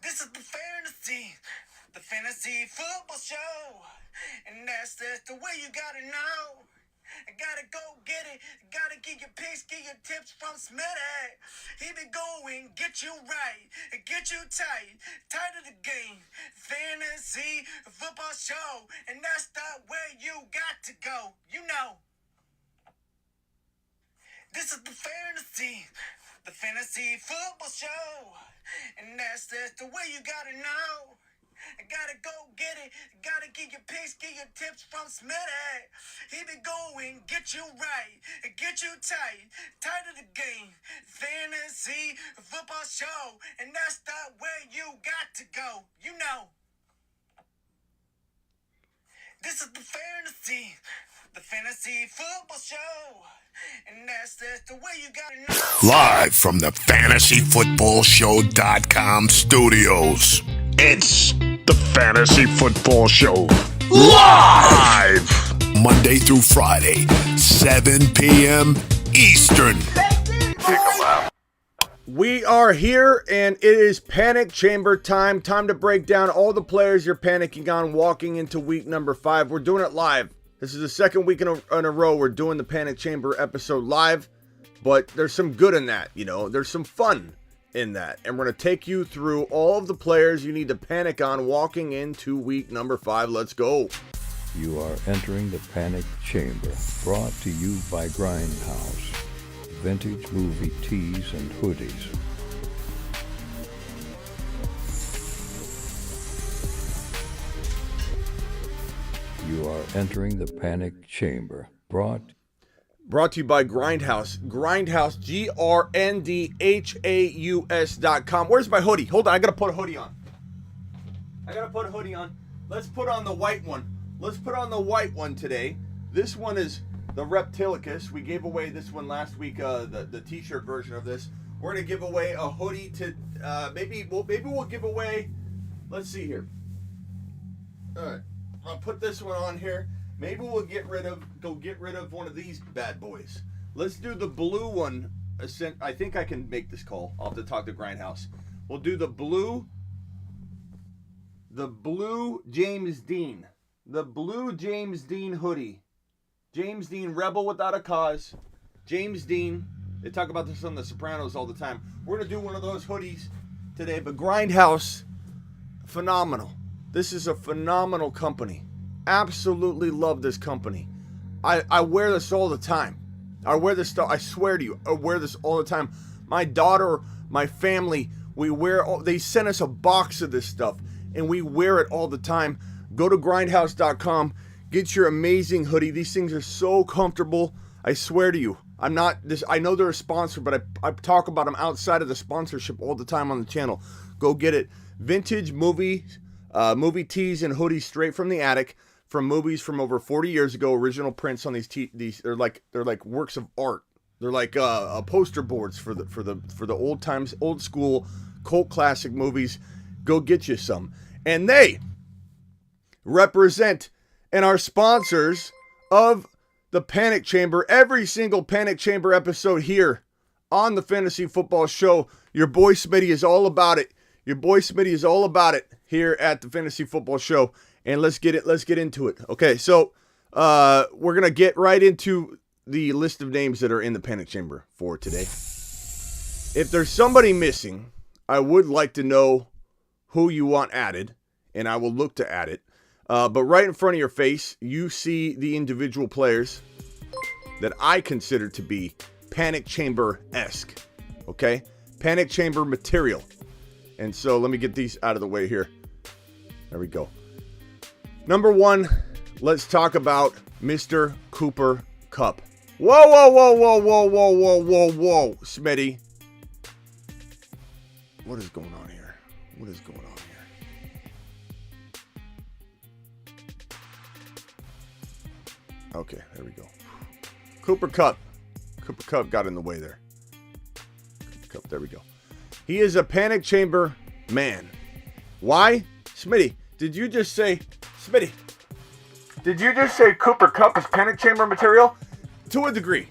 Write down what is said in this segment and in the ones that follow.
This is the fantasy football show. And that's the way you gotta know. I gotta go get it. Gotta get your picks, get your tips from Smitty. He be going, get you right, get you tight, tight of the game. Fantasy football show. And that's the way you got to go. You know. This is the fantasy football show. And that's the way you gotta know. I gotta go get it. Gotta get your picks, get your tips from Smitty. He be going, get you right, get you tight, tight of the game. Fantasy football show. And that's the way you got to go. You know. This is the fantasy football show. And that's the way you gotta know. Live from the FantasyFootballShow.com studios, it's the Fantasy Football Show. Live! Monday through Friday, 7 p.m. Eastern. We are here, and it is panic chamber time. Time to break down all the players you're panicking on walking into week number 5. We're doing it live. This is the second week in a row we're doing the Panic Chamber episode live, but there's some good in that, you know. There's some fun in that, and we're going to take you through all of the players you need to panic on walking into week number 5. Let's go. You are entering the Panic Chamber, brought to you by Grindhouse, vintage movie tees and hoodies. You are entering the Panic Chamber, brought to you by Grindhouse. Grindhouse, GRNDHAUS.com. Where's my hoodie? Hold on, I got to put a hoodie on. Let's put on the white one. Let's put on the white one today. This one is the Reptilicus. We gave away this one last week, the t-shirt version of this. We're going to give away a hoodie to, maybe we'll give away, let's see here. All right. I'll put this one on here. Maybe we'll get rid of one of these bad boys. Let's do the blue one. I think I can make this call. I'll have to talk to Grindhouse. We'll do the blue James Dean. The blue James Dean hoodie. James Dean, Rebel Without a Cause. James Dean. They talk about this on The Sopranos all the time. We're going to do one of those hoodies today. But Grindhouse, phenomenal. This is a phenomenal company. Absolutely love this company. I wear this all the time. I wear this stuff. I swear to you, I wear this all the time. My daughter, my family, they sent us a box of this stuff, and we wear it all the time. Go to grindhouse.com. Get your amazing hoodie. These things are so comfortable. I swear to you. I know they're a sponsor, but I talk about them outside of the sponsorship all the time on the channel. Go get it. Vintage movie tees and hoodies straight from the attic, from movies from over 40 years ago. Original prints on these they're like works of art. They're like poster boards for the old times, old school cult classic movies. Go get you some. And they represent and are sponsors of the Panic Chamber. Every single Panic Chamber episode here on the Fantasy Football Show. Your boy Smitty is all about it. Here at the Fantasy Football Show, and let's get into it. Okay, so we're gonna get right into the list of names that are in the Panic Chamber for today. If there's somebody missing, I would like to know who you want added, and I will look to add it. But right in front of your face, you see the individual players that I consider to be Panic Chamber-esque. Okay, Panic Chamber material. And so let me get these out of the way here. There we go. Number 1, let's talk about Mr. Cooper Kupp. Whoa, Smitty. What is going on here? Okay, there we go. Cooper Kupp got in the way there. There we go. He is a Panic Chamber man. Why? Smitty, did you just say Cooper Kupp is Panic Chamber material? To a degree.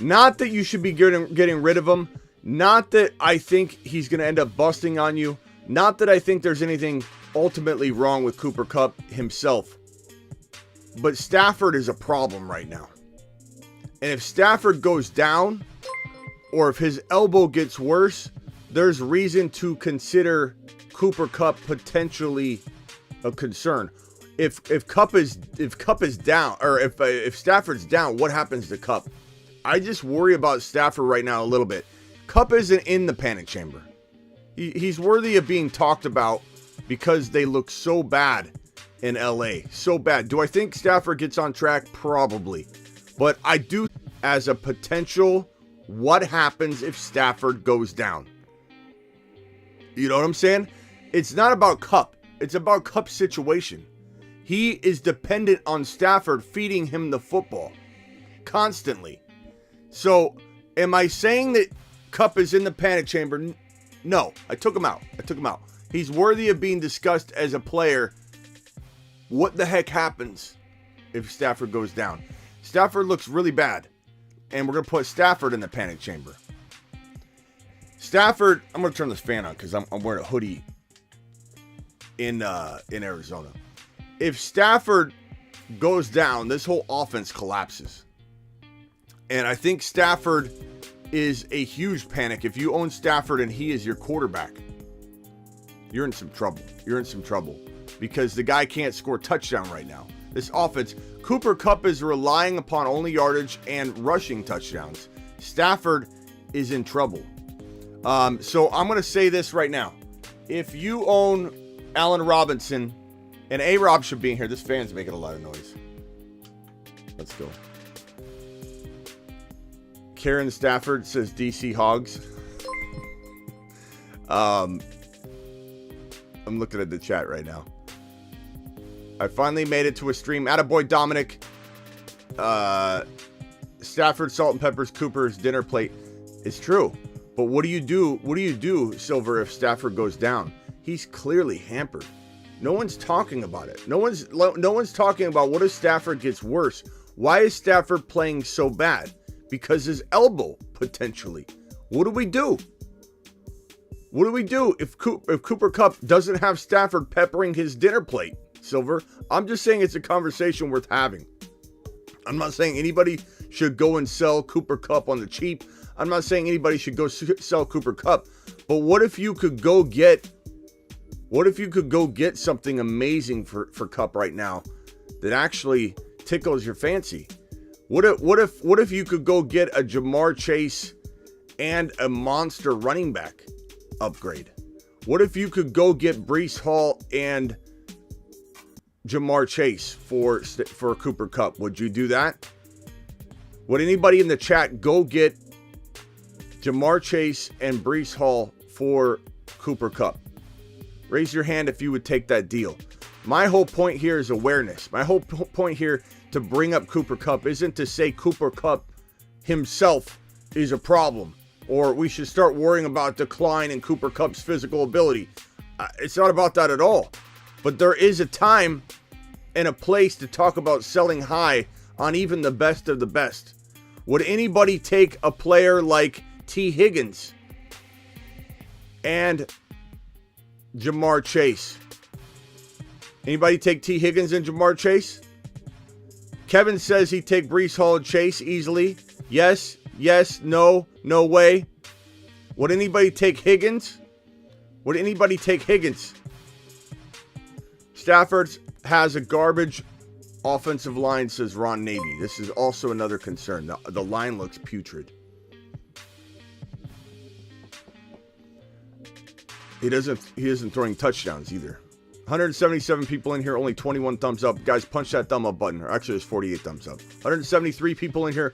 Not that you should be getting rid of him. Not that I think he's going to end up busting on you. Not that I think there's anything ultimately wrong with Cooper Kupp himself. But Stafford is a problem right now. And if Stafford goes down, or if his elbow gets worse, there's reason to consider Cooper Kupp potentially a concern. If Kupp is down, or if Stafford's down, what happens to Kupp? I just worry about Stafford right now a little bit. Kupp isn't in the panic chamber. He's worthy of being talked about because they look so bad in LA. So bad. Do I think Stafford gets on track? Probably. But I do, as a potential, what happens if Stafford goes down? You know what I'm saying? It's not about Kupp. It's about Kupp's situation. He is dependent on Stafford feeding him the football constantly. So, am I saying that Kupp is in the panic chamber? No, I took him out. He's worthy of being discussed as a player. What the heck happens if Stafford goes down? Stafford looks really bad, and we're going to put Stafford in the panic chamber. Stafford, I'm going to turn this fan on because I'm wearing a hoodie in Arizona. If Stafford goes down, this whole offense collapses. And I think Stafford is a huge panic. If you own Stafford and he is your quarterback, you're in some trouble. Because the guy can't score a touchdown right now. This offense, Cooper Kupp is relying upon only yardage and rushing touchdowns. Stafford is in trouble. So I'm going to say this right now. If you own Allen Robinson, and A-Rob should be in here. This fan's making a lot of noise. Let's go. Karen Stafford says DC Hogs. I'm looking at the chat right now. I finally made it to a stream. Attaboy Dominic. Stafford, salt and peppers, Cooper's dinner plate. It's true. But what do you do, Silver, if Stafford goes down? He's clearly hampered. No one's talking about it. No one's talking about what if Stafford gets worse. Why is Stafford playing so bad? Because his elbow, potentially. What do we do? What do we do if Cooper Kupp doesn't have Stafford peppering his dinner plate, Silver? I'm just saying it's a conversation worth having. I'm not saying anybody should go and sell Cooper Kupp on the cheap. I'm not saying anybody should go sell Cooper Kupp. But what if you could go get something amazing for Kupp right now that actually tickles your fancy? What if you could go get a Jamar Chase and a monster running back upgrade? What if you could go get Breece Hall and Jamar Chase for Cooper Kupp? Would you do that? Would anybody in the chat go get Jamar Chase and Breece Hall for Cooper Kupp? Raise your hand if you would take that deal. My whole point here is awareness. My whole point here to bring up Cooper Kupp isn't to say Cooper Kupp himself is a problem, or we should start worrying about decline in Cooper Kupp's physical ability. It's not about that at all. But there is a time and a place to talk about selling high on even the best of the best. Would anybody take a player like T. Higgins and Jamar Chase? Anybody take T. Higgins and Jamar Chase? Kevin says he'd take Breece Hall and Chase easily. Yes, no way. Would anybody take Higgins? Stafford has a garbage offensive line, says Ron Navy. This is also another concern. The line looks putrid. He isn't throwing touchdowns either. 177 people in here, only 21 thumbs up. Guys, punch that thumb up button. Actually, there's 48 thumbs up. 173 people in here.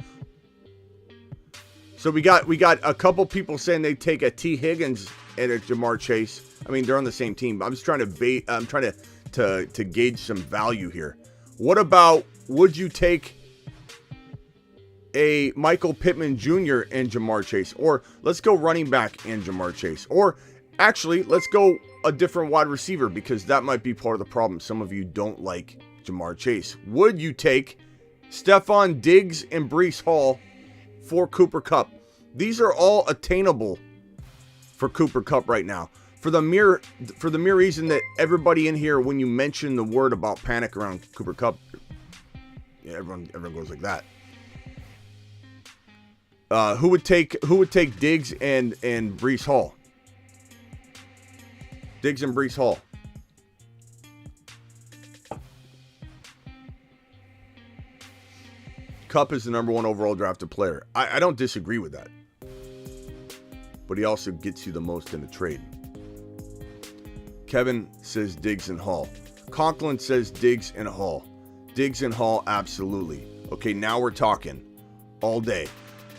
So we got a couple people saying they take a T. Higgins and a Jamar Chase. I mean, they're on the same team. I'm just trying to gauge some value here. What about, would you take a Michael Pittman Jr. and Jamar Chase? Or let's go running back and Jamar Chase. Or actually, let's go a different wide receiver, because that might be part of the problem. Some of you don't like Jamar Chase. Would you take Stephon Diggs and Breece Hall for Cooper Kupp? These are all attainable for Cooper Kupp right now. For the mere reason that everybody in here, when you mention the word about panic around Cooper Kupp, yeah, everyone goes like that. Who would take Diggs and Breece Hall? Diggs and Breece Hall. Kupp is the number 1 overall drafted player. I don't disagree with that. But he also gets you the most in a trade. Kevin says Diggs and Hall. Conklin says Diggs and Hall. Diggs and Hall, absolutely. Okay, now we're talking all day.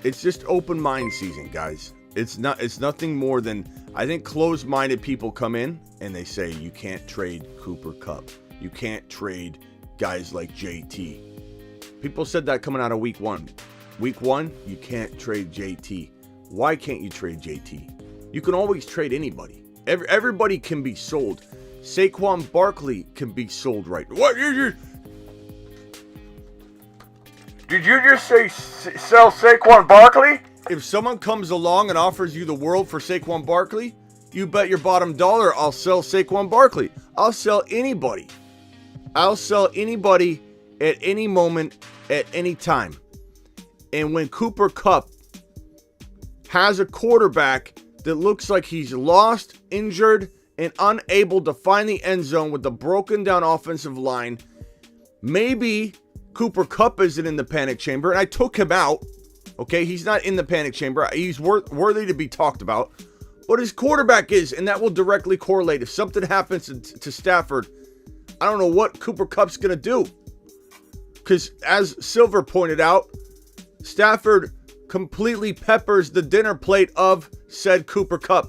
It's just open mind season, guys. It's nothing more than, I think closed-minded people come in and they say you can't trade Cooper Kupp. You can't trade guys like JT. People said that coming out of week 1. Week 1, you can't trade JT. Why can't you trade JT? You can always trade anybody. Everybody can be sold. Saquon Barkley can be sold right. What? Did you just say sell Saquon Barkley? If someone comes along and offers you the world for Saquon Barkley, you bet your bottom dollar I'll sell Saquon Barkley. I'll sell anybody. I'll sell anybody at any moment, at any time. And when Cooper Kupp has a quarterback that looks like he's lost, injured, and unable to find the end zone with the broken down offensive line, maybe Cooper Kupp isn't in the panic chamber, and I took him out. Okay, he's not in the panic chamber. He's worthy to be talked about. But his quarterback is, and that will directly correlate. If something happens to Stafford, I don't know what Cooper Kupp's going to do. Because as Silver pointed out, Stafford completely peppers the dinner plate of said Cooper Kupp.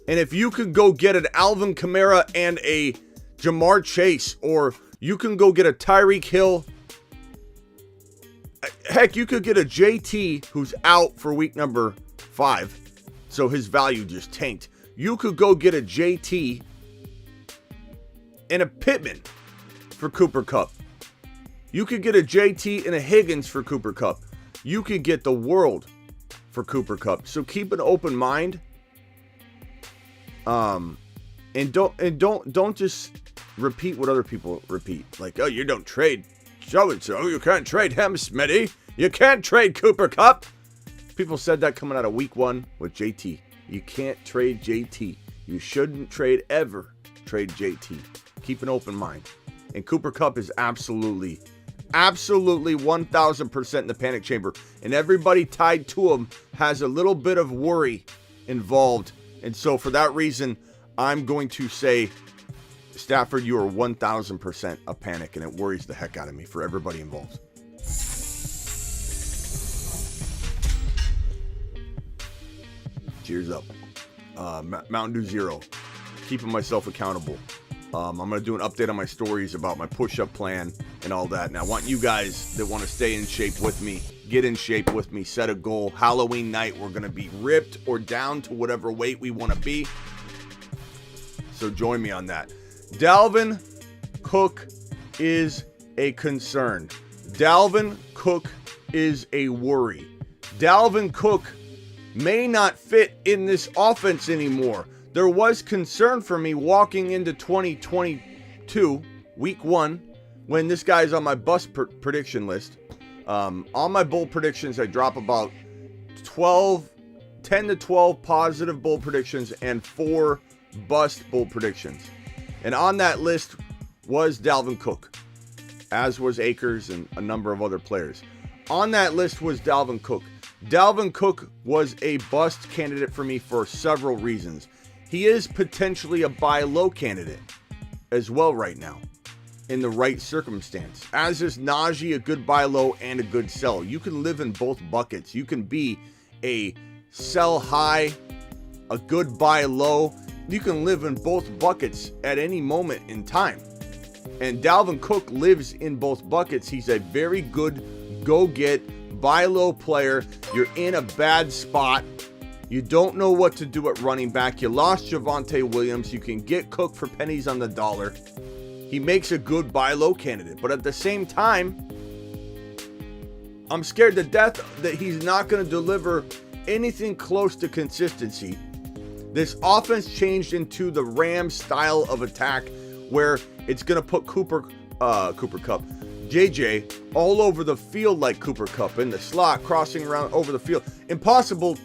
And if you could go get an Alvin Kamara and a Jamar Chase, or you can go get a Tyreek Hill, heck, you could get a JT who's out for week number 5, so his value just tanked. You could go get a JT and a Pittman for Cooper Kupp. You could get a JT and a Higgins for Cooper Kupp. You could get the world for Cooper Kupp. So keep an open mind. And don't just repeat what other people repeat. Like, oh, you don't trade so and so. You can't trade him, Smitty. You can't trade Cooper Kupp. People said that coming out of week 1 with JT. You can't trade JT. You shouldn't ever trade JT. Keep an open mind. And Cooper Kupp is absolutely 1,000% in the panic chamber. And everybody tied to him has a little bit of worry involved. And so for that reason, I'm going to say, Stafford, you are 1,000% a panic, and it worries the heck out of me for everybody involved. Cheers up. Mountain Dew Zero. Keeping myself accountable. I'm going to do an update on my stories about my push-up plan and all that. And I want you guys that want to stay in shape with me, get in shape with me, set a goal. Halloween night, we're going to be ripped or down to whatever weight we want to be. So join me on that. Dalvin Cook is a concern. Dalvin Cook is a worry. Dalvin Cook may not fit in this offense anymore. There was concern for me walking into 2022, week 1, when this guy's on my bust prediction list. On my bold predictions, I drop about 10 to 12 positive bold predictions and 4 bust bold predictions. And on that list was Dalvin Cook, as was Akers and a number of other players. On that list was Dalvin Cook. Dalvin Cook was a bust candidate for me for several reasons. He is potentially a buy low candidate as well right now in the right circumstance. As is Najee, a good buy low and a good sell. You can live in both buckets. You can be a sell high, a good buy low. You can live in both buckets at any moment in time. And Dalvin Cook lives in both buckets. He's a very good go-get, buy low player. You're in a bad spot. You don't know what to do at running back. You lost Javonte Williams. You can get Cook for pennies on the dollar. He makes a good buy low candidate. But at the same time, I'm scared to death that he's not going to deliver anything close to consistency. This offense changed into the Rams style of attack where it's going to put Cooper Kupp, JJ, all over the field like Cooper Kupp, in the slot, crossing around over the field. Impossible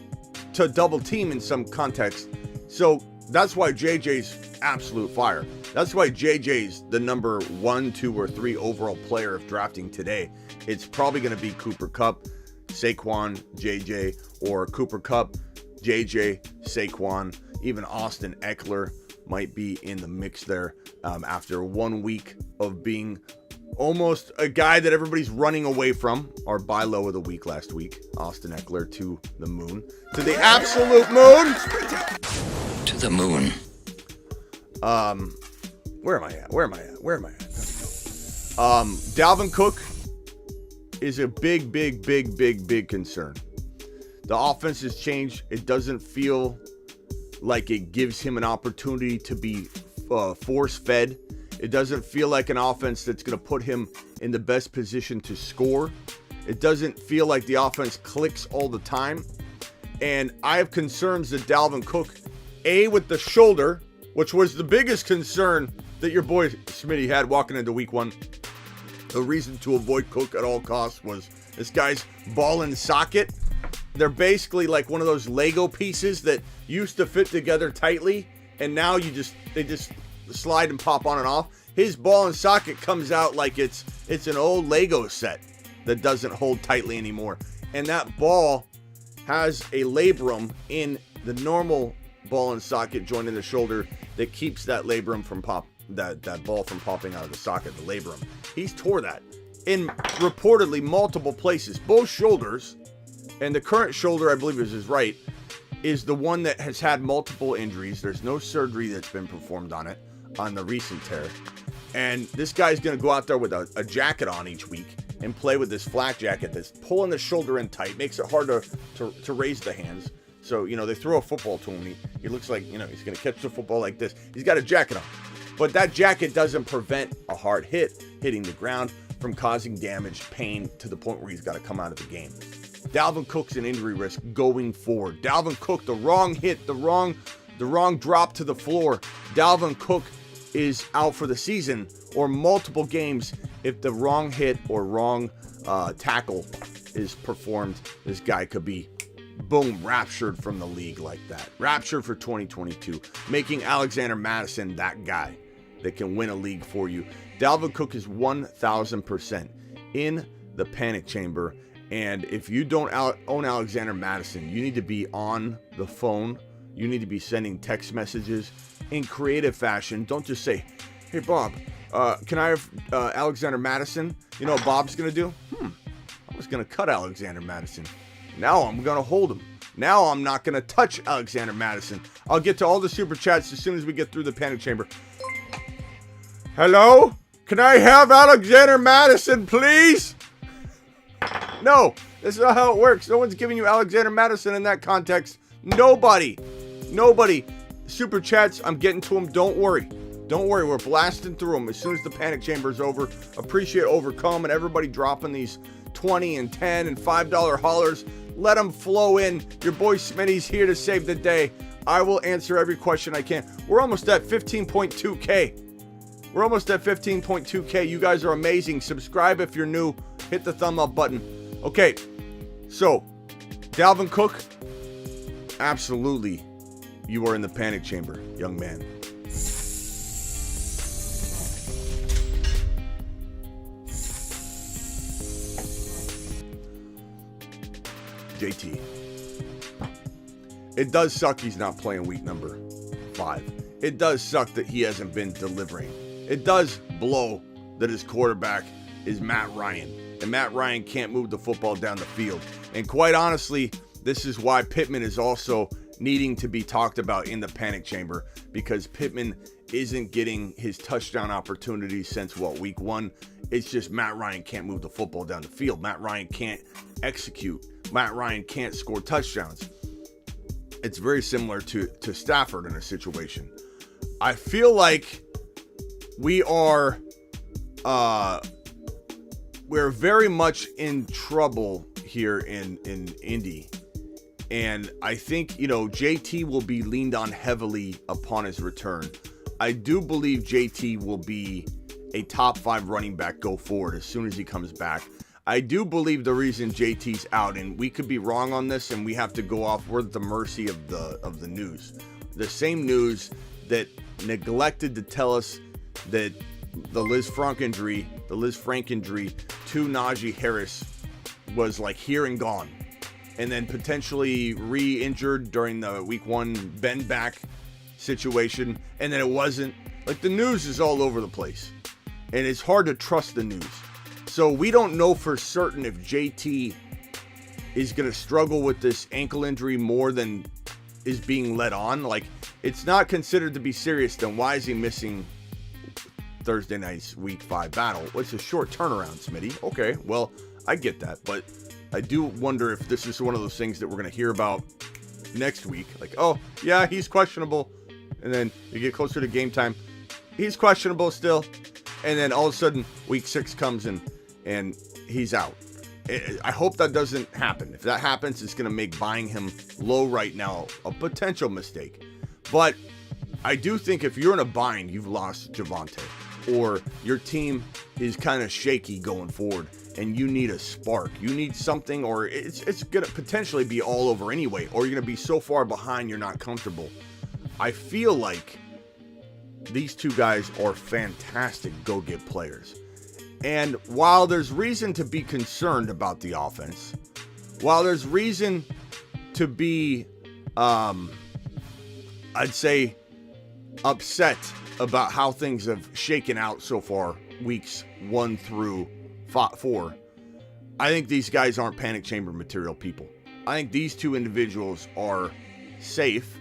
to double team in some context. So that's why JJ's absolute fire. That's why JJ's the number 1, 2, or 3 overall player of drafting today. It's probably going to be Cooper Kupp, Saquon, JJ, or Cooper Kupp, JJ, Saquon. Even Austin Eckler might be in the mix there after 1 week of being almost a guy that everybody's running away from. Our buy low of the week last week, Austin Eckler to the moon. To the absolute moon! To the moon. Where am I at? Dalvin Cook is a big concern. The offense has changed. It doesn't feel like it gives him an opportunity to be force-fed. It doesn't feel like an offense that's going to put him in the best position to score. It doesn't feel like the offense clicks all the time. And I have concerns that Dalvin Cook, with the shoulder, which was the biggest concern that your boy Smitty had walking into week 1. The reason to avoid Cook at all costs was this guy's ball and socket. They're basically like one of those Lego pieces that used to fit together tightly, and now they just slide and pop on and off. His ball and socket comes out like it's an old Lego set that doesn't hold tightly anymore. And that ball has a labrum in the normal ball and socket joint in the shoulder that keeps that labrum from that ball from popping out of the socket, the labrum. He's tore that in reportedly multiple places, both shoulders, and the current shoulder, I believe is his right, is the one that has had multiple injuries. There's no surgery that's been performed on it, on the recent tear. And this guy's going to go out there with a jacket on each week and play with this flak jacket that's pulling the shoulder in tight, makes it hard to raise the hands. So, they throw a football to him. He looks like, he's going to catch the football like this. He's got a jacket on. But that jacket doesn't prevent a hard hit hitting the ground from causing damage, pain, to the point where he's got to come out of the game. Dalvin Cook's an injury risk going forward. Dalvin Cook, the wrong hit, the wrong drop to the floor. Dalvin Cook is out for the season or multiple games if the wrong hit or wrong tackle is performed. This guy could be, boom, raptured from the league like that. Raptured for 2022, making Alexander Mattison that guy that can win a league for you. Dalvin Cook is 1,000% in the panic chamber. And if you don't own Alexander Mattison, you need to be on the phone. You need to be sending text messages in creative fashion. Don't just say, hey, Bob, can I have Alexander Mattison? You know what Bob's going to do? I was going to cut Alexander Mattison. Now I'm going to hold him. Now I'm not going to touch Alexander Mattison. I'll get to all the super chats as soon as we get through the panic chamber. Hello? Can I have Alexander Mattison, please? No, this is not how it works. No one's giving you Alexander Mattison in that context. Nobody. Super chats, I'm getting to them. Don't worry. We're blasting through them as soon as the panic chamber is over. Appreciate Overcome and everybody dropping these $20 and $10 and $5 haulers. Let them flow in. Your boy Smitty's here to save the day. I will answer every question I can. We're almost at 15.2K. You guys are amazing. Subscribe if you're new. Hit the thumb up button. Okay, so Dalvin Cook, absolutely, you are in the panic chamber, young man. JT, it does suck he's not playing week number 5. It does suck that he hasn't been delivering. It does blow that his quarterback is Matt Ryan. And Matt Ryan can't move the football down the field. And quite honestly, this is why Pittman is also needing to be talked about in the panic chamber, because Pittman isn't getting his touchdown opportunities since week 1. It's just Matt Ryan can't move the football down the field. Matt Ryan can't execute. Matt Ryan can't score touchdowns. It's very similar to Stafford in a situation. I feel like we are we're very much in trouble here in Indy. And I think, JT will be leaned on heavily upon his return. I do believe JT will be a top 5 running back go forward as soon as he comes back. I do believe the reason JT's out, and we could be wrong on this, and we have to go off, we're at the mercy of the news. The same news that neglected to tell us that the Liz Frank injury to Najee Harris was like here and gone. And then potentially re-injured during the week 1 bend back situation. And then it wasn't. Like, the news is all over the place. And it's hard to trust the news. So we don't know for certain if JT is going to struggle with this ankle injury more than is being let on. Like, it's not considered to be serious. Then why is he missing Thursday night's week 5 battle? Well, it's a short turnaround, Smitty. Okay, well, I get that. But I do wonder if this is one of those things that we're going to hear about next week. Like, oh, yeah, he's questionable. And then you get closer to game time. He's questionable still. And then all of a sudden, week 6 comes in and he's out. I hope that doesn't happen. If that happens, it's going to make buying him low right now a potential mistake. But I do think if you're in a bind, you've lost Javonte. Or your team is kind of shaky going forward. And you need a spark. You need something, or it's going to potentially be all over anyway, or you're going to be so far behind you're not comfortable. I feel like these two guys are fantastic go-get players. And while there's reason to be concerned about the offense, while there's reason to be, I'd say, upset about how things have shaken out so far, weeks 1 through 4, I think these guys aren't panic chamber material people. I think these two individuals are safe.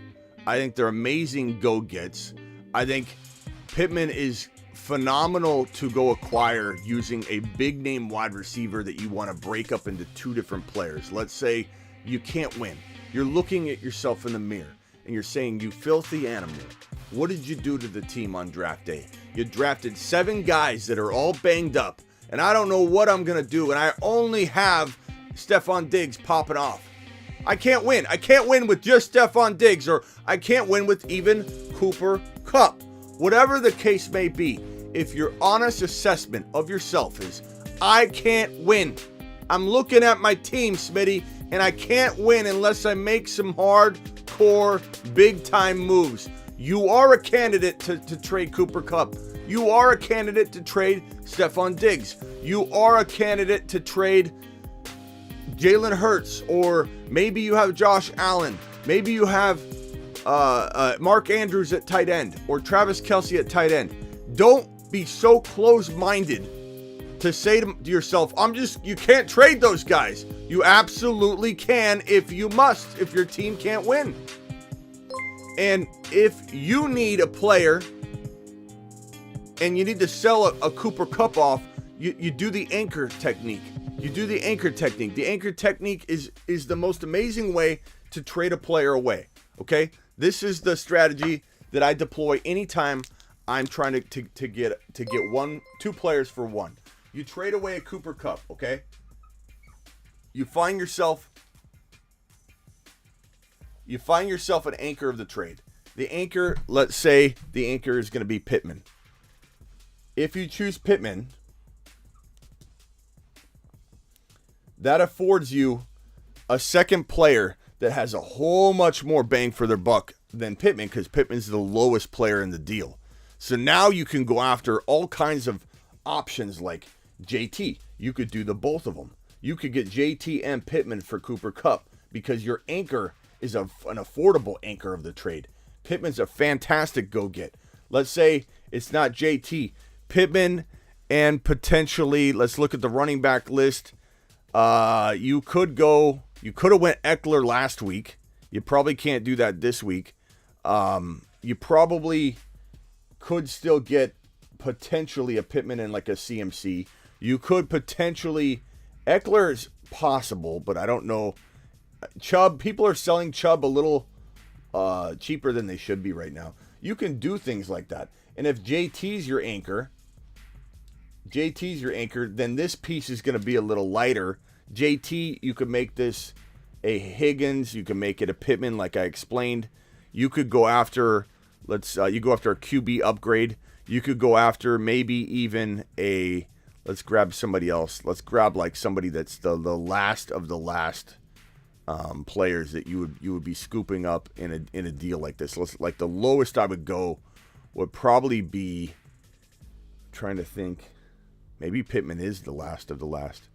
I think they're amazing go-gets. I think Pittman is phenomenal to go acquire using a big-name wide receiver that you want to break up into 2 different players. Let's say you can't win. You're looking at yourself in the mirror, and you're saying, you filthy animal, what did you do to the team on draft day? You drafted 7 guys that are all banged up, and I don't know what I'm going to do, and I only have Stephon Diggs popping off. I can't win. I can't win with just Stephon Diggs, or I can't win with even Cooper Kupp. Whatever the case may be, if your honest assessment of yourself is, I can't win. I'm looking at my team, Smitty, and I can't win unless I make some hardcore, big-time moves. You are a candidate to trade Cooper Kupp. You are a candidate to trade Stephon Diggs. You are a candidate to trade Jalen Hurts, or maybe you have Josh Allen. Maybe you have Mark Andrews at tight end, or Travis Kelce at tight end. Don't be so close-minded to say to yourself, you can't trade those guys. You absolutely can if you must, if your team can't win. And if you need a player and you need to sell a Cooper Kupp off, you do the anchor technique. The anchor technique is the most amazing way to trade a player away. Okay? This is the strategy that I deploy anytime I'm trying to get 2 players for 1. You trade away a Cooper Kupp, okay? You find yourself an anchor of the trade. The anchor, let's say the anchor is going to be Pittman. If you choose Pittman, that affords you a second player that has a whole much more bang for their buck than Pittman, because Pittman's the lowest player in the deal. So now you can go after all kinds of options like JT. You could do the both of them. You could get JT and Pittman for Cooper Kupp because your anchor is an affordable anchor of the trade. Pittman's a fantastic go-get. Let's say it's not JT. Pittman and potentially, let's look at the running back list. You could have went Eckler last week. You probably can't do that this week. You probably could still get potentially a Pittman and like a CMC. You could potentially, Eckler is possible, but I don't know. Chubb, people are selling Chubb a little cheaper than they should be right now. You can do things like that. And if JT's your anchor, JT's your anchor, then this piece is going to be a little lighter. JT, you could make this a Higgins. You can make it a Pittman, like I explained. You could go after, you go after a QB upgrade. You could go after maybe even let's grab somebody else. Let's grab like somebody that's the last of the last players that you would be scooping up in a deal like this. Like the lowest I would go would probably be, trying to think, maybe Pittman is the last of the last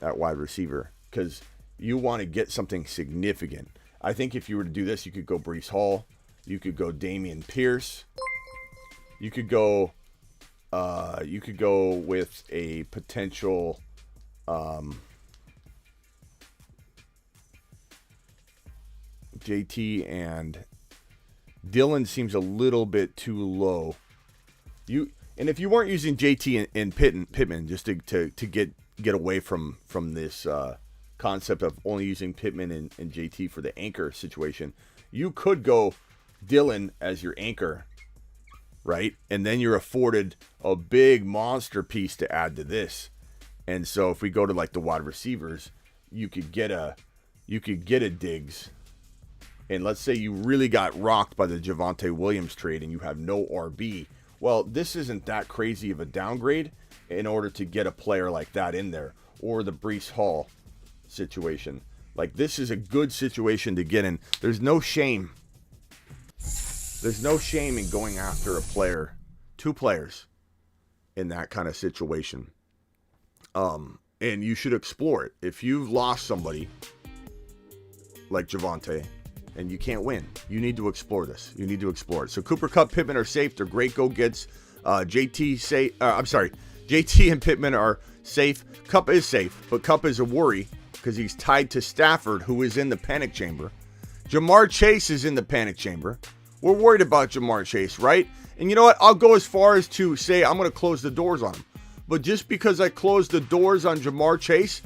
at wide receiver, because you want to get something significant. I think if you were to do this, you could go Breece Hall, you could go Dameon Pierce, you could go with a potential JT, and Dylan seems a little bit too low. And if you weren't using JT and Pittman just to get away from this concept of only using Pittman and JT for the anchor situation, you could go Dylan as your anchor, right? And then you're afforded a big monster piece to add to this. And so if we go to like the wide receivers, you could get a Diggs. And let's say you really got rocked by the Javonte Williams trade and you have no RB. Well, this isn't that crazy of a downgrade in order to get a player like that in there. Or the Breece Hall situation. Like, this is a good situation to get in. There's no shame. There's no shame in going after a player, two players, in that kind of situation. And you should explore it. If you've lost somebody like Javonte and you can't win, you need to explore this. You need to explore it. So Cooper Kupp, Pittman are safe. They're great go-gets. JT and Pittman are safe. Kupp is safe, but Kupp is a worry because he's tied to Stafford, who is in the panic chamber. Jamar Chase is in the panic chamber. We're worried about Jamar Chase, right? And you know what? I'll go as far as to say I'm going to close the doors on him. But just because I close the doors on Jamar Chase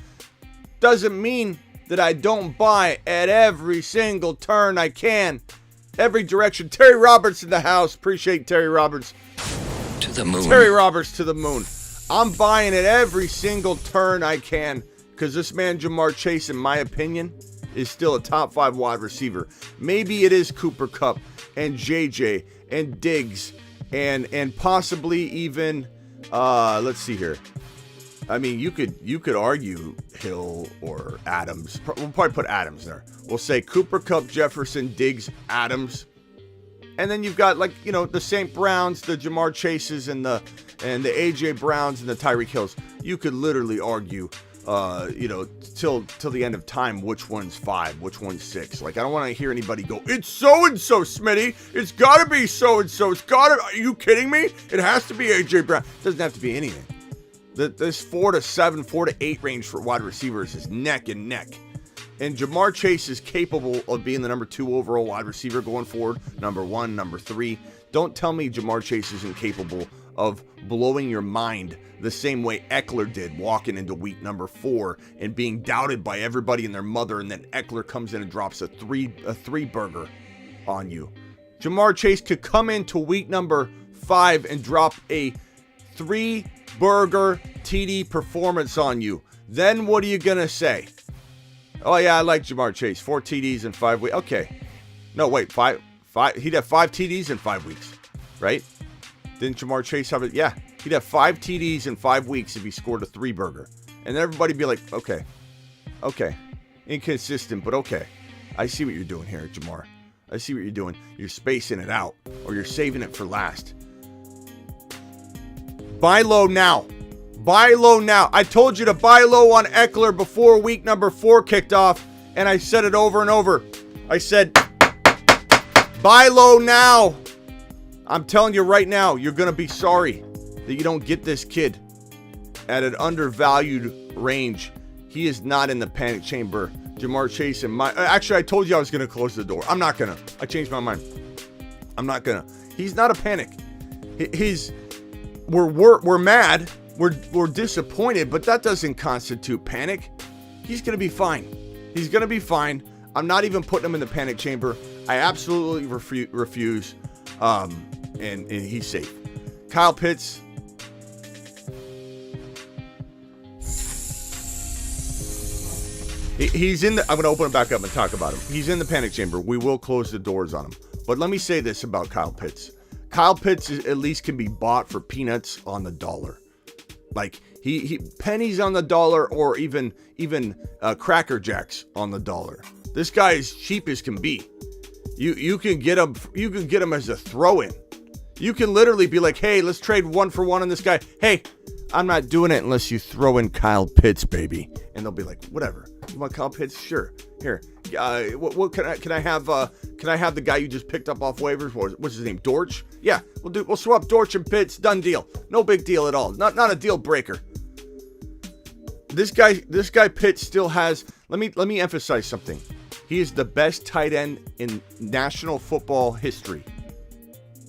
doesn't mean that I don't buy at every single turn I can. Every direction. Terry Roberts in the house. Appreciate Terry Roberts. To the moon. Terry Roberts to the moon. I'm buying at every single turn I can because this man Jamar Chase, in my opinion, is still a top 5 wide receiver. Maybe it is Cooper Kupp and JJ and Diggs and possibly even let's see here. I mean, you could argue Hill or Adams. We'll probably put Adams there. We'll say Cooper Kupp, Jefferson, Diggs, Adams. And then you've got, like, you know, the St. Browns, the Jamar Chases, and the A.J. Browns and the Tyreek Hills. You could literally argue, till the end of time, which one's 5, which one's 6. Like, I don't want to hear anybody go, it's so-and-so, Smitty. It's got to be so-and-so. Are you kidding me? It has to be A.J. Brown. It doesn't have to be anything. This 4 to 7, 4 to 8 range for wide receivers is neck and neck. And Jamar Chase is capable of being the number 2 overall wide receiver going forward, number 1, number 3. Don't tell me Jamar Chase isn't capable of blowing your mind the same way Eckler did walking into week number 4 and being doubted by everybody and their mother, and then Eckler comes in and drops a three burger on you. Jamar Chase could come into week number 5 and drop a 3-burger TD performance on you. Then what are you going to say? Oh, yeah, I like Jamar Chase. 4 TDs in 5 weeks. Okay. No, wait, 5. He'd have 5 TDs in 5 weeks, right? Didn't Jamar Chase have it? Yeah. He'd have 5 TDs in 5 weeks if he scored a 3-burger. And then everybody be like, okay. Inconsistent, but okay. I see what you're doing here, Jamar. I see what you're doing. You're spacing it out, or you're saving it for last. Buy low now. Buy low now. I told you to buy low on Eckler before week number 4 kicked off, and I said it over and over. I said, buy low now. I'm telling you right now, you're going to be sorry that you don't get this kid at an undervalued range. He is not in the panic chamber. Jamar Chase and actually, I told you I was going to close the door. I'm not going to. I changed my mind. I'm not going to. He's not a panic. We're mad. We're disappointed, but that doesn't constitute panic. He's going to be fine. He's going to be fine. I'm not even putting him in the panic chamber. I absolutely refuse. And he's safe. Kyle Pitts, He's in the. I'm going to open it back up and talk about him. He's in the panic chamber. We will close the doors on him. But let me say this about Kyle Pitts. Kyle Pitts at least can be bought for peanuts on the dollar. Like he pennies on the dollar, or even Cracker Jacks on the dollar. This guy is cheap as can be. You can get him. You can get him as a throw-in. You can literally be like, hey, let's trade 1-for-1 on this guy. Hey, I'm not doing it unless you throw in Kyle Pitts, baby. And they'll be like, whatever. You want Kyle Pitts? Sure. Here. What can I have? Can I have the guy you just picked up off waivers? What's his name? Dortch? Yeah, we'll swap Dortch and Pitts. Done deal. No big deal at all. Not a deal breaker. This guy Pitts still has. Let me emphasize something. He is the best tight end in National Football history.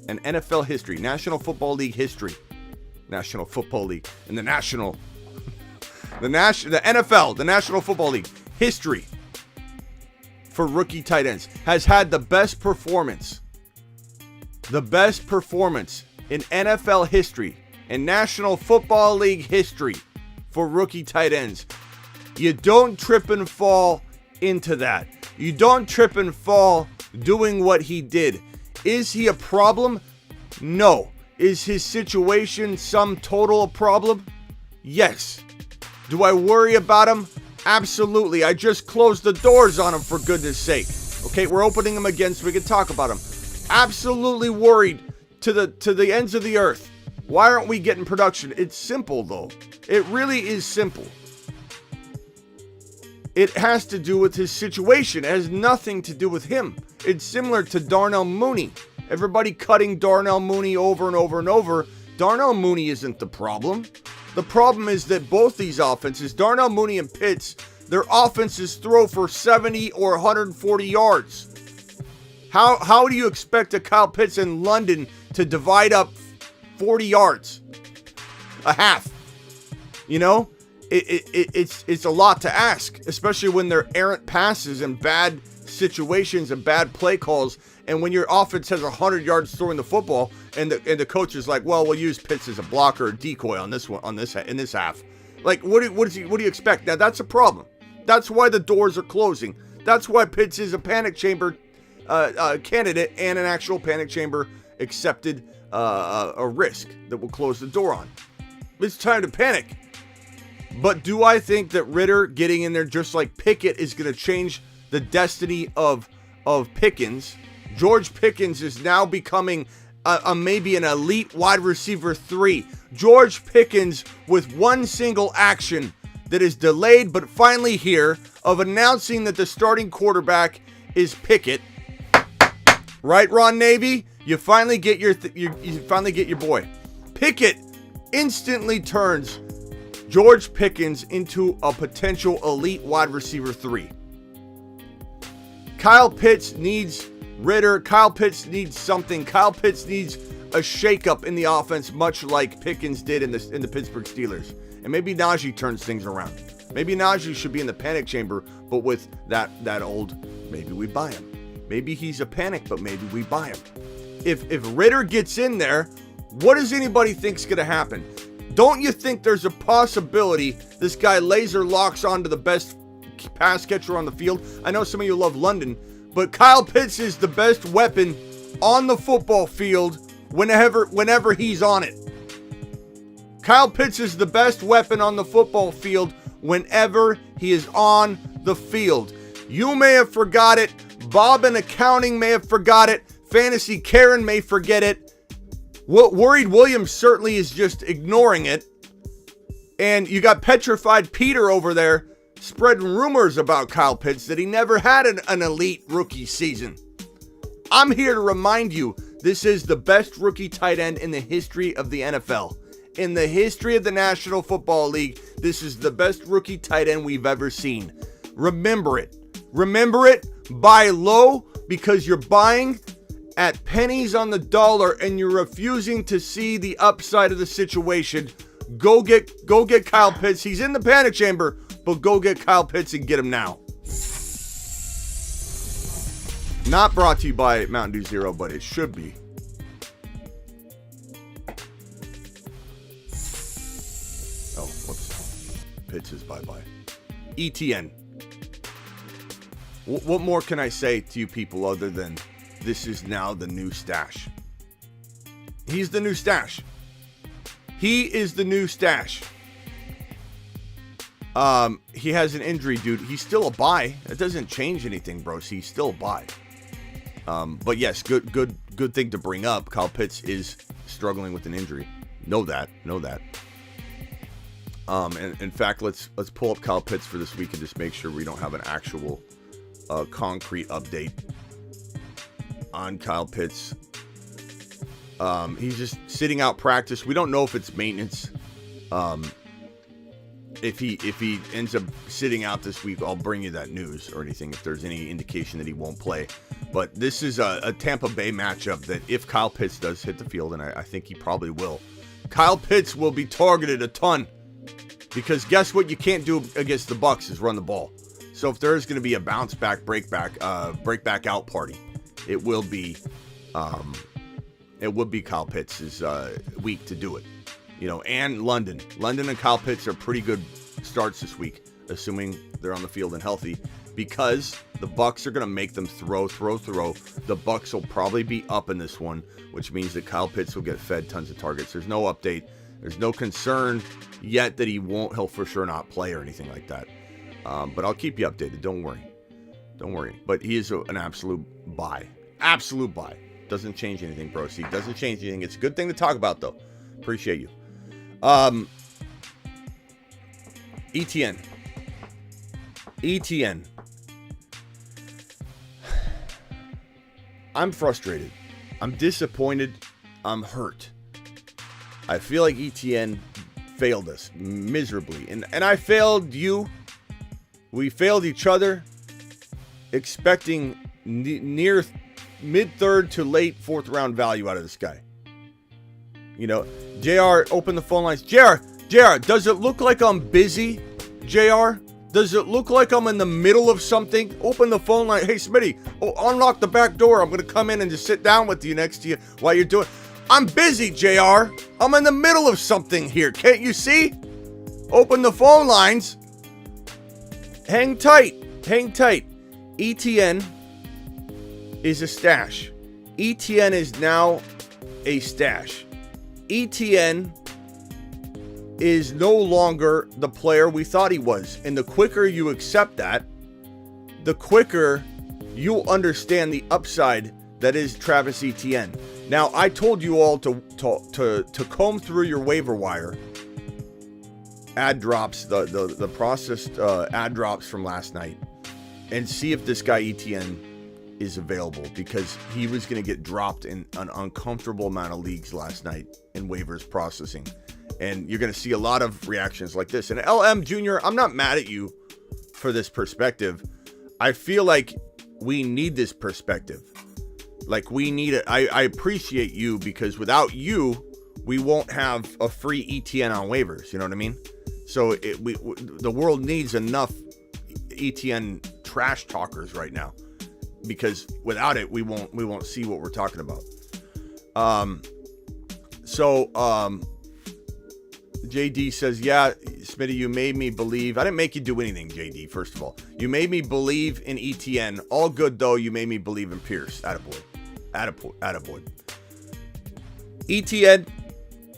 And NFL history, National Football League history, National Football League, and the NFL, the National Football League history for rookie tight ends has had the best performance in NFL history and National Football League history for rookie tight ends. You don't trip and fall into that. You don't trip and fall doing what he did. Is he a problem? No. Is his situation sum total a problem? Yes. Do I worry about him? Absolutely. I just closed the doors on him, for goodness sake. Okay, we're opening them again so we can talk about him. Absolutely worried to the ends of the earth. Why aren't we getting production? It's simple, though. It really is simple. It has to do with his situation. It has nothing to do with him. It's similar to Darnell Mooney. Everybody cutting Darnell Mooney over and over and over. Darnell Mooney isn't the problem. The problem is that both these offenses, Darnell Mooney and Pitts, their offenses throw for 70 or 140 yards. How do you expect a Kyle Pitts in London to divide up 40 yards? A half. You know? It's a lot to ask, especially when they're errant passes and bad situations and bad play calls, and when your offense has 100 yards throwing the football, and the coach is like, well, we'll use Pitts as a blocker or decoy on this one, in this half. Like, what do you expect? Now that's a problem. That's why the doors are closing. That's why Pitts is a panic chamber candidate and an actual panic chamber accepted a risk that will close the door on. It's time to panic. But do I think that Ritter getting in there just like Pickett is going to change the destiny of Pickens? George Pickens is now becoming maybe an elite wide receiver 3. George Pickens with one single action that is delayed but finally here of announcing that the starting quarterback is Pickett. Right, Ron Navy? You finally get your boy. Pickett instantly turns George Pickens into a potential elite wide receiver 3. Kyle Pitts needs Ritter. Kyle Pitts needs something. Kyle Pitts needs a shakeup in the offense, much like Pickens did in the Pittsburgh Steelers. And maybe Najee turns things around. Maybe Najee should be in the panic chamber, but with that old, maybe we buy him. Maybe he's a panic, but maybe we buy him. If Ritter gets in there, what does anybody think's going to happen? Don't you think there's a possibility this guy laser locks onto the best pass catcher on the field? I know some of you love London, but Kyle Pitts is the best weapon on the football field whenever he's on it. Kyle Pitts is the best weapon on the football field whenever he is on the field. You may have forgot it. Bob in accounting may have forgot it. Fantasy Karen may forget it. Worried Williams certainly is just ignoring it. And you got Petrified Peter over there spreading rumors about Kyle Pitts that he never had an elite rookie season. I'm here to remind you, this is the best rookie tight end in the history of the NFL. In the history of the National Football League, this is the best rookie tight end we've ever seen. Remember it. Remember it. Buy low because you're buying at pennies on the dollar and you're refusing to see the upside of the situation. Go get Kyle Pitts. He's in the panic chamber, but go get Kyle Pitts and get him now. Not brought to you by Mountain Dew Zero, but it should be. Oh, whoops. Pitts is bye-bye. ETN. What more can I say to you people other than this is now the new stash? He's the new stash. He is the new stash. He has an injury, dude. He's still a buy. It doesn't change anything, bros. He's still a buy. But yes, good thing to bring up. Kyle Pitts is struggling with an injury. Know that. And in fact, let's pull up Kyle Pitts for this week and just make sure we don't have an actual concrete update on Kyle Pitts. He's just sitting out practice. We don't know if it's maintenance. If he ends up sitting out this week, I'll bring you that news or anything if there's any indication that he won't play. But this is a Tampa Bay matchup that if Kyle Pitts does hit the field, and I think he probably will, Kyle Pitts will be targeted a ton. Because guess what you can't do against the Bucs is run the ball. So if there is going to be a bounce back, break back out party, it will be Kyle Pitts' week to do it. You know, and London and Kyle Pitts are pretty good starts this week, assuming they're on the field and healthy, because the Bucs are going to make them throw. The Bucs will probably be up in this one, which means that Kyle Pitts will get fed tons of targets. There's no update. There's no concern yet that he'll for sure not play or anything like that. But I'll keep you updated. Don't worry. But he is an absolute buy. Absolute buy. Doesn't change anything, bro. See, doesn't change anything. It's a good thing to talk about, though. Appreciate you. ETN. I'm frustrated. I'm disappointed. I'm hurt. I feel like ETN failed us miserably. And I failed you. We failed each other, expecting near mid-third to late fourth round value out of this guy. You know, JR, open the phone lines. JR, does it look like I'm busy? JR, does it look like I'm in the middle of something? Open the phone line. Hey, Smitty, unlock the back door. I'm going to come in and just sit down with you next to you while you're doing. I'm busy, JR. I'm in the middle of something here. Can't you see? Open the phone lines. Hang tight. ETN is a stash. ETN is now a stash. ETN is no longer the player we thought he was. And the quicker you accept that, the quicker you'll understand the upside that is Travis Etienne. Now, I told you all to comb through your waiver wire ad drops, the processed ad drops from last night, and see if this guy Etienne is available, because he was going to get dropped in an uncomfortable amount of leagues last night in waivers processing. And you're going to see a lot of reactions like this. And LM Jr., I'm not mad at you for this perspective. I feel like we need this perspective. Like, we need it. I appreciate you, because without you, we won't have a free ETN on waivers. You know what I mean? So the world needs enough ETN trash talkers right now, because without it, we won't see what we're talking about. JD says, yeah, Smitty, you made me believe. I didn't make you do anything, JD, first of all. You made me believe in ETN. All good, though. You made me believe in Pierce. Attaboy. ETN,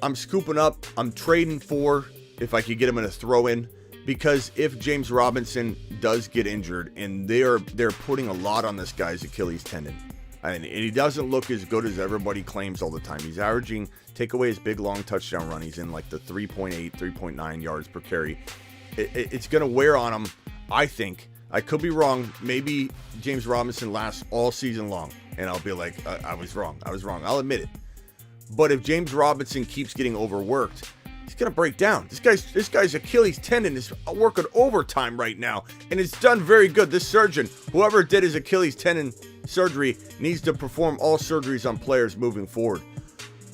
I'm scooping up. I'm trading for, if I could get him in a throw-in, because if James Robinson does get injured, and they're putting a lot on this guy's Achilles tendon, and he doesn't look as good as everybody claims all the time. He's averaging, take away his big long touchdown run, he's in like the 3.8, 3.9 yards per carry. It's going to wear on him, I think. I could be wrong. Maybe James Robinson lasts all season long, and I'll be like, I was wrong. I'll admit it. But if James Robinson keeps getting overworked, he's going to break down. This guy's Achilles tendon is working overtime right now, and it's done very good. This surgeon, whoever did his Achilles tendon surgery, needs to perform all surgeries on players moving forward.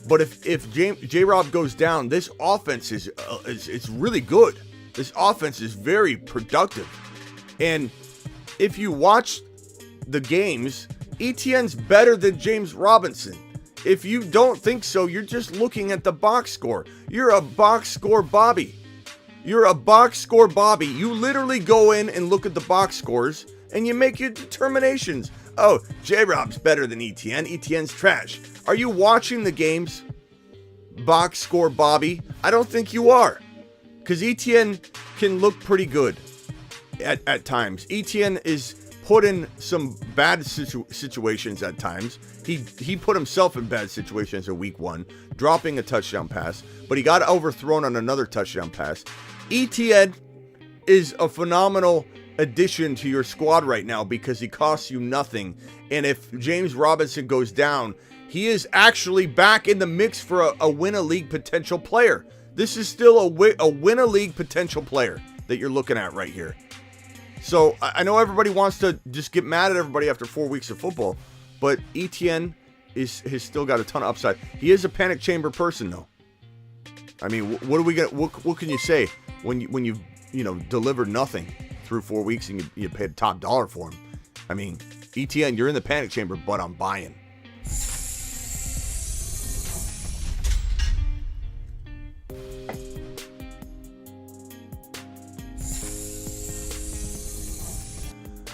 But if J-Rob goes down, this offense is it's really good. This offense is very productive. And if you watch the games, ETN's better than James Robinson. If you don't think so, you're just looking at the box score. You're a box score Bobby. You literally go in and look at the box scores, and you make your determinations. Oh, J-Rob's better than ETN. ETN's trash. Are you watching the games? Box score Bobby? I don't think you are. Because ETN can look pretty good at times. ETN is put in some bad situations at times. He put himself in bad situations in week 1, dropping a touchdown pass, but he got overthrown on another touchdown pass. ETN is a phenomenal addition to your squad right now because he costs you nothing. And if James Robinson goes down, he is actually back in the mix for a win-a-league potential player. This is still a win-a-league potential player that you're looking at right here. So I know everybody wants to just get mad at everybody after 4 weeks of football, but ETN has still got a ton of upside. He is a panic chamber person, though. I mean, what can you say when you've delivered nothing through 4 weeks and you paid top dollar for him? I mean, ETN, you're in the panic chamber, but I'm buying.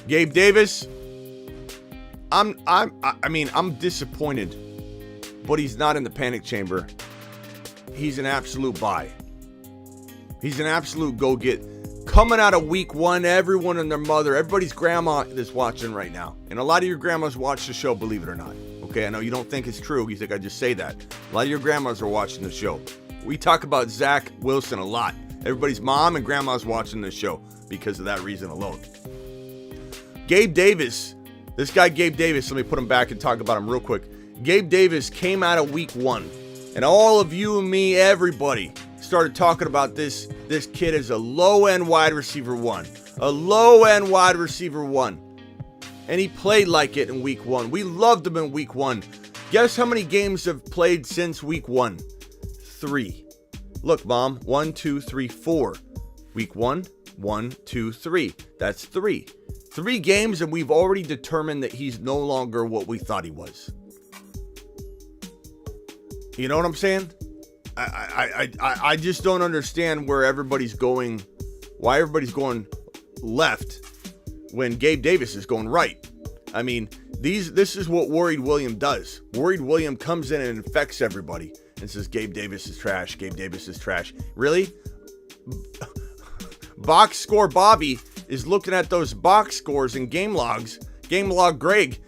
Gabe Davis, I'm disappointed, but he's not in the panic chamber. He's an absolute buy. He's an absolute go get. Coming out of week 1, everyone and their mother, everybody's grandma is watching right now. And a lot of your grandmas watch the show, believe it or not. Okay, I know you don't think it's true. You think I just say that. A lot of your grandmas are watching the show. We talk about Zach Wilson a lot. Everybody's mom and grandma's watching the show because of that reason alone. Gabe Davis, this guy Gabe Davis, let me put him back and talk about him real quick. Gabe Davis came out of week 1, and all of you and me, everybody, started talking about this kid as a low-end wide receiver 1. A low-end wide receiver 1. And he played like it in week 1. We loved him in week 1. Guess how many games have played since week 1? 3. Look, Mom, 1, 2, 3, 4. Week 1, 1, 2, 3. That's 3. 3 games, and we've already determined that he's no longer what we thought he was. You know what I'm saying? I just don't understand where everybody's going, why everybody's going left when Gabe Davis is going right. I mean, this is what Worried William does. Worried William comes in and infects everybody and says Gabe Davis is trash, Gabe Davis is trash. Really? Box score Bobby is looking at those box scores and game logs. Game log Greg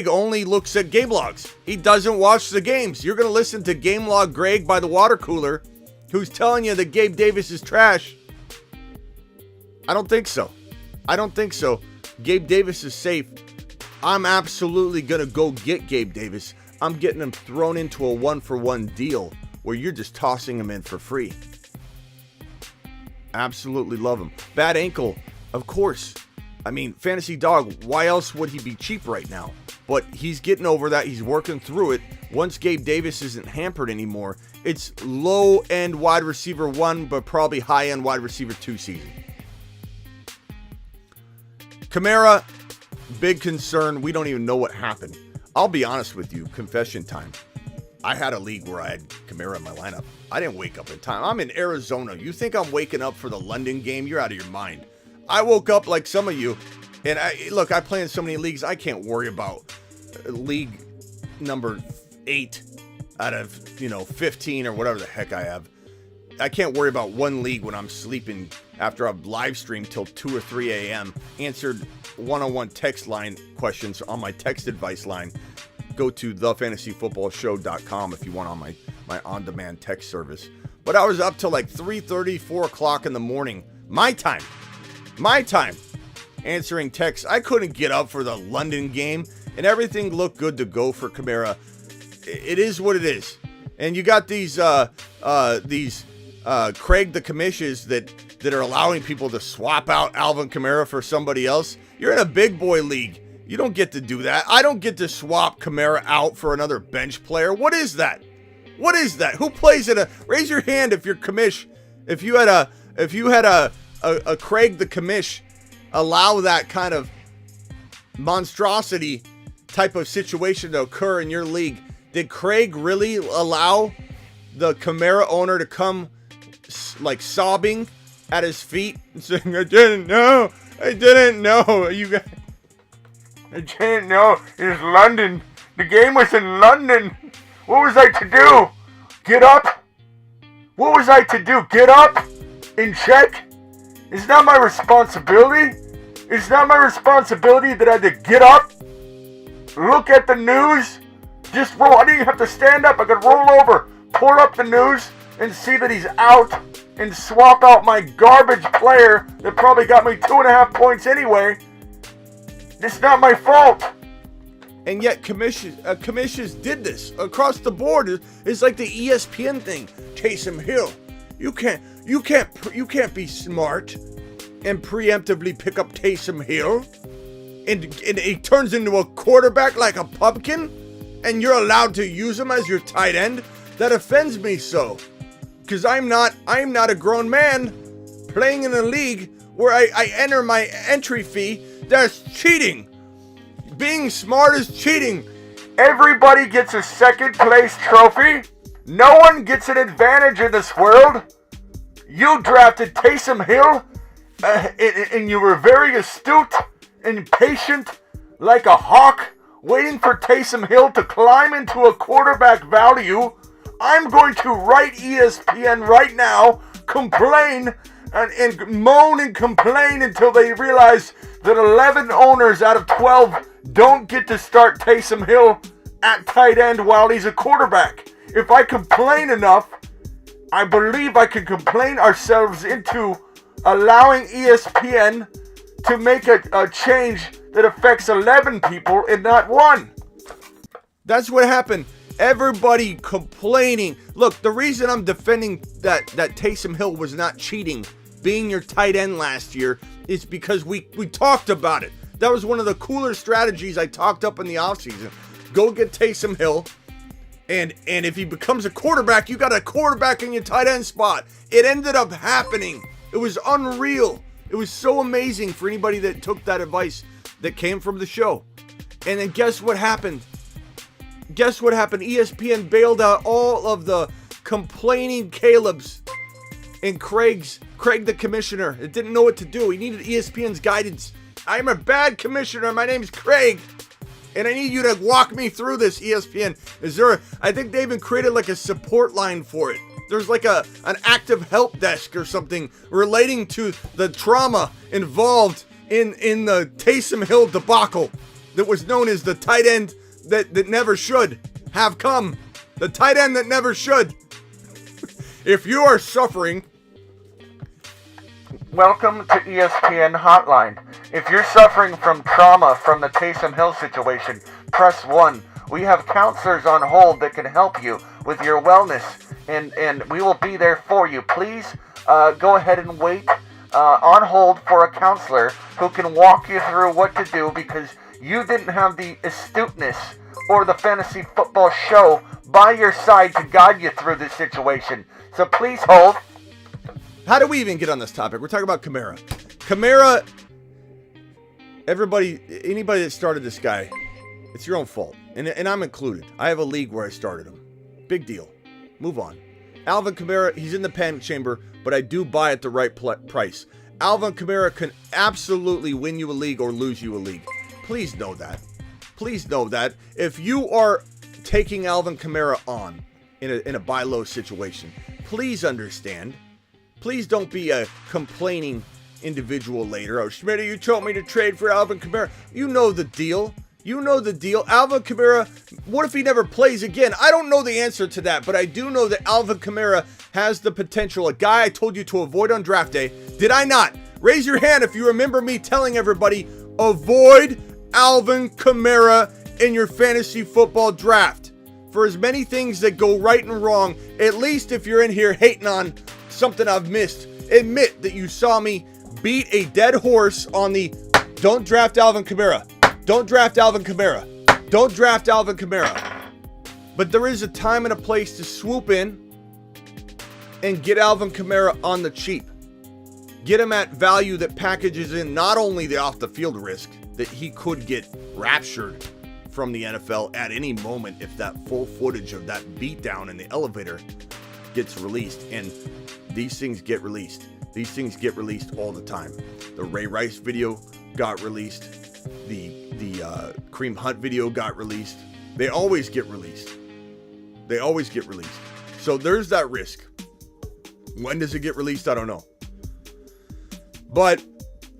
only looks at game logs. He doesn't watch the games. You're going to listen to game log Greg by the water cooler who's telling you that Gabe Davis is trash. I don't think so. Gabe Davis is safe. I'm absolutely going to go get Gabe Davis. I'm getting him thrown into a 1-for-1 deal where you're just tossing him in for free. Absolutely love him. Bad ankle, of course. I mean, Fantasy Dog, why else would he be cheap right now? But he's getting over that. He's working through it. Once Gabe Davis isn't hampered anymore, it's low-end wide receiver 1, but probably high-end wide receiver 2 season. Kamara, big concern. We don't even know what happened. I'll be honest with you, confession time. I had a league where I had Kamara in my lineup. I didn't wake up in time. I'm in Arizona. You think I'm waking up for the London game? You're out of your mind. I woke up like some of you, and I play in so many leagues, I can't worry about league number 8 out of, 15 or whatever the heck I have. I can't worry about one league when I'm sleeping after I've live streamed till 2 or 3 a.m., answered one-on-one text line questions on my text advice line. Go to thefantasyfootballshow.com if you want on my on-demand text service. But I was up till like 3:30, 4 o'clock in the morning. My time, answering texts. I couldn't get up for the London game, and everything looked good to go for Kamara. It is what it is. And you got these Craig the commissions that are allowing people to swap out Alvin Kamara for somebody else. You're in a big boy league. You don't get to do that. I don't get to swap Kamara out for another bench player. What is that? Who plays in a? Raise your hand if you're commish. If you had a Craig the commish allow that kind of monstrosity type of situation to occur in your league. Did Craig really allow the Kamara owner to come like sobbing at his feet and saying, I didn't know, I didn't know. You guys. I didn't know. It was London. The game was in London. What was I to do? Get up? What was I to do? Get up and check? It's not my responsibility. It's not my responsibility that I had to get up, look at the news, just roll. I didn't even have to stand up. I could roll over, pull up the news, and see that he's out, and swap out my garbage player that probably got me 2.5 points anyway. It's not my fault. And yet commissions did this across the board. It's like the ESPN thing. Taysom Hill, you can't be smart and preemptively pick up Taysom Hill, and he turns into a quarterback like a pumpkin, and you're allowed to use him as your tight end. That offends me so, because I'm not a grown man playing in a league where I enter my entry fee. That's cheating. Being smart is cheating. Everybody gets a second place trophy. No one gets an advantage in this world. You drafted Taysom Hill, and you were very astute and patient like a hawk, waiting for Taysom Hill to climb into a quarterback value. I'm going to write ESPN right now, complain and moan and complain until they realize that 11 owners out of 12 don't get to start Taysom Hill at tight end while he's a quarterback. If I complain enough, I believe I can complain ourselves into allowing ESPN to make a change that affects 11 people and not one. That's what happened. Everybody complaining. Look, the reason I'm defending that Taysom Hill was not cheating, being your tight end last year, is because we talked about it. That was one of the cooler strategies I talked up in the offseason. Go get Taysom Hill, and if he becomes a quarterback, you got a quarterback in your tight end spot. It ended up happening. It was unreal. It was so amazing for anybody that took that advice that came from the show. And then guess what happened? ESPN bailed out all of the complaining Caleb's and Craig the commissioner. It didn't know what to do. He needed ESPN's guidance. I'm a bad commissioner. My name's Craig, and I need you to walk me through this, ESPN. I think they even created like a support line for it. There's like an active help desk or something relating to the trauma involved in the Taysom Hill debacle that was known as the tight end that never should have come. The tight end that never should. If you are suffering, welcome to ESPN Hotline. If you're suffering from trauma from the Taysom Hill situation, press 1. We have counselors on hold that can help you with your wellness, and we will be there for you. Please go ahead and wait on hold for a counselor who can walk you through what to do, because you didn't have the astuteness or the fantasy football show by your side to guide you through this situation. So please hold. How do we even get on this topic? We're talking about Kamara. Kamara, anybody that started this guy, it's your own fault. And I'm included. I have a league where I started him. Big deal. Move on. Alvin Kamara, he's in the panic chamber, but I do buy at the right price. Alvin Kamara can absolutely win you a league or lose you a league. Please know that. Please know that. If you are taking Alvin Kamara on in a buy low situation, please understand. Please don't be a complaining individual later. Oh, Schmitty, you told me to trade for Alvin Kamara. You know the deal. You know the deal. Alvin Kamara, what if he never plays again? I don't know the answer to that, but I do know that Alvin Kamara has the potential. A guy I told you to avoid on draft day. Did I not? Raise your hand if you remember me telling everybody, avoid Alvin Kamara in your fantasy football draft. For as many things that go right and wrong, at least if you're in here hating on something I've missed, admit that you saw me beat a dead horse on the don't draft Alvin Kamara. Don't draft Alvin Kamara. Don't draft Alvin Kamara. But there is a time and a place to swoop in and get Alvin Kamara on the cheap. Get him at value that packages in not only the off the field risk that he could get raptured from the NFL at any moment if that full footage of that beatdown in the elevator gets released. And these things get released. These things get released all the time. The Ray Rice video got released. The Kareem Hunt video got released. They always get released. So there's that risk. When does it get released? I don't know. But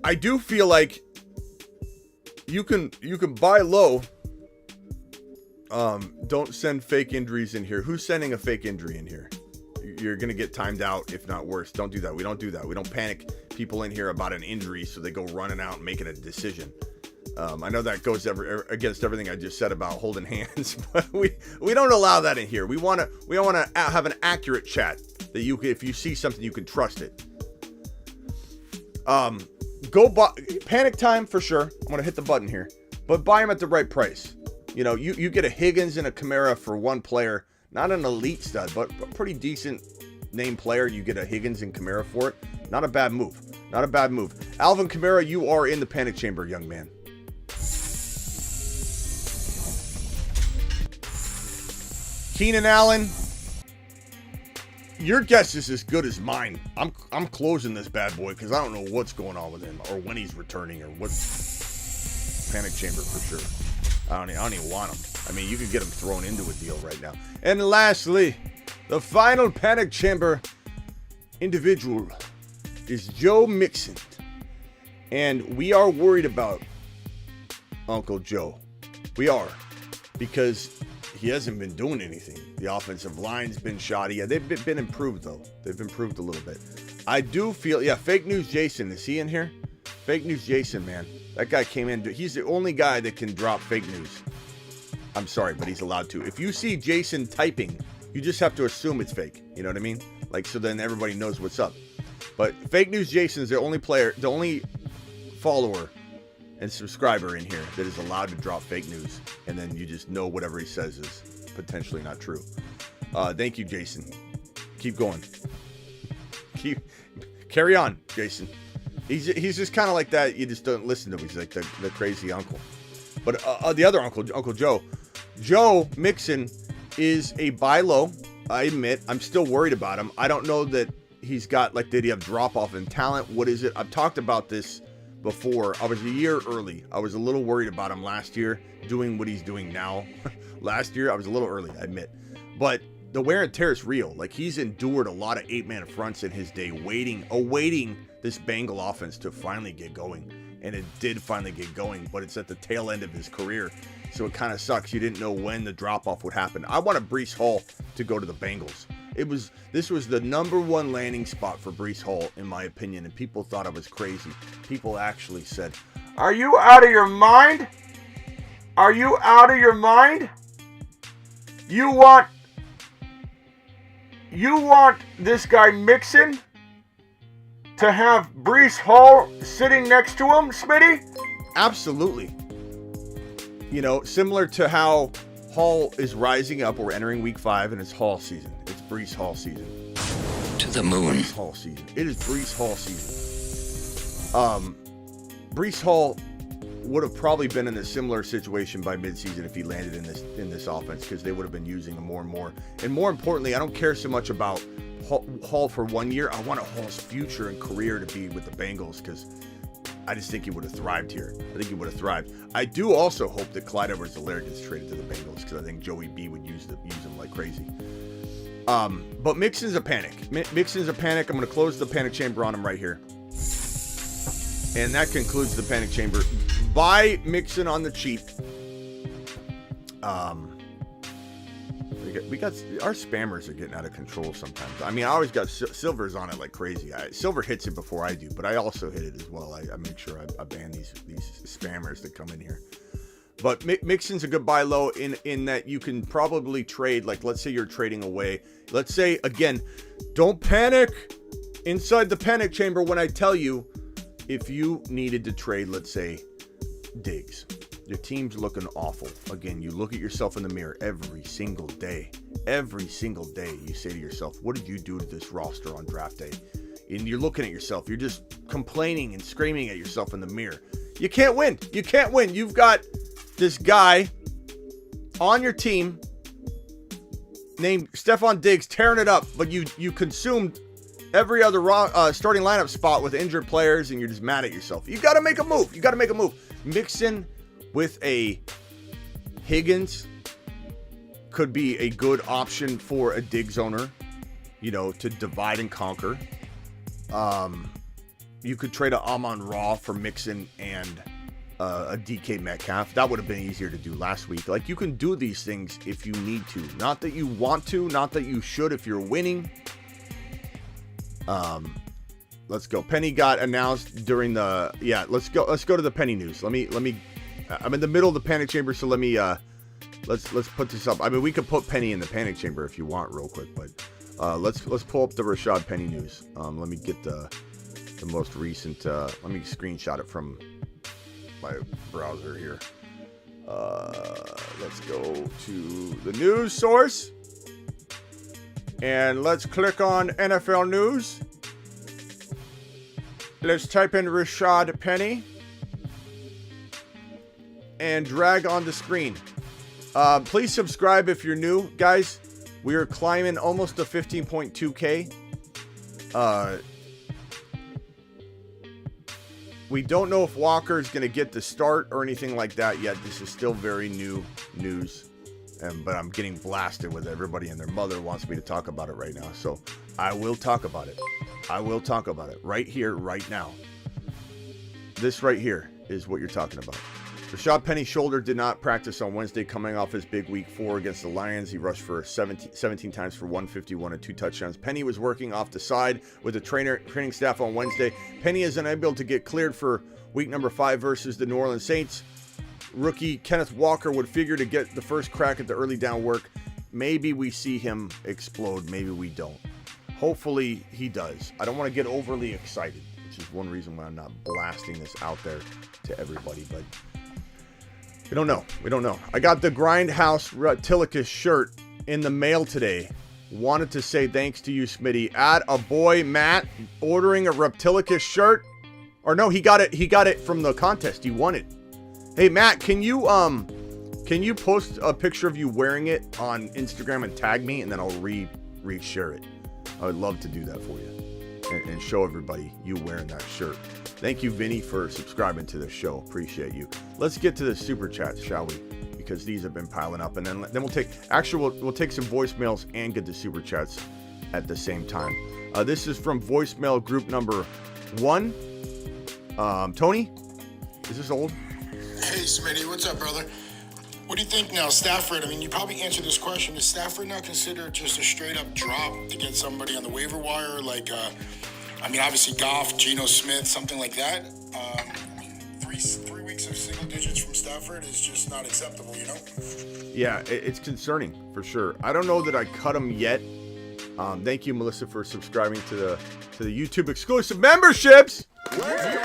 I do feel like you can buy low. Don't send fake injuries in here. Who's sending a fake injury in here? You're going to get timed out, if not worse. Don't do that. We don't do that. We don't panic people in here about an injury so they go running out and making a decision. I know that goes against everything I just said about holding hands, but we don't allow that in here. We want to have an accurate chat that if you see something, you can trust it. Go buy panic time for sure. I'm going to hit the button here, but buy them at the right price. You know, you get a Higgins and a Kamara for one player, not an elite stud, but a pretty decent name player. You get a Higgins and Kamara for it. Not a bad move. Alvin Kamara, you are in the panic chamber, young man. Keenan Allen, your guess is as good as mine. I'm closing this bad boy because I don't know what's going on with him or when he's returning or what. Panic chamber for sure. I don't even want him. I mean, you could get him thrown into a deal right now. And lastly, the final panic chamber individual is Joe Mixon. And we are worried about Uncle Joe. We are. Because he hasn't been doing anything. The offensive line's been shoddy. Yeah, they've been improved, though. They've improved a little bit. I do feel, Fake News Jason. Is he in here? Fake News Jason, man. That guy came in. He's the only guy that can drop fake news. I'm sorry, but he's allowed to. If you see Jason typing, you just have to assume it's fake. You know what I mean? Like, so then everybody knows what's up. But Fake News Jason is the only follower and subscriber in here that is allowed to drop fake news. And then you just know whatever he says is potentially not true. Thank you, Jason. Keep going. Carry on, Jason. He's just kind of like that. You just don't listen to him. He's like the crazy uncle. But the other uncle, Uncle Joe. Joe Mixon is a buy low. I admit, I'm still worried about him. I don't know that he's got, did he have drop off in talent? What is it? I've talked about this before. I was a year early. I was a little worried about him last year, doing what he's doing now. Last year, I was a little early, I admit. But the wear and tear is real. He's endured a lot of 8-man fronts in his day, awaiting this Bengal offense to finally get going. And it did finally get going, but it's at the tail end of his career. So it kind of sucks. You didn't know when the drop-off would happen. I wanted Breece Hall to go to the Bengals. This was the number one landing spot for Breece Hall, in my opinion, and people thought I was crazy. People actually said, "Are you out of your mind? Are you out of your mind? You want this guy Mixon to have Breece Hall sitting next to him, Smitty?" Absolutely. Similar to how Hall is rising up. We're entering week 5 and it's Hall season. It's Breece Hall season. To the moon. Breece Hall season. It is Breece Hall season. Breece Hall would have probably been in a similar situation by midseason if he landed in this offense, because they would have been using him more and more. And more importantly, I don't care so much about Hall for 1 year. I want Hall's future and career to be with the Bengals, because I just think he would have thrived here. I think he would have thrived. I do also hope that Clyde Edwards-Helaire gets traded to the Bengals, because I think Joey B would use him like crazy. But Mixon's a panic. Mixon's a panic. I'm going to close the panic chamber on him right here. And that concludes the panic chamber. Buy Mixon on the cheap. We got our spammers are getting out of control sometimes. I mean, I always got Silver's on it like crazy. Silver hits it before I do, but I also hit it as well. I make sure I ban these spammers that come in here. But Mixon's a good buy low in that you can probably trade. Let's say you're trading away. Let's say, again, don't panic inside the panic chamber when I tell you, if you needed to trade, let's say, Diggs. Your team's looking awful. Again, you look at yourself in the mirror every single day. Every single day, you say to yourself, what did you do to this roster on draft day? And you're looking at yourself. You're just complaining and screaming at yourself in the mirror. You can't win. You can't win. You've got this guy on your team named Stephon Diggs tearing it up, but you consumed every other starting lineup spot with injured players, and you're just mad at yourself. You got to make a move. You got to make a move. Mixon with a Higgins could be a good option for a Diggs owner, to divide and conquer. You could trade a Amon-Ra for Mixon and a DK Metcalf. That would have been easier to do last week. Like, you can do these things if you need to. Not that you want to, not that you should if you're winning. Let's go. Penny got announced during the, let's go to the Penny news. Let me, I'm in the middle of the panic chamber, so let me, let's put this up. I mean, we could put Penny in the panic chamber if you want real quick, but, let's pull up the Rashad Penny news. Let me get the most recent, let me screenshot it from my browser here. Let's go to the news source and let's click on NFL news. Let's type in Rashad Penny and drag on the screen. Please subscribe if you're new, guys. We are climbing almost to 15.2K. We don't know if Walker is going to get the start or anything like that yet. This is still very new news. But I'm getting blasted with everybody and their mother wants me to talk about it right now. So I will talk about it. I will talk about it right here, right now. This right here is what you're talking about. Rashad Penny's shoulder did not practice on Wednesday, coming off his big week 4 against the Lions. He rushed for 17 times for 151 and 2 touchdowns. Penny was working off the side with the training staff on Wednesday. Penny is unable to get cleared for week number 5 versus the New Orleans Saints. Rookie Kenneth Walker would figure to get the first crack at the early down work. Maybe we see him explode. Maybe we don't. Hopefully he does. I don't want to get overly excited, which is one reason why I'm not blasting this out there to everybody, but we don't know. We don't know. I got the Grindhouse Reptilicus shirt in the mail today. Wanted to say thanks to you, Smitty. Add a boy, Matt, ordering a Reptilicus shirt. Or no, he got it from the contest. He won it. Hey, Matt, can you post a picture of you wearing it on Instagram and tag me, and then I'll re-share it. I would love to do that for you and show everybody you wearing that shirt. Thank you, Vinny, for subscribing to the show. Appreciate you. Let's get to the super chats, shall we? Because these have been piling up, and then we'll take we'll take some voicemails and get the super chats at the same time. This is from voicemail group number 1. Tony, is this old? Hey, Smitty, what's up, brother? What do you think now, Stafford? I mean, you probably answered this question. Is Stafford now considered just a straight-up drop to get somebody on the waiver wire? Like, obviously Goff, Geno Smith, something like that. 3 weeks of single digits from Stafford is just not acceptable, you know? Yeah, it's concerning, for sure. I don't know that I cut him yet. Thank you, Melissa, for subscribing to the YouTube exclusive memberships. Let's go!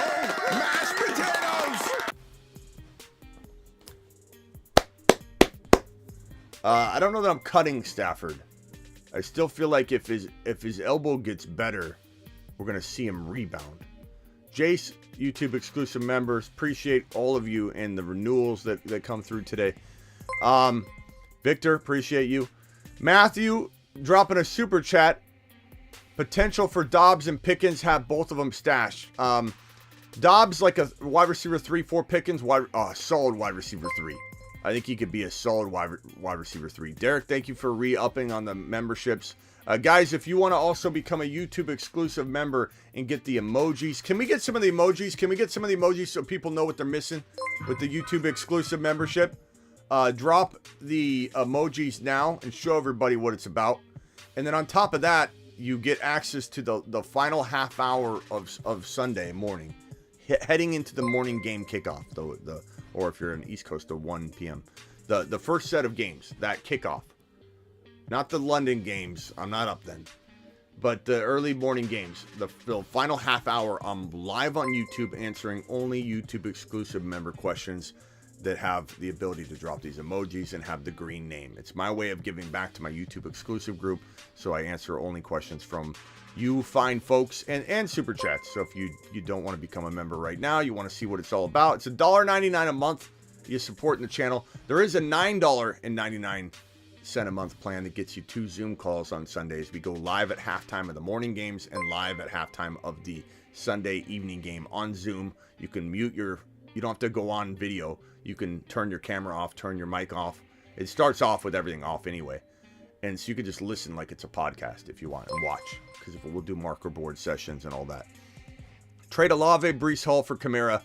Mashed potatoes! I don't know that I'm cutting Stafford. I still feel like if his elbow gets better, we're going to see him rebound. Jace, YouTube exclusive members, appreciate all of you and the renewals that come through today. Victor, appreciate you. Matthew, dropping a super chat. Potential for Dobbs and Pickens, have both of them stashed. Dobbs like a wide receiver 3-4, Pickens solid wide receiver 3. I think he could be a solid wide receiver 3. Derek, thank you for re-upping on the memberships. Guys, if you want to also become a YouTube exclusive member and get the emojis, can we get some of the emojis? Can we get some of the emojis so people know what they're missing with the YouTube exclusive membership? Drop the emojis now and show everybody what it's about. And then on top of that, you get access to the final half hour of Sunday morning, heading into the morning game kickoff, or if you're in East Coast, the 1 p.m. The first set of games, that kickoff. Not the London games, I'm not up then. But the early morning games, the final half hour, I'm live on YouTube answering only YouTube exclusive member questions that have the ability to drop these emojis and have the green name. It's my way of giving back to my YouTube exclusive group, so I answer only questions from you fine folks and super chats. So if you don't want to become a member right now, you want to see what it's all about, it's $1.99 a month. You're supporting the channel. There is a $9.99 $8 a month plan that gets you 2 Zoom calls on Sundays. We go live at halftime of the morning games and live at halftime of the Sunday evening game on Zoom. You can mute you don't have to go on video. You can turn your camera off, turn your mic off. It starts off with everything off anyway. And so you can just listen like it's a podcast if you want and watch. Because we'll do marker board sessions and all that. Trade Olave, Breece Hall for Kamara.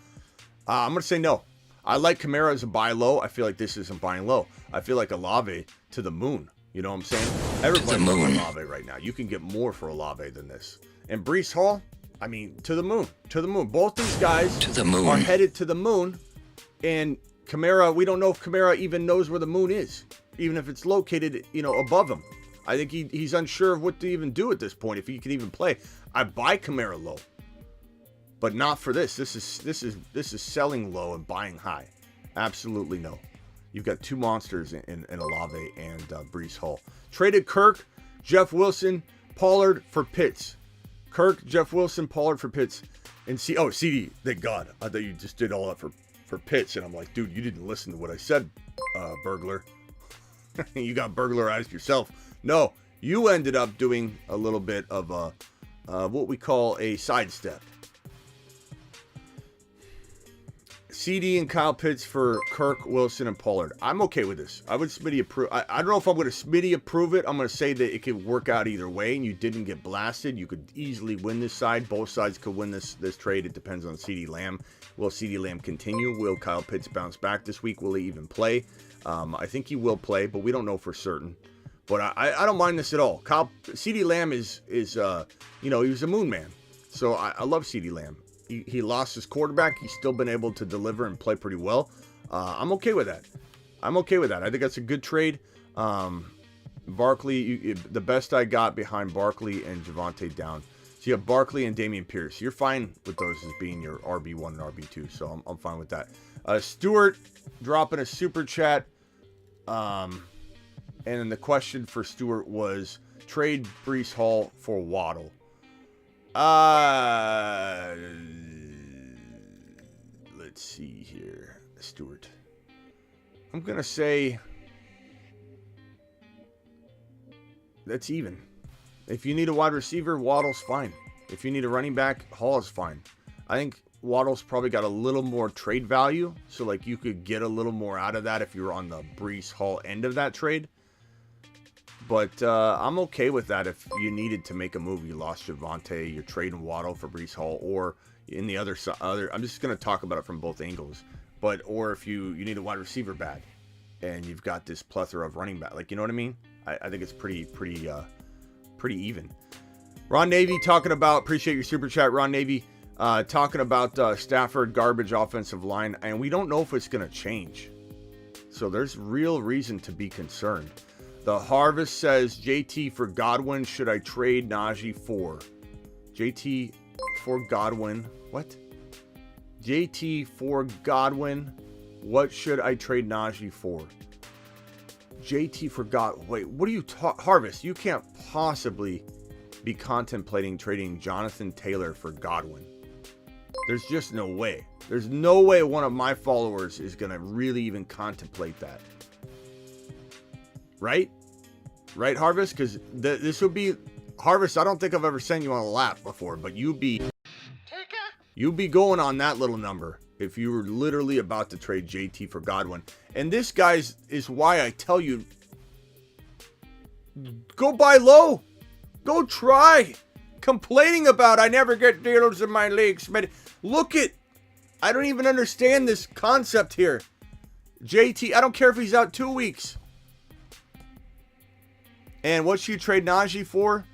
I'm going to say no. I like Kamara as a buy low. I feel like this isn't buying low. I feel like Olave to the moon. You know what I'm saying? Everybody wants Olave right now. You can get more for Olave than this. And Breece Hall, I mean, to the moon. To the moon. Both these guys are headed to the moon. And Kamara, we don't know if Kamara even knows where the moon is. Even if it's located, above him. I think he's unsure of what to even do at this point, if he can even play. I buy Kamara low. But not for this. This is selling low and buying high. Absolutely no. You've got 2 monsters in Olave and Breece Hall. Traded Kirk, Jeff Wilson, Pollard for Pitts. Kirk, Jeff Wilson, Pollard for Pitts. And CD, thank God. I thought you just did all that for Pitts. And I'm like, dude, you didn't listen to what I said, burglar. You got burglarized yourself. No, you ended up doing a little bit of what we call a sidestep. CD and Kyle Pitts for Kirk, Wilson, and Pollard. I'm okay with this. I would Smitty approve. I don't know if I'm going to Smitty approve it. I'm going to say that it could work out either way, and you didn't get blasted. You could easily win this side. Both sides could win this trade. It depends on CD Lamb. Will CD Lamb continue? Will Kyle Pitts bounce back this week? Will he even play? I think he will play, but we don't know for certain. But I don't mind this at all. CD Lamb is he was a moon man. So I love CD Lamb. He lost his quarterback. He's still been able to deliver and play pretty well. I'm okay with that. I think that's a good trade. Barkley, the best I got behind Barkley and Javonte down. So you have Barkley and Dameon Pierce. You're fine with those as being your RB1 and RB2. So I'm fine with that. Stewart dropping a super chat. And then the question for Stewart was trade Breece Hall for Waddle. Let's see here, Stewart. I'm going to say that's even. If you need a wide receiver, Waddle's fine. If you need a running back, Hall is fine. I think Waddle's probably got a little more trade value, so like you could get a little more out of that if you're on the Breece Hall end of that trade. But I'm okay with that if you needed to make a move. You lost Javonte, you're trading Waddle for Breece Hall, or in the other side, I'm just going to talk about it from both angles. Or if you need a wide receiver bad, and you've got this plethora of running back, like, you know what I mean? I think it's pretty even. Ron Navy talking about, appreciate your super chat, Ron Navy, talking about Stafford garbage offensive line, and we don't know if it's going to change. So there's real reason to be concerned. The Harvest says, JT for Godwin, should I trade Najee for? JT for Godwin, what? JT for Godwin, what should I trade Najee for? JT for Godwin, wait, what are you Harvest, you can't possibly be contemplating trading Jonathan Taylor for Godwin. There's just no way. There's no way one of my followers is going to really even contemplate that. Right, Harvest? Because this would be Harvest. I don't think I've ever sent you on a lap before, but you'd be going on that little number if you were literally about to trade JT for Godwin. And this, guys, is why I tell you, go buy low, go try. Complaining about I never get deals in my leagues, man. Look at, I don't even understand this concept here. JT, I don't care if he's out 2 weeks. And what should you trade Najee for?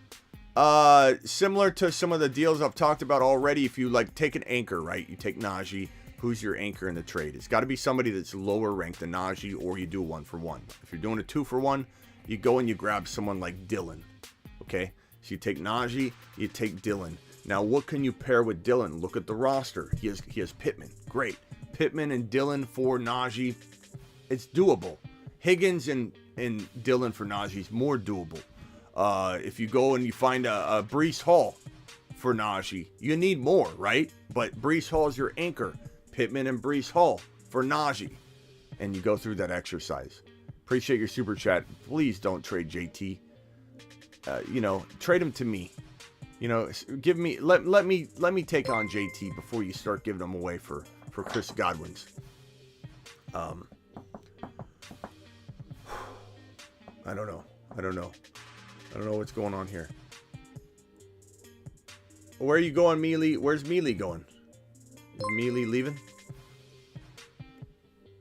Similar to some of the deals I've talked about already. If you like take an anchor, right? You take Najee. Who's your anchor in the trade? It's got to be somebody that's lower ranked than Najee, or you do 1-for-1. If you're doing a 2-for-1, you go and you grab someone like Dylan. Okay? So you take Najee, you take Dylan. Now, what can you pair with Dylan? Look at the roster. He has Pittman. Great. Pittman and Dylan for Najee. It's doable. Higgins and Dylan for Najee is more doable. If you go and you find a Breece Hall for Najee, you need more, right? But Breece Hall is your anchor. Pittman and Breece Hall for Najee. And you go through that exercise. Appreciate your super chat. Please don't trade JT. Trade him to me. Let me take on JT before you start giving him away for Chris Godwin's. I don't know. I don't know what's going on here. Where are you going, Mealy? Where's Mealy going? Is Mealy leaving?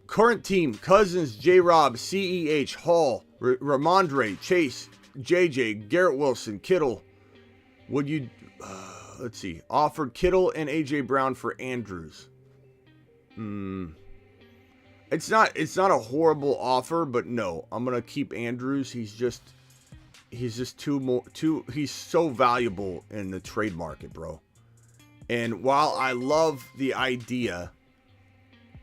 Current team: Cousins, J-Rob, CEH, Hall, Ramondre, Chase, JJ, Garrett Wilson, Kittle. Would you, let's see, offered Kittle and AJ Brown for Andrews. It's not a horrible offer, but no, I'm gonna keep Andrews. He's so valuable in the trade market, bro. And while I love the idea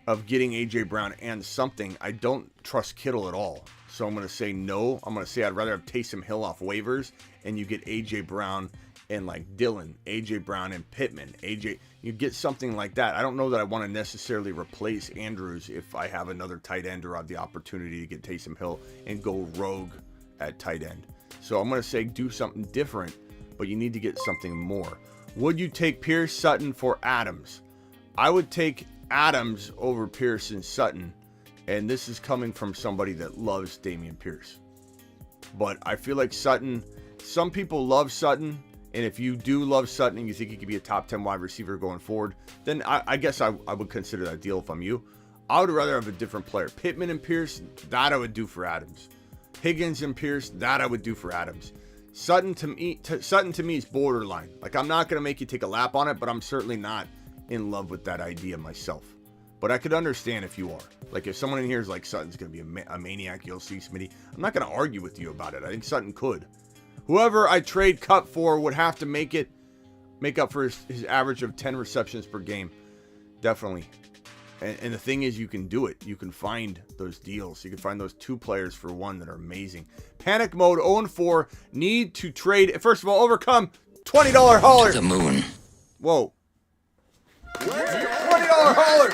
of getting AJ Brown and something, I don't trust Kittle at all. So I'm going to say no. I'm going to say I'd rather have Taysom Hill off waivers and you get AJ Brown and like Dylan, AJ Brown and Pittman. You get something like that. I don't know that I want to necessarily replace Andrews if I have another tight end or have the opportunity to get Taysom Hill and go rogue at tight end. So I'm going to say do something different, but you need to get something more. Would you take Pierce, Sutton for Adams? I would take Adams over Pierce and Sutton, and this is coming from somebody that loves Dameon Pierce. But I feel like Sutton, some people love Sutton, and if you do love Sutton and you think he could be a top 10 wide receiver going forward, then I guess I would consider that deal if I'm you. I would rather have a different player. Pittman and Pierce, that I would do for Adams. Higgins and Pierce, that I would do for Adams. Sutton to me is borderline. Like, I'm not going to make you take a lap on it, but I'm certainly not in love with that idea myself. But I could understand if you are. Like, if someone in here is like, Sutton's going to be a maniac, you'll see, Smitty. I'm not going to argue with you about it. I think Sutton could. Whoever I trade Kupp for would have to make up for his average of 10 receptions per game. Definitely. And the thing is, you can do it. You can find those deals. You can find those two players for one that are amazing. Panic mode 0-4. Need to trade. First of all, overcome $20 hauler. To the moon. Whoa. $20 hauler.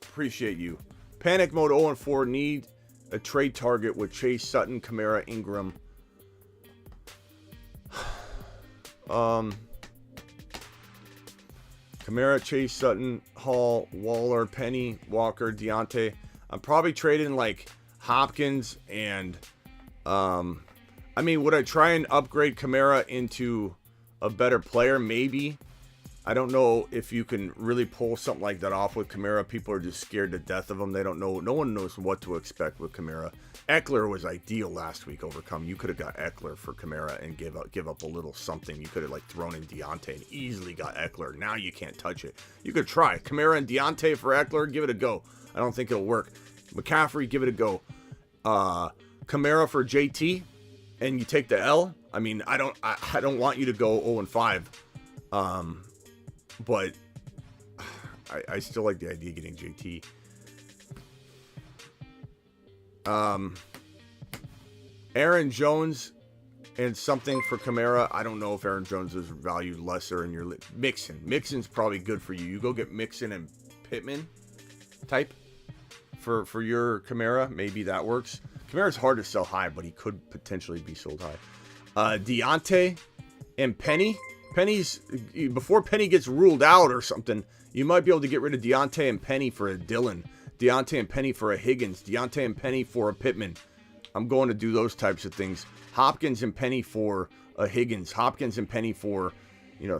Appreciate you. Panic mode 0-4. Need a trade target with Chase, Sutton, Kamara, Ingram. Kamara, Chase, Sutton, Hall, Waller, Penny, Walker, Deontay. I'm probably trading like Hopkins and would I try and upgrade Kamara into a better player? Maybe. I don't know if you can really pull something like that off with Kamara. People are just scared to death of him. They don't know. No one knows what to expect with Kamara. Eckler was ideal last week, overcome. You could have got Eckler for Kamara and give up a little something. You could have like thrown in Deontay and easily got Eckler. Now you can't touch it. You could try Kamara and Deontay for Eckler. Give it a go. I don't think it'll work. McCaffrey, give it a go. Kamara for JT, and you take the L. I mean, I don't want you to go 0-5. But I still like the idea of getting JT. Aaron Jones and something for Kamara. I don't know if Aaron Jones is valued lesser in your Mixon. Mixon's probably good for you. You go get Mixon and Pittman type for your Kamara. Maybe that works. Kamara's hard to sell high, but he could potentially be sold high. Deontay and Penny. Before Penny gets ruled out or something, you might be able to get rid of Deontay and Penny for a Dylan. Deontay and Penny for a Higgins. Deontay and Penny for a Pittman. I'm going to do those types of things. Hopkins and Penny for a Higgins. Hopkins and Penny for,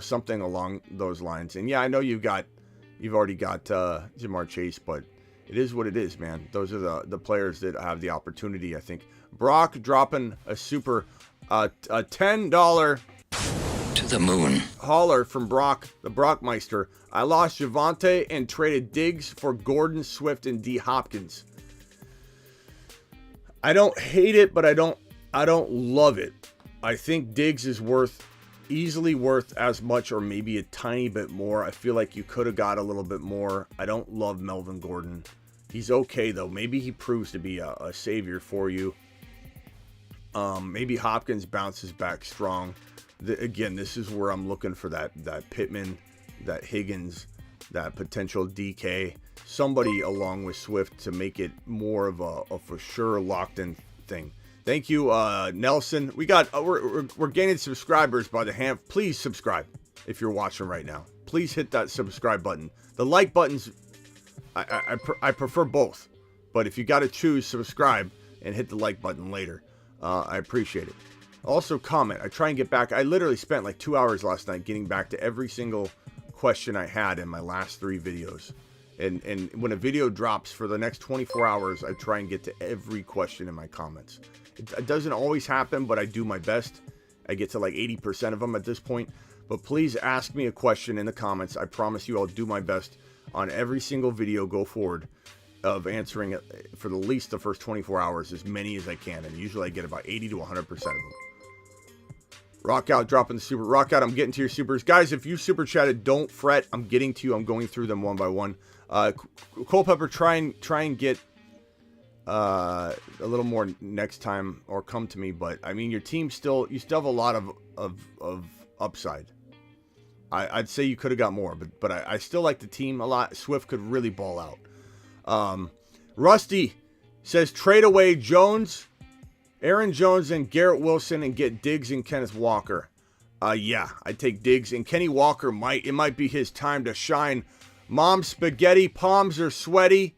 something along those lines. And yeah, I know you've already got Jamar Chase, but it is what it is, man. Those are the players that have the opportunity, I think. Brock dropping a super a $10 to the moon hauler from Brock, the Brockmeister. I lost Javonte and traded Diggs for Gordon, Swift, and D Hopkins. I don't hate it, but I don't love it. I think Diggs is easily worth as much or maybe a tiny bit more. I feel like you could have got a little bit more. I don't love Melvin Gordon. He's okay though. Maybe he proves to be a savior for you. Maybe Hopkins bounces back strong. Again, this is where I'm looking for that Pittman, that Higgins, that potential DK. somebody along with Swift to make it more of a for sure locked in thing. Thank you, Nelson. We got we're gaining subscribers by the hand. Please subscribe if you're watching right now. Please hit that subscribe button. The like buttons, I prefer both, but if you got to choose, subscribe and hit the like button later. I appreciate it. Also, comment. I try and get back. I literally spent like 2 hours last night getting back to every single question I had in my last 3 videos. And when a video drops for the next 24 hours, I try and get to every question in my comments. It doesn't always happen, but I do my best. I get to like 80% of them at this point. But please ask me a question in the comments. I promise you I'll do my best on every single video go forward of answering it for the least the first 24 hours, as many as I can. And usually I get about 80 to 100% of them. Rock out, dropping the super. Rock out, I'm getting to your supers. Guys, if you super chatted, don't fret. I'm getting to you. I'm going through them one by one. Culpepper, try and get a little more next time, or come to me. But I mean, your team you still have a lot of upside. I'd say you could have got more, but I still like the team a lot. Swift could really ball out. Rusty says trade away Aaron Jones and Garrett Wilson and get Diggs and Kenneth Walker. Yeah, I'd take Diggs, and Kenny Walker might be his time to shine. Mom's spaghetti, palms are sweaty.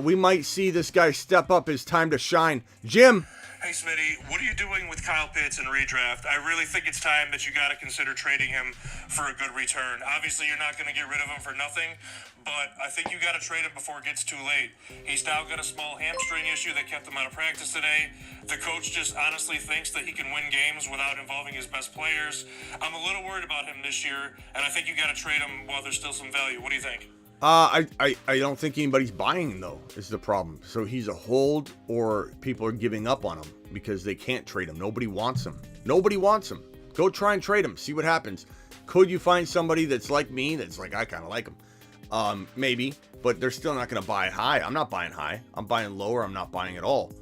We might see this guy step up his time to shine. Jim. Hey, Smitty, what are you doing with Kyle Pitts in redraft? I really think it's time that you got to consider trading him for a good return. Obviously, you're not going to get rid of him for nothing, but I think you got to trade him before it gets too late. He's now got a small hamstring issue that kept him out of practice today. The coach just honestly thinks that he can win games without involving his best players. I'm a little worried about him this year, and I think you got to trade him while there's still some value. What do you think? I don't think anybody's buying him, though, is the problem. So he's a hold, or people are giving up on him because they can't trade him. Nobody wants him. Nobody wants him. Go try and trade him. See what happens. Could you find somebody that's like me, that's like, I kind of like him? Maybe, but they're still not going to buy high. I'm not buying high. I'm buying lower. I'm not buying at all.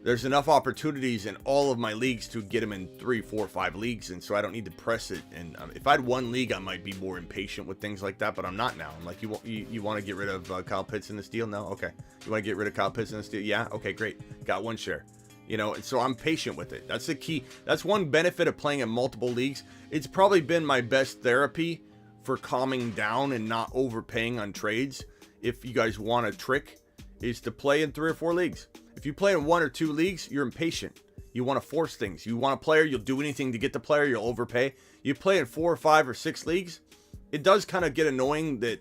There's enough opportunities in all of my leagues to get him in 3, 4, 5 leagues, and so I don't need to press it. And if I had one league, I might be more impatient with things like that, but I'm not now. I'm like, you want to get rid of Kyle Pitts in this deal? No? Okay. You want to get rid of Kyle Pitts in this deal? Yeah? Okay, great. Got one share. And so I'm patient with it. That's the key. That's one benefit of playing in multiple leagues. It's probably been my best therapy for calming down and not overpaying on trades. If you guys want a trick, is to play in 3 or 4 leagues. If you play in 1 or 2 leagues, you're impatient. You want to force things. You want a player, you'll do anything to get the player, you'll overpay. You play in 4 or 5 or 6 leagues, it does kind of get annoying that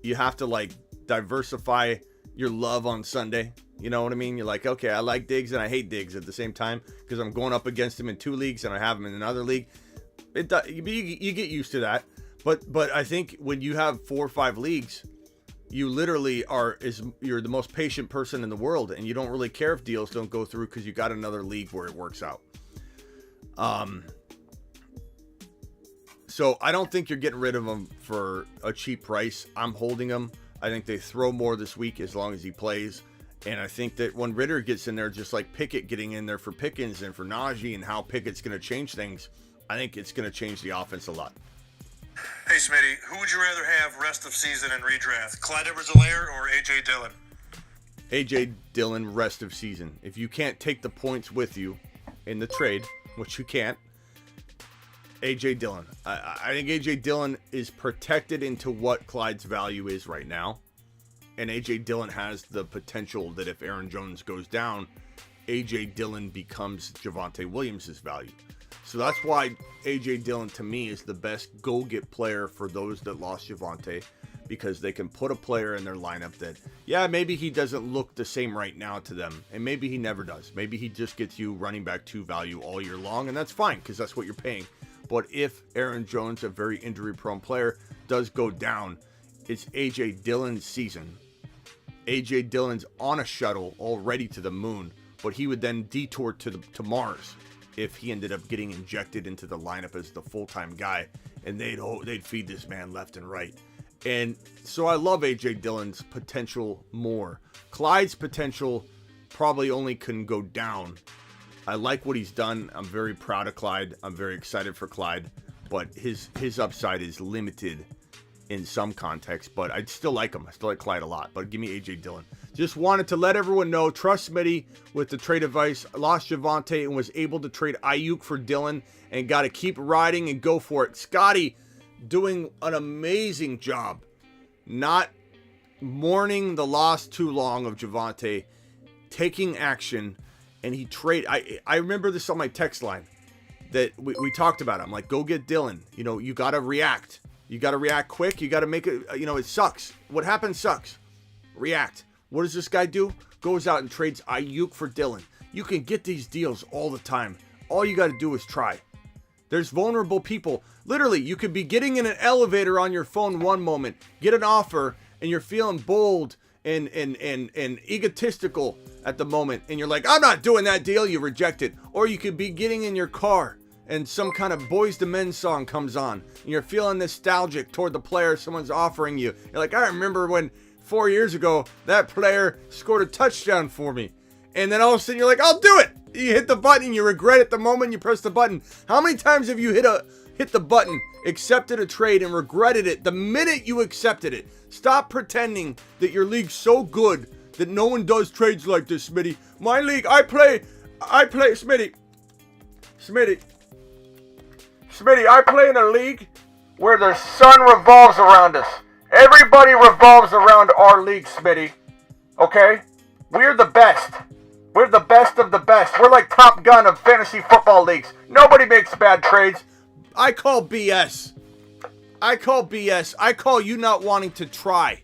you have to like diversify your love on Sunday. You know what I mean? You're like, okay, I like Diggs and I hate Diggs at the same time because I'm going up against him in 2 leagues and I have him in another league. You get used to that. But I think when you have 4 or 5 leagues, you literally you're the most patient person in the world, and you don't really care if deals don't go through because you got another league where it works out. So I don't think you're getting rid of him for a cheap price. I'm holding him. I think they throw more this week as long as he plays. And I think that when Ritter gets in there, just like Pickett getting in there for Pickens and for Najee, and how Pickett's going to change things, I think it's going to change the offense a lot. Hey, Smitty, who would you rather have rest of season in redraft? Clyde Edwards-Helaire or A.J. Dillon? A.J. Dillon, rest of season. If you can't take the points with you in the trade, which you can't, A.J. Dillon. I think A.J. Dillon is protected into what Clyde's value is right now. And A.J. Dillon has the potential that if Aaron Jones goes down, A.J. Dillon becomes Javonte Williams' value. So that's why A.J. Dillon, to me, is the best go-get player for those that lost Javonte, because they can put a player in their lineup that, yeah, maybe he doesn't look the same right now to them, and maybe he never does. Maybe he just gets you running back 2 value all year long, and that's fine, because that's what you're paying. But if Aaron Jones, a very injury-prone player, does go down, it's A.J. Dillon's season. A.J. Dillon's on a shuttle already to the moon, but he would then detour to Mars if he ended up getting injected into the lineup as the full-time guy, and they'd feed this man left and right. And so I love A.J. Dillon's potential more. Clyde's potential probably only can go down. I like what he's done. I'm very proud of Clyde. I'm very excited for Clyde, but his upside is limited in some context, but I still like him. I still like Clyde a lot, but give me A.J. Dillon. Just wanted to let everyone know, trust Smitty with the trade advice. Lost Javonte and was able to trade Ayuk for Dillon and got to keep riding and go for it. Scotty doing an amazing job not mourning the loss too long of Javonte, taking action, and he trade. I remember this on my text line that we talked about it. I'm like, go get Dillon. You know, you got to react. You got to react quick. You got to make it, you know, it sucks. What happened sucks. React. What does this guy do? Goes out and trades Ayuk for Dillon. You can get these deals all the time. All you got to do is try. There's vulnerable people. Literally, you could be getting in an elevator on your phone one moment, get an offer, and you're feeling bold and egotistical at the moment, and you're like, I'm not doing that deal. You reject it. Or you could be getting in your car and some kind of Boys to Men song comes on, and you're feeling nostalgic toward the player someone's offering you. You're like, I remember when 4 years ago that player scored a touchdown for me. And then all of a sudden you're like, I'll do it. You hit the button, you regret it the moment you press the button. How many times have you hit the button, accepted a trade, and regretted it the minute you accepted it? Stop pretending that your league's so good that no one does trades like this, Smitty. My league, I play, Smitty, I play in a league where the sun revolves around us. Everybody revolves around our league, Smitty. Okay? We're the best. We're the best of the best. We're like Top Gun of fantasy football leagues. Nobody makes bad trades. I call BS. I call you not wanting to try.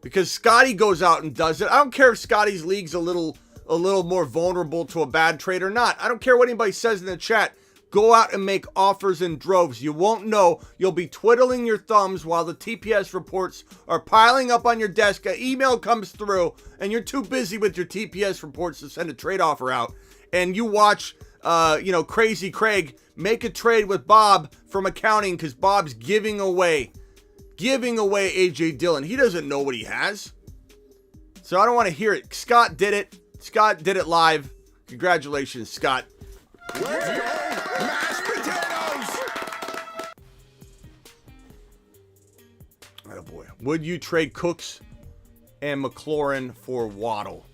Because Scotty goes out and does it. I don't care if Scotty's league's a little more vulnerable to a bad trade or not. I don't care what anybody says in the chat. Go out and make offers in droves. You won't know. You'll be twiddling your thumbs while the TPS reports are piling up on your desk. An email comes through, and you're too busy with your TPS reports to send a trade offer out. And you watch, Crazy Craig make a trade with Bob from accounting because Bob's giving away A.J. Dillon. He doesn't know what he has. So I don't want to hear it. Scott did it. Scott did it live. Congratulations, Scott. Let's go! Mashed potatoes! Oh boy. Would you trade Cooks and McLaurin for Waddle?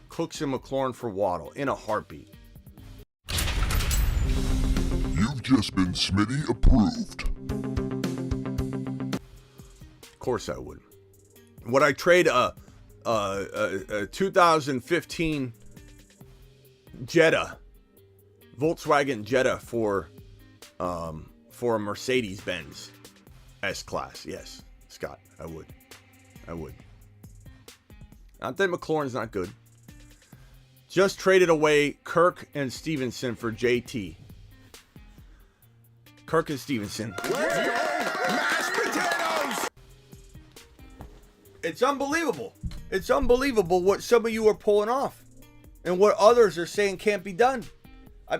Cooks and McLaurin for Waddle in a heartbeat. You've just been Smitty approved. Of course I would. Would I trade a 2015 Jetta, Volkswagen Jetta for a Mercedes-Benz S-Class? Yes, Scott, I would. Not that McLaurin's not good. Just traded away Kirk and Stevenson for JT. Kirk and Stevenson. Let's go! Mashed potatoes! It's unbelievable. It's unbelievable what some of you are pulling off and what others are saying can't be done.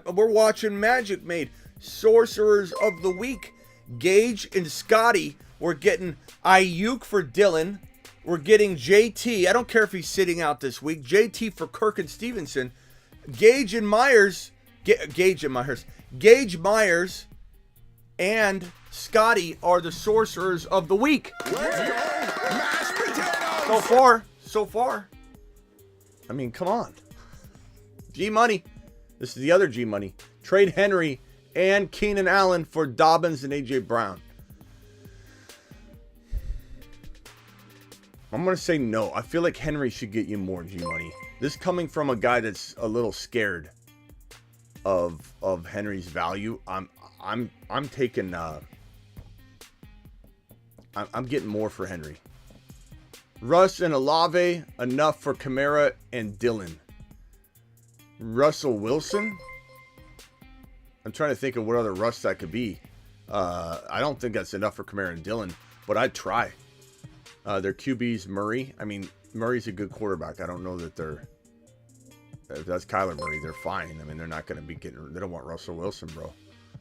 We're watching Magic made Sorcerers of the Week. Gage and Scotty were getting Ayuk for Dillon. We're getting JT. I don't care if he's sitting out this week. JT for Kirk and Stevenson. Gage Myers and Scotty are the Sorcerers of the Week. Let's go! Mashed potatoes! So far. I mean, come on. G Money. This is the other G Money. Trade Henry and Keenan Allen for Dobbins and AJ Brown. I'm going to say no. I feel like Henry should get you more G Money. This coming from a guy that's a little scared of Henry's value. I'm taking I'm getting more for Henry. Russ and Olave, enough for Kamara and Dillon. Russell Wilson? I'm trying to think of what other Russ that could be. I don't think that's enough for Kamara and Dillon, but I'd try. Their QB's Murray. I mean, Murray's a good quarterback. I don't know that if that's Kyler Murray, they're fine. I mean, they're not going to be getting, they don't want Russell Wilson, bro.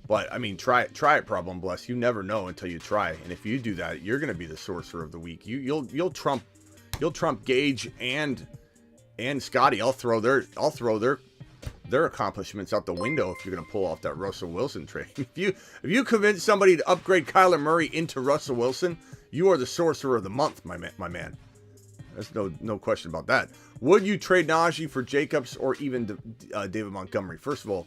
But, I mean, try it, problem bless. You never know until you try. And if you do that, you're going to be the Sorcerer of the Week. You'll trump Gage and Scotty. I'll throw their their accomplishments out the window if you're going to pull off that Russell Wilson trade. If you convince somebody to upgrade Kyler Murray into Russell Wilson, you are the sorcerer of the month, my man. There's no question about that. Would you trade Najee for Jacobs or even David Montgomery? First of all,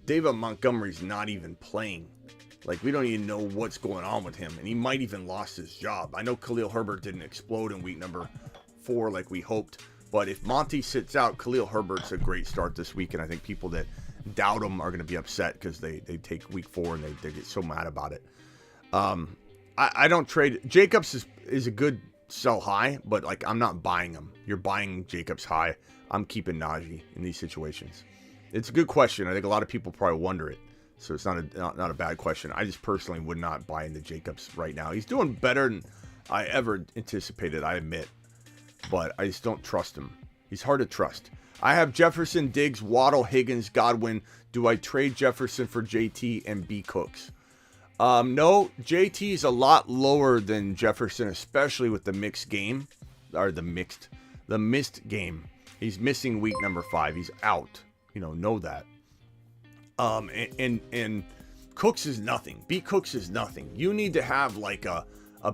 David Montgomery's not even playing. Like, we don't even know what's going on with him, and he might even lost his job. I know Khalil Herbert didn't explode in week number 4 like we hoped, but if Monty sits out, Khalil Herbert's a great start this week, and I think people that doubt him are going to be upset because they take week 4 and they get so mad about it. I don't trade. Jacobs is a good sell high, but like, I'm not buying him. You're buying Jacobs high. I'm keeping Najee in these situations. It's a good question. I think a lot of people probably wonder it, so it's not a bad question. I just personally would not buy into Jacobs right now. He's doing better than I ever anticipated, I admit, but I just don't trust him. He's hard to trust. I have Jefferson, Diggs, Waddle, Higgins, Godwin. Do I trade Jefferson for JT and B Cooks? No, JT is a lot lower than Jefferson, especially with the mixed game, or the missed game. He's missing week number 5. He's out. Know that. And Cooks is nothing. B Cooks is nothing. You need to have like a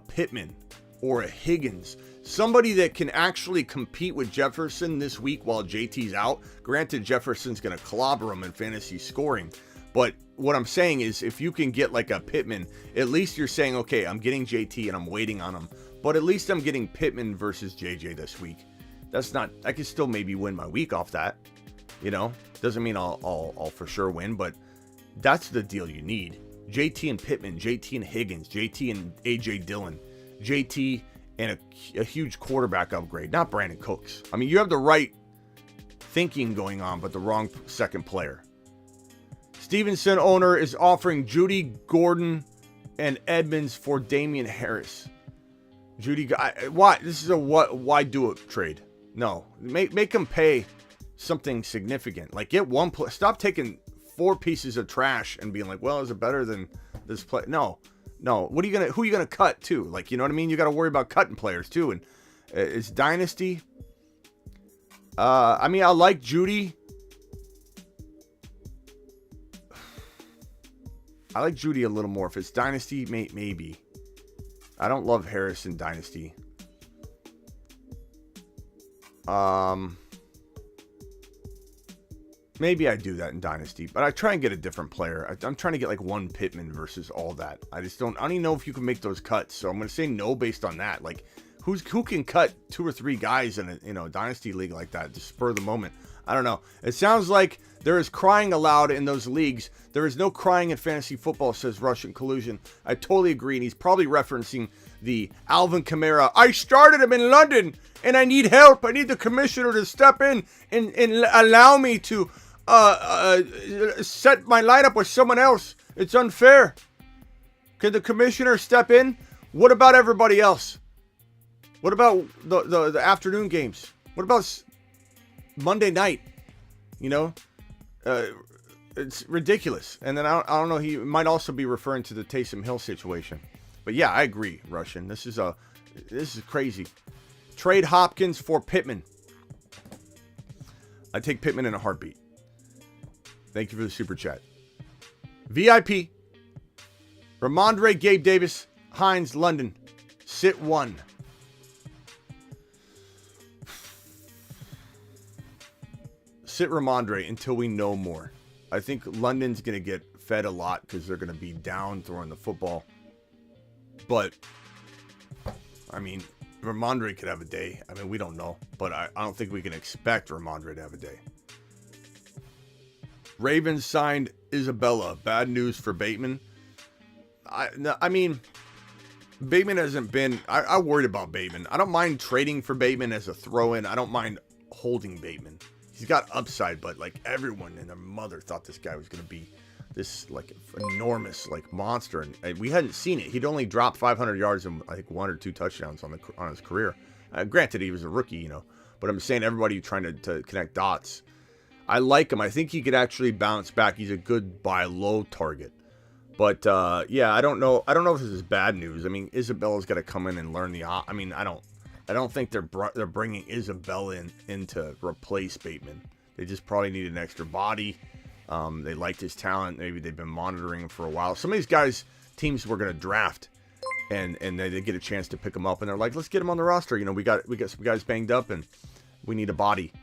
Pittman or a Higgins, somebody that can actually compete with Jefferson this week while JT's out. Granted, Jefferson's going to clobber him in fantasy scoring, but what I'm saying is, if you can get like a Pittman, at least you're saying, okay, I'm getting JT and I'm waiting on him, but at least I'm getting Pittman versus JJ this week. I can still maybe win my week off that. Doesn't mean I'll for sure win, but that's the deal you need. JT and Pittman, JT and Higgins, JT and AJ Dillon, JT and a huge quarterback upgrade, not Brandon Cooks. I mean, you have the right thinking going on, but the wrong second player. Stevenson owner is offering Judy, Gordon, and Edmonds for Damian Harris. Judy, why? This is a why do it trade? No, make him pay something significant. Like, get one play. Stop taking 4 pieces of trash and being like, well, is it better than this play? No. Who are you gonna cut too? Like, you know what I mean? You got to worry about cutting players too. And it's dynasty. I mean, I like Judy. I like Judy a little more. If it's dynasty, maybe. I don't love Harris in dynasty. Maybe I do that in dynasty, but I try and get a different player. I'm trying to get like one Pittman versus all that. I don't even know if you can make those cuts. So I'm going to say no based on that. Like, who can cut 2 or 3 guys in a dynasty league like that to spur the moment? I don't know. It sounds like there is crying aloud in those leagues. There is no crying in fantasy football, says Russian Collusion. I totally agree, and he's probably referencing the Alvin Kamara. I started him in London, and I need help. I need the commissioner to step in and allow me to set my lineup with someone else. It's unfair. Can the commissioner step in? What about everybody else? What about the afternoon games? What about Monday night? It's ridiculous. And then I don't know, he might also be referring to the Taysom Hill situation. But yeah, I agree, Russian. This is crazy. Trade Hopkins for Pittman. I take Pittman in a heartbeat. Thank you for the super chat. VIP. Ramondre, Gabe Davis, Hines, London. Sit 1. Sit Ramondre until we know more. I think London's going to get fed a lot because they're going to be down throwing the football. But, I mean, Ramondre could have a day. I mean, we don't know. But I don't think we can expect Ramondre to have a day. Ravens signed Isabella. Bad news for Bateman. I mean, Bateman hasn't been... I worried about Bateman. I don't mind trading for Bateman as a throw-in. I don't mind holding Bateman. He's got upside, but like everyone and their mother thought this guy was going to be this like enormous like monster, and we hadn't seen it. He'd only dropped 500 yards and I think 1 or 2 touchdowns on his career. Granted, he was a rookie, but I'm saying everybody trying to connect dots. I like him. I think he could actually bounce back. He's a good buy low target. But yeah, I don't know if this is bad news. I mean, Isabella's got to come in and learn I mean, I don't think they're bringing Isabella in to replace Bateman. They just probably need an extra body. They liked his talent. Maybe they've been monitoring him for a while. Some of these guys, teams were going to draft, and they get a chance to pick him up, and they're like, let's get him on the roster. You know, we got some guys banged up, and we need a body.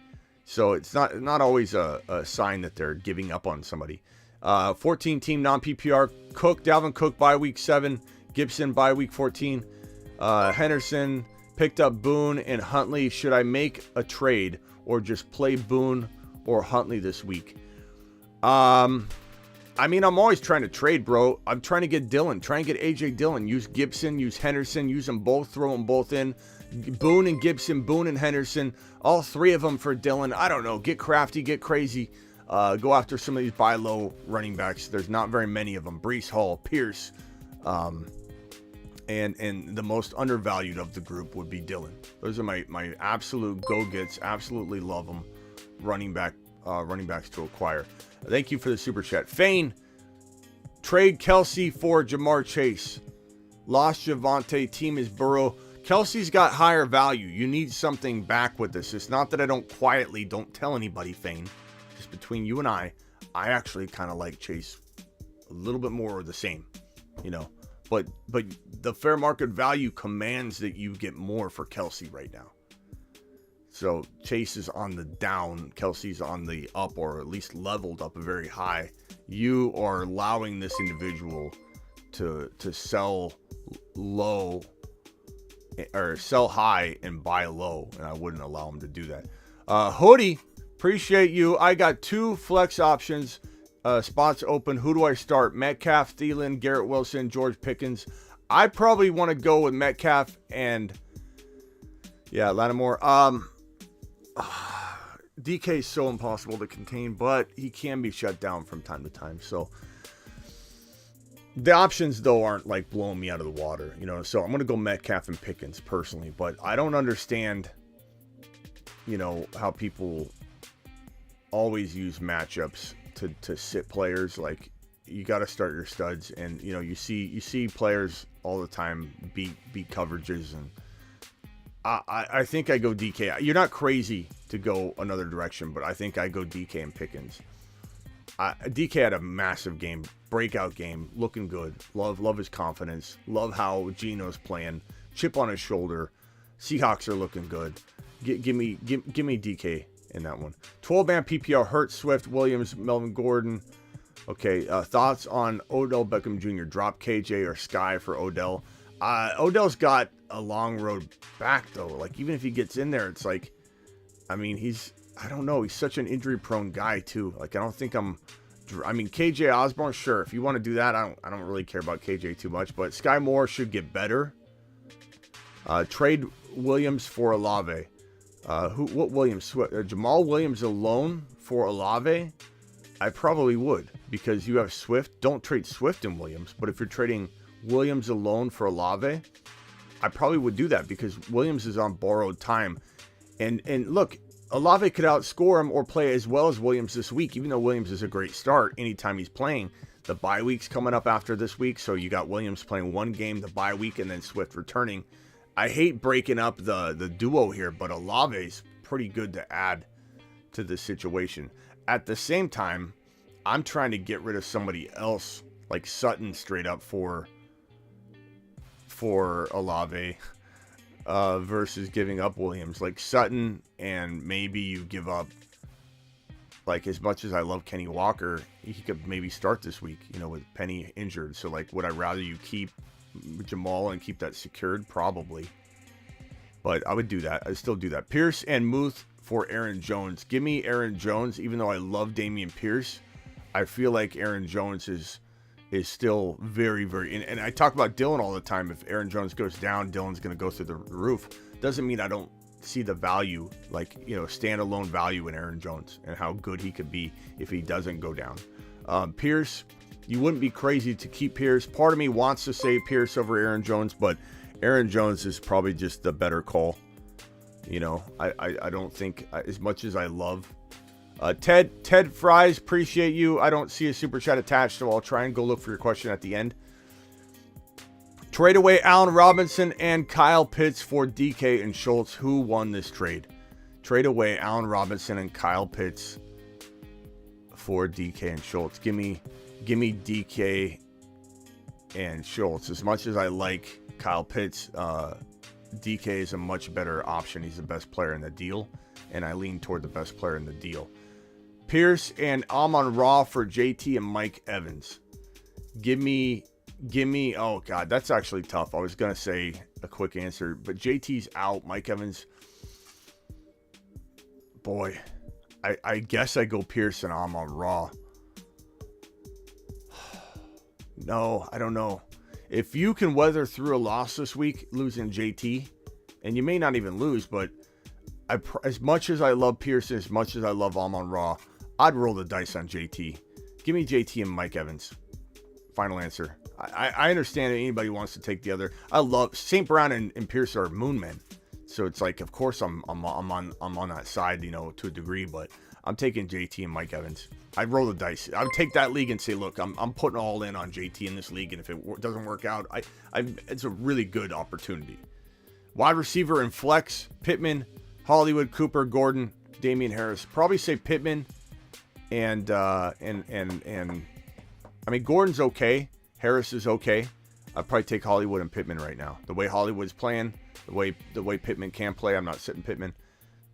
So it's not always a sign that they're giving up on somebody. 14-team non-PPR. Cook, Dalvin Cook by week 7. Gibson by week 14. Henderson picked up Boone and Huntley. Should I make a trade or just play Boone or Huntley this week? I mean, I'm always trying to trade, bro. I'm trying to get Dillon. Try and get AJ Dillon. Use Gibson. Use Henderson. Use them both. Throw them both in. Boone and Gibson. Boone and Henderson. All 3 of them for Dillon. I don't know. Get crafty. Get crazy. Go after some of these buy low running backs. There's not very many of them. Breece Hall, Pierce, and the most undervalued of the group would be Dillon. Those are my absolute go-gets. Absolutely love them. Running backs to acquire. Thank you for the super chat. Fane, trade Kelsey for Jamar Chase. Lost Javonte. Team is Burrow. Kelsey's got higher value. You need something back with this. It's not that I don't tell anybody, Fane. Just between you and I actually kind of like Chase a little bit more of the same, you know. But the fair market value commands that you get more for Kelsey right now. So Chase is on the down, Kelsey's on the up, or at least leveled up very high. You are allowing this individual to sell low or sell high and buy low, and I wouldn't allow him to do that. Hoodie, appreciate you. I got 2 flex options. Spots open. Who do I start? Metcalf, Thielen, Garrett Wilson, George Pickens. I probably want to go with Metcalf and Lattimore. DK is so impossible to contain, but he can be shut down from time to time. So the options though aren't like blowing me out of the water, you know. So I'm gonna go Metcalf and Pickens personally, but I don't understand, you know, how people always use matchups to sit players. Like, you got to start your studs, and you know, you see players all the time beat coverages, and I think I go DK. You're not crazy to go another direction, but I think I go DK and Pickens. DK had a massive game, breakout game, looking good. Love his confidence. Love how Geno's playing. Chip on his shoulder. Seahawks are looking good. Give me DK in that one. 12-man PPR: Hurts, Swift, Williams, Melvin Gordon. Okay, thoughts on Odell Beckham Jr. Drop KJ or Sky for Odell. Odell's got a long road back though. Like, even if he gets in there, it's like, I mean, I don't know. He's such an injury-prone guy too. Like, I mean, KJ Osborne, sure. If you want to do that, I don't really care about KJ too much. But Sky Moore should get better. Trade Williams for Olave. What Williams? Jamal Williams alone for Olave? I probably would, because you have Swift. Don't trade Swift and Williams. But if you're trading Williams alone for Olave, I probably would do that, because Williams is on borrowed time. And look, Olave could outscore him or play as well as Williams this week, even though Williams is a great start anytime he's playing. The bye week's coming up after this week, so you got Williams playing one game, the bye week, and then Swift returning. I hate breaking up the duo here, but Olave's pretty good to add to the situation. At the same time, I'm trying to get rid of somebody else, like Sutton, straight up for Olave, versus giving up Williams. Like Sutton, and maybe you give up, like, as much as I love Kenny Walker, he could maybe start this week, you know, with Penny injured. So, like, would I rather you keep Jamal and keep that secured? Probably. But I would do that. I'd still do that. Pierce and Muth for Aaron Jones. Give me Aaron Jones, even though I love Dameon Pierce. I feel like Aaron Jones is still very, very... And I talk about Dillon all the time. If Aaron Jones goes down, Dillon's going to go through the roof. Doesn't mean I don't see the value, like, you know, standalone value in Aaron Jones and how good he could be if he doesn't go down. Pierce, you wouldn't be crazy to keep Pierce. Part of me wants to say Pierce over Aaron Jones, but Aaron Jones is probably just the better call. You know, I don't think, as much as I love Ted Fries, appreciate you. I don't see a super chat attached, so I'll try and go look for your question at the end. Trade away Allen Robinson and Kyle Pitts for DK and Schultz. Who won this trade? Trade away Allen Robinson and Kyle Pitts for DK and Schultz. Give me DK and Schultz. As much as I like Kyle Pitts, DK is a much better option. He's the best player in the deal, and I lean toward the best player in the deal. Pierce and Amon-Ra for JT and Mike Evans. Give me, oh God, that's actually tough. I was going to say a quick answer, but JT's out. Mike Evans, boy, I guess I go Pierce and Amon-Ra. No, I don't know. If you can weather through a loss this week, losing JT, and you may not even lose, but as much as I love Pierce, as much as I love Amon-Ra, I'd roll the dice on JT. Give me JT and Mike Evans. Final answer. I understand that anybody wants to take the other. I love St. Brown and Pierce are moon men, so it's like, of course I'm on that side, you know, to a degree, but I'm taking JT and Mike Evans. I'd roll the dice. I would take that league and say, look, I'm putting all in on JT in this league, and if it doesn't work out, it's a really good opportunity. Wide receiver and flex: Pittman, Hollywood, Cooper, Gordon, Damian Harris. Probably say Pittman, and I mean, Gordon's okay. Harris is okay. I'd probably take Hollywood and Pittman right now. The way Hollywood's playing, the way Pittman can play, I'm not sitting Pittman.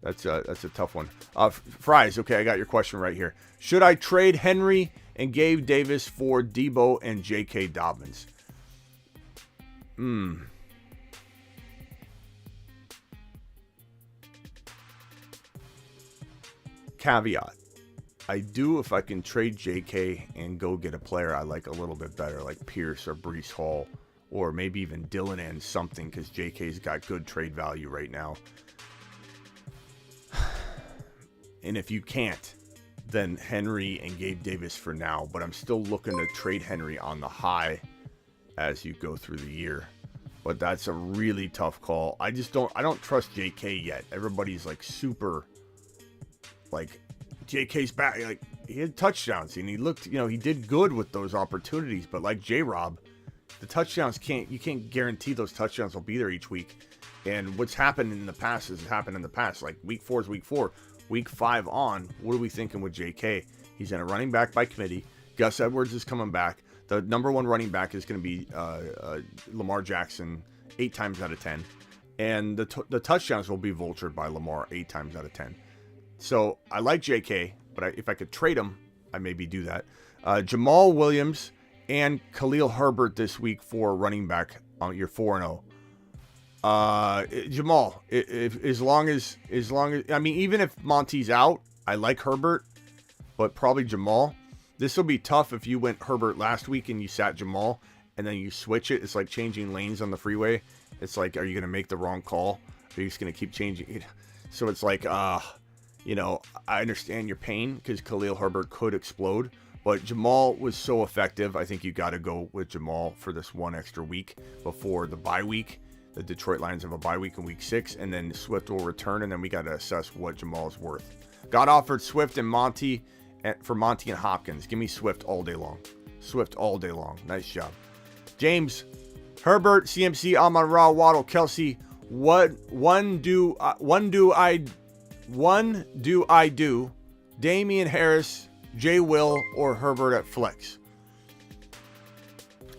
That's a tough one. Fries, okay, I got your question right here. Should I trade Henry and Gabe Davis for Debo and J.K. Dobbins? Caveat. I do if I can trade J.K. and go get a player I like a little bit better, like Pierce or Breece Hall, or maybe even Dylan and something, because J.K.'s got good trade value right now. And if you can't, then Henry and Gabe Davis for now. But I'm still looking to trade Henry on the high as you go through the year. But that's a really tough call. I don't trust JK yet. Everybody's like super, like, JK's back. Like, he had touchdowns and he looked, you know, he did good with those opportunities. But like J-Rob, the touchdowns you can't guarantee those touchdowns will be there each week. And what's happened in the past has happened in the past. Like week 4 is week 4. Week 5 on, what are we thinking with JK? He's in a running back by committee. Gus Edwards is coming back. The number 1 running back is going to be Lamar Jackson 8 times out of 10. And the touchdowns will be vultured by Lamar 8 times out of 10. So I like JK, but if I could trade him, I maybe do that. Jamal Williams and Khalil Herbert this week for running back on your 4-0. Jamal, as long as I mean, even if Monty's out, I like Herbert, but probably Jamal. This will be tough if you went Herbert last week and you sat Jamal and then you switch it. It's like changing lanes on the freeway. It's like, are you going to make the wrong call? Are you just going to keep changing it? So it's like, you know, I understand your pain because Khalil Herbert could explode, but Jamal was so effective. I think you got to go with Jamal for this one extra week before the bye week. The Detroit Lions have a bye week in week 6, and then Swift will return, and then we got to assess what Jamal is worth. Got offered Swift and Monty for Monty and Hopkins. Give me Swift all day long. Swift all day long. Nice job. James, Herbert, CMC, Amon-Ra, Waddle, Kelsey. One do I do? Damian Harris, J. Will, or Herbert at flex?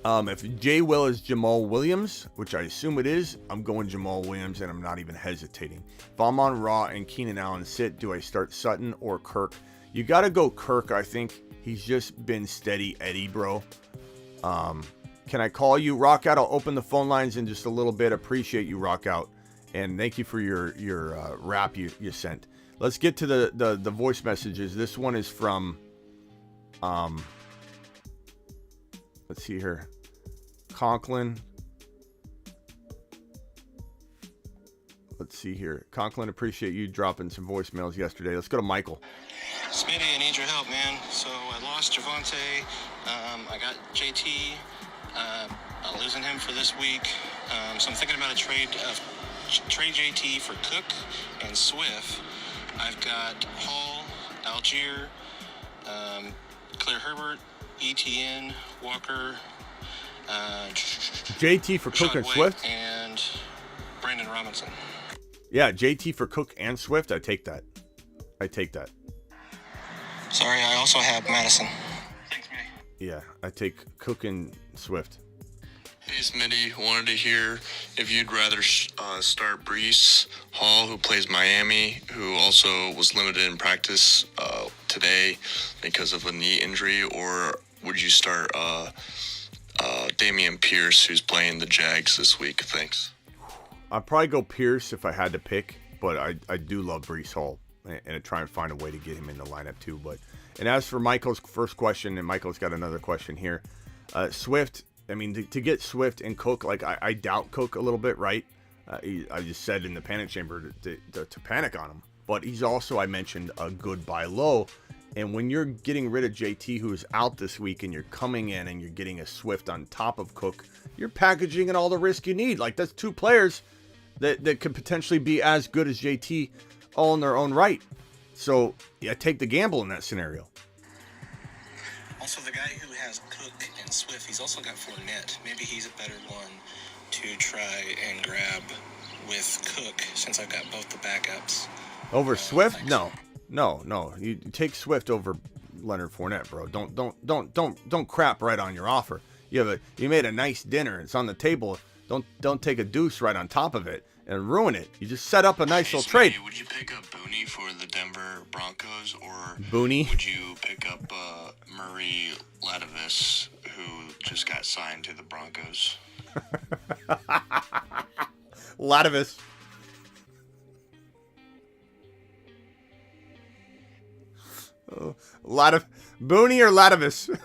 If J. Will is Jamal Williams, which I assume it is, I'm going Jamal Williams, and I'm not even hesitating. If I'm on Raw and Keenan Allen sit, do I start Sutton or Kirk? You got to go Kirk, I think. He's just been steady Eddie, bro. Can I call you? Rock Out, I'll open the phone lines in just a little bit. Appreciate you, Rock Out. And thank you for your rap you sent. Let's get to the voice messages. This one is from, let's see here. Conklin. Let's see here. Conklin, appreciate you dropping some voicemails yesterday. Let's go to Michael. Smitty, I need your help, man. So I lost Javonte. I got JT. Losing him for this week. So I'm thinking about a trade JT for Cook and Swift. I've got Hall, Algier, Claire Herbert, ETN, Walker, JT for Cook and Swift, and Brandon Robinson. Yeah, JT for Cook and Swift. I take that. Sorry, I also have Madison. Thanks, man. Yeah, I take Cook and Swift. Hey, Smitty, wanted to hear if you'd rather start Breece Hall, who plays Miami, who also was limited in practice today because of a knee injury, or would you start Damian Pierce, who's playing the Jags this week? Thanks. I'd probably go Pierce if I had to pick, but I do love Breece Hall and try and find a way to get him in the lineup too. And as for Michael's first question, and Michael's got another question here, Swift. I mean, to get Swift and Cook, like I doubt Cook a little bit, right? I just said in the panic chamber to panic on him, but he's also, I mentioned, a good buy low. And when you're getting rid of JT, who is out this week, and you're coming in and you're getting a Swift on top of Cook, you're packaging in all the risk you need. Like, that's two players that could potentially be as good as JT all in their own right. So, yeah, take the gamble in that scenario. Also, the guy who has Cook and Swift, he's also got Fournette. Maybe he's a better one to try and grab with Cook, since I've got both the backups. Over Swift? No. You take Swift over Leonard Fournette, bro. Don't crap right on your offer. You made a nice dinner. It's on the table. Don't take a deuce right on top of it and ruin it. You just set up a nice little trade. Would you pick up Booney for the Denver Broncos, or Booney? Would you pick up Murray Latavis, who just got signed to the Broncos? Latavis. Booney or Latavis?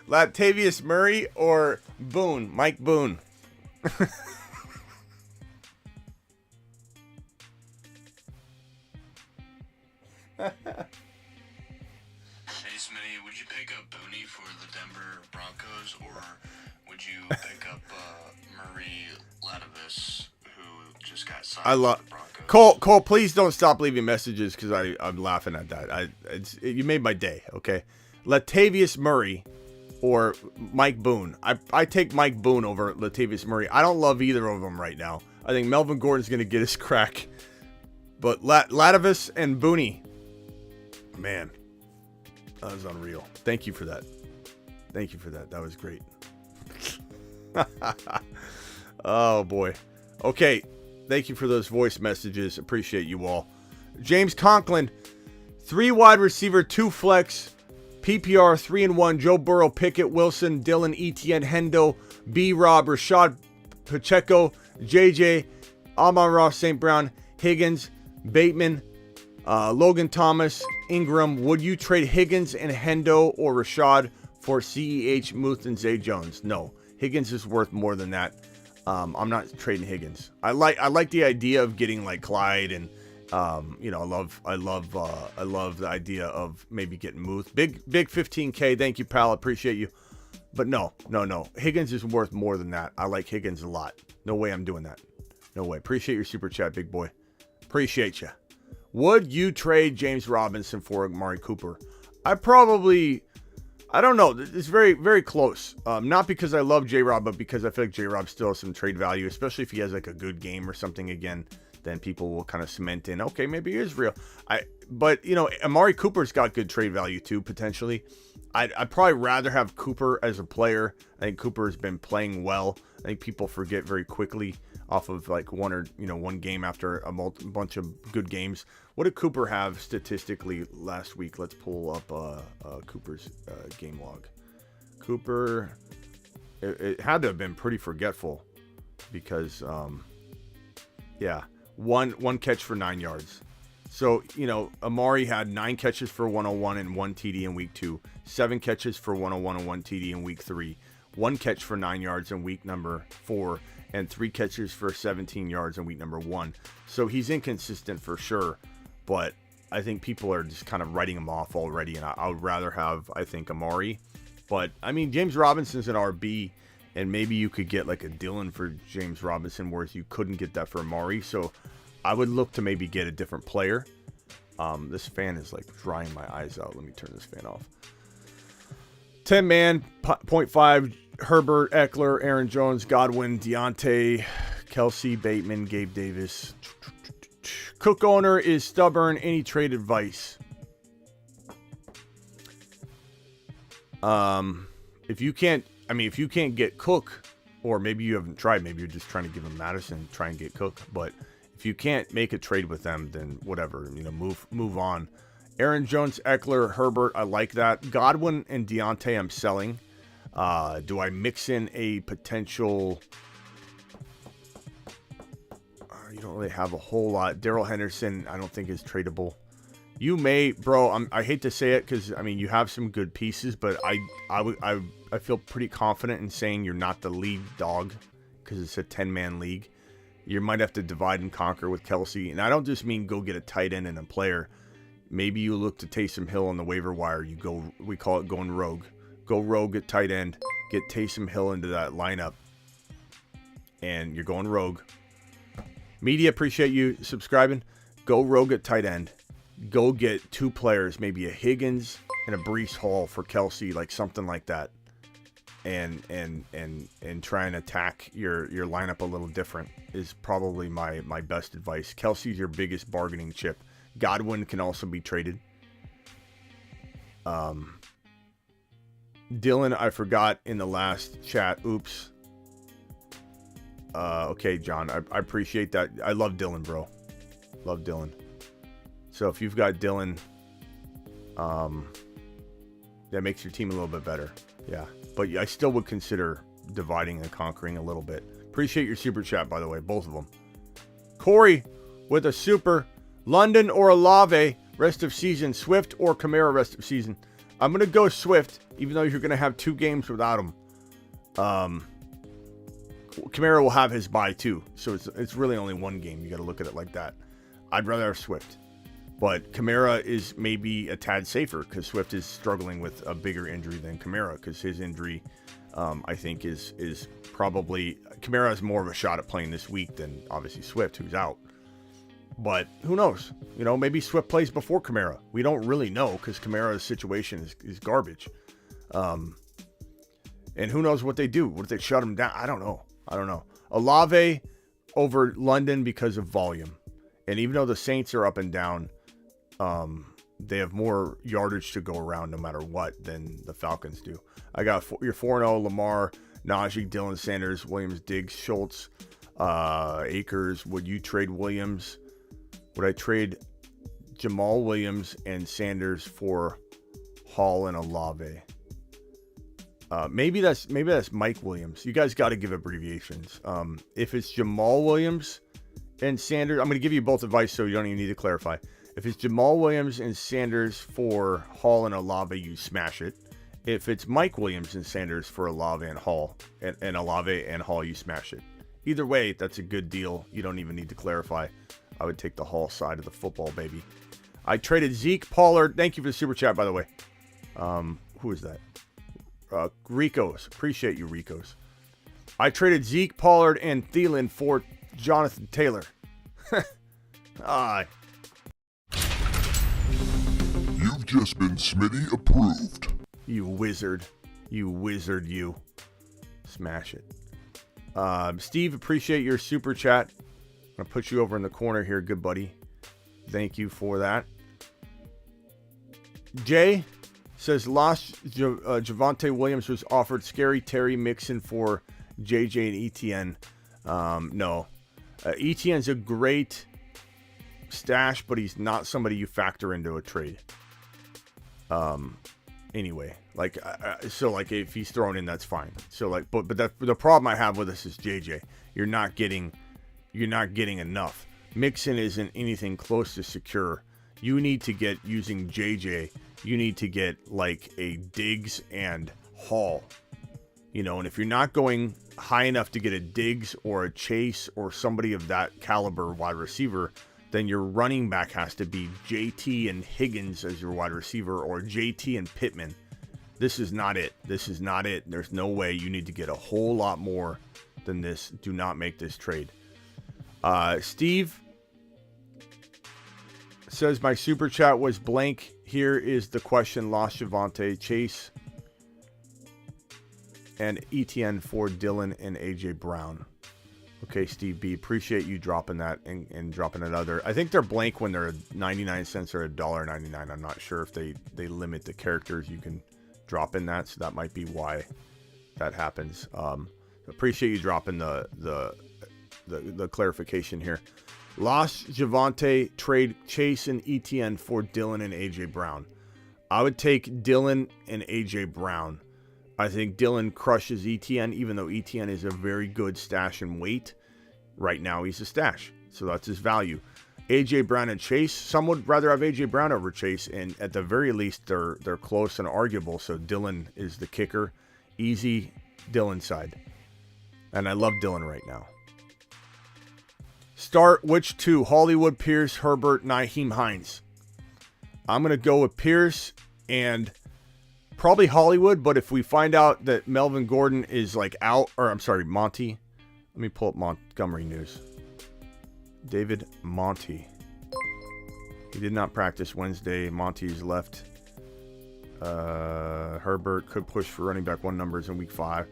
Latavius Murray or Boone? Mike Boone. Hey, Smitty, would you pick up Booney for the Denver Broncos, or would you pick up Murray Latavis, who just got signed to the Broncos? Cole, please don't stop leaving messages, because I'm laughing at that. You made my day, okay? Latavius Murray or Mike Boone. I take Mike Boone over Latavius Murray. I don't love either of them right now. I think Melvin Gordon's going to get his crack. But Latavis and Booney, man, that was unreal. Thank you for that. That was great. Oh, boy. Okay. Thank you for those voice messages. Appreciate you all. James Conklin, 3 wide receiver, 2 flex, PPR 3-1, Joe Burrow, Pickett, Wilson, Dylan, Etienne, Hendo, B-Rob, Rashad Pacheco, JJ, Amon-Ra St. Brown, Higgins, Bateman, Logan Thomas, Ingram. Would you trade Higgins and Hendo or Rashad for CEH, Muth, and Zay Jones? No. Higgins is worth more than that. I'm not trading Higgins. I like the idea of getting like Clyde, and I love the idea of maybe getting Muth. Big 15K. Thank you, pal. Appreciate you. But no. Higgins is worth more than that. I like Higgins a lot. No way I'm doing that. No way. Appreciate your super chat, big boy. Appreciate you. Would you trade James Robinson for Amari Cooper? I don't know. It's very, very close. Not because I love J-Rob, but because I feel like J-Rob still has some trade value, especially if he has like a good game or something again. Then people will kind of cement in, okay, maybe he is real. But Amari Cooper's got good trade value too, potentially. I'd probably rather have Cooper as a player. I think Cooper has been playing well. I think people forget very quickly off of like one game after a bunch of good games. What did Cooper have statistically last week? Let's pull up Cooper's game log. Cooper, it had to have been pretty forgetful because, one catch for 9 yards. So, Amari had 9 catches for 101 and 1 TD in week 2, 7 catches for 101 and 1 TD in week 3, 1 catch for 9 yards in week number 4, and 3 catches for 17 yards in week number 1. So he's inconsistent for sure, but I think people are just kind of writing him off already, and I would rather have, I think, Amari. But, I mean, James Robinson's an RB, and maybe you could get like a Dylan for James Robinson, whereas you couldn't get that for Amari. So I would look to maybe get a different player. This fan is like drying my eyes out. Let me turn this fan off. 10 man, 0.5 Herbert, Eckler, Aaron Jones, Godwin, Deontay, Kelsey, Bateman, Gabe Davis. Cook owner is stubborn. Any trade advice? If you can't get Cook, or maybe you haven't tried, maybe you're just trying to give him Madison, try and get Cook. But if you can't make a trade with them, then whatever, move on. Aaron Jones, Eckler, Herbert, I like that. Godwin and Deontay, I'm selling. Do I mix in a potential? You don't really have a whole lot. Darrell Henderson, I don't think is tradable. You may, bro. I hate to say it because you have some good pieces, but I feel pretty confident in saying you're not the lead dog because it's a 10-man league. You might have to divide and conquer with Kelsey, and I don't just mean go get a tight end and a player. Maybe you look to Taysom Hill on the waiver wire. We call it going rogue. Go rogue at tight end. Get Taysom Hill into that lineup, and you're going rogue. Media, appreciate you subscribing. Go rogue at tight end. Go get 2 players, maybe a Higgins and a Breece Hall for Kelsey, like something like that. And try and attack your lineup a little different is probably my best advice. Kelsey's your biggest bargaining chip. Godwin can also be traded. Dylan, I forgot in the last chat. Oops. Okay, John, I appreciate that. I love Dylan, bro. Love Dylan. So if you've got Dylan, that makes your team a little bit better. Yeah, but I still would consider dividing and conquering a little bit. Appreciate your super chat, by the way, both of them. Corey with a super. London or Olave rest of season. Swift or Kamara rest of season. I'm going to go Swift, even though you're going to have 2 games without him. Kamara will have his bye too, so it's really only 1 game. You got to look at it like that. I'd rather have Swift, but Kamara is maybe a tad safer because Swift is struggling with a bigger injury than Kamara because his injury, I think, is probably Kamara has more of a shot at playing this week than obviously Swift, who's out. But who knows? Maybe Swift plays before Kamara. We don't really know because Kamara's situation is garbage. And who knows what they do? What if they shut him down? I don't know. Olave over London because of volume. And even though the Saints are up and down, they have more yardage to go around no matter what than the Falcons do. I got your 4-0 Lamar, Najee, Dylan Sanders, Williams, Diggs, Schultz, Akers. Would you trade Williams? Would I trade Jamal Williams and Sanders for Hall and Olave? Maybe that's Mike Williams. You guys got to give abbreviations. If it's Jamal Williams and Sanders, I'm going to give you both advice so you don't even need to clarify. If it's Jamal Williams and Sanders for Hall and Olave, you smash it. If it's Mike Williams and Sanders for Olave and Hall, and Olave and Hall, you smash it. Either way, that's a good deal. You don't even need to clarify. I would take the Hall side of the football, baby. I traded Zeke, Pollard. Thank you for the super chat, by the way. Who is that? Ricos. Appreciate you, Ricos. I traded Zeke, Pollard, and Thielen for Jonathan Taylor. You've just been Smitty approved. You wizard. You. Smash it. Steve, appreciate your super chat. I'm going to put you over in the corner here, good buddy. Thank you for that. Jay says, Javonte Williams was offered Scary Terry Mixon for JJ and ETN. No. ETN's a great stash, but he's not somebody you factor into a trade. Anyway, if he's thrown in, that's fine. But the problem I have with this is JJ. You're not getting enough. Mixon isn't anything close to secure. You need to get, using JJ, you need to get like a Diggs and Hall. And if you're not going high enough to get a Diggs or a Chase or somebody of that caliber wide receiver, then your running back has to be JT and Higgins as your wide receiver, or JT and Pittman. This is not it. There's no way. You need to get a whole lot more than this. Do not make this trade. Steve says my super chat was blank. Here is the question. Lost Javonte. Chase and ETN for Dylan and AJ Brown. Okay, Steve B. Appreciate you dropping that and dropping another. I think they're blank when they're 99 cents or $1.99. I'm not sure if they limit the characters you can drop in that, so that might be why that happens. Appreciate you dropping the clarification here. Lost Javonte, trade Chase and ETN for Dylan and AJ Brown. I would take Dylan and AJ Brown. I think Dylan crushes ETN, even though ETN is a very good stash and wait. Right now, he's a stash, so that's his value. AJ Brown and Chase. Some would rather have AJ Brown over Chase, and at the very least, they're close and arguable. So Dylan is the kicker. Easy Dylan side, and I love Dylan right now. Start which two? Hollywood, Pierce, Herbert, Nyheim Hines. I'm gonna go with Pierce and probably Hollywood, but if we find out that Melvin Gordon is like out, or I'm sorry, Monty. Let me pull up Montgomery news. David Monty. He did not practice Wednesday. Monty's left. Herbert could push for running back 1 numbers in week 5.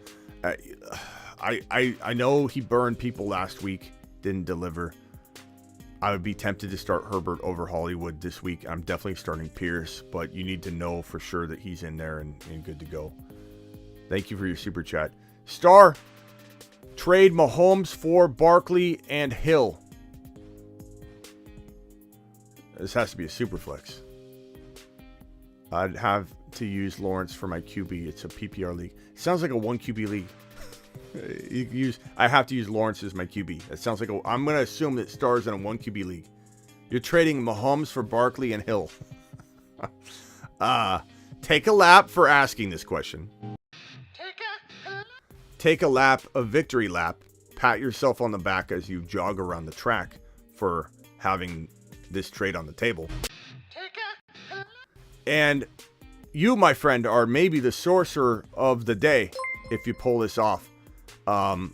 I know he burned people last week. Didn't deliver. I would be tempted to start Herbert over Hollywood this week. I'm definitely starting Pierce, but you need to know for sure that he's in there and good to go. Thank you for your super chat. Star, trade Mahomes for Barkley and Hill. This has to be a super flex. I'd have to use Lawrence for my QB. It's a PPR league. It sounds like a 1 QB league. I have to use Lawrence as my QB. It sounds like I'm going to assume that Star's in a 1 QB league. You're trading Mahomes for Barkley and Hill. Take a lap for asking this question. Take a lap, a victory lap. Pat yourself on the back as you jog around the track for having this trade on the table. And you, my friend, are maybe the sorcerer of the day if you pull this off.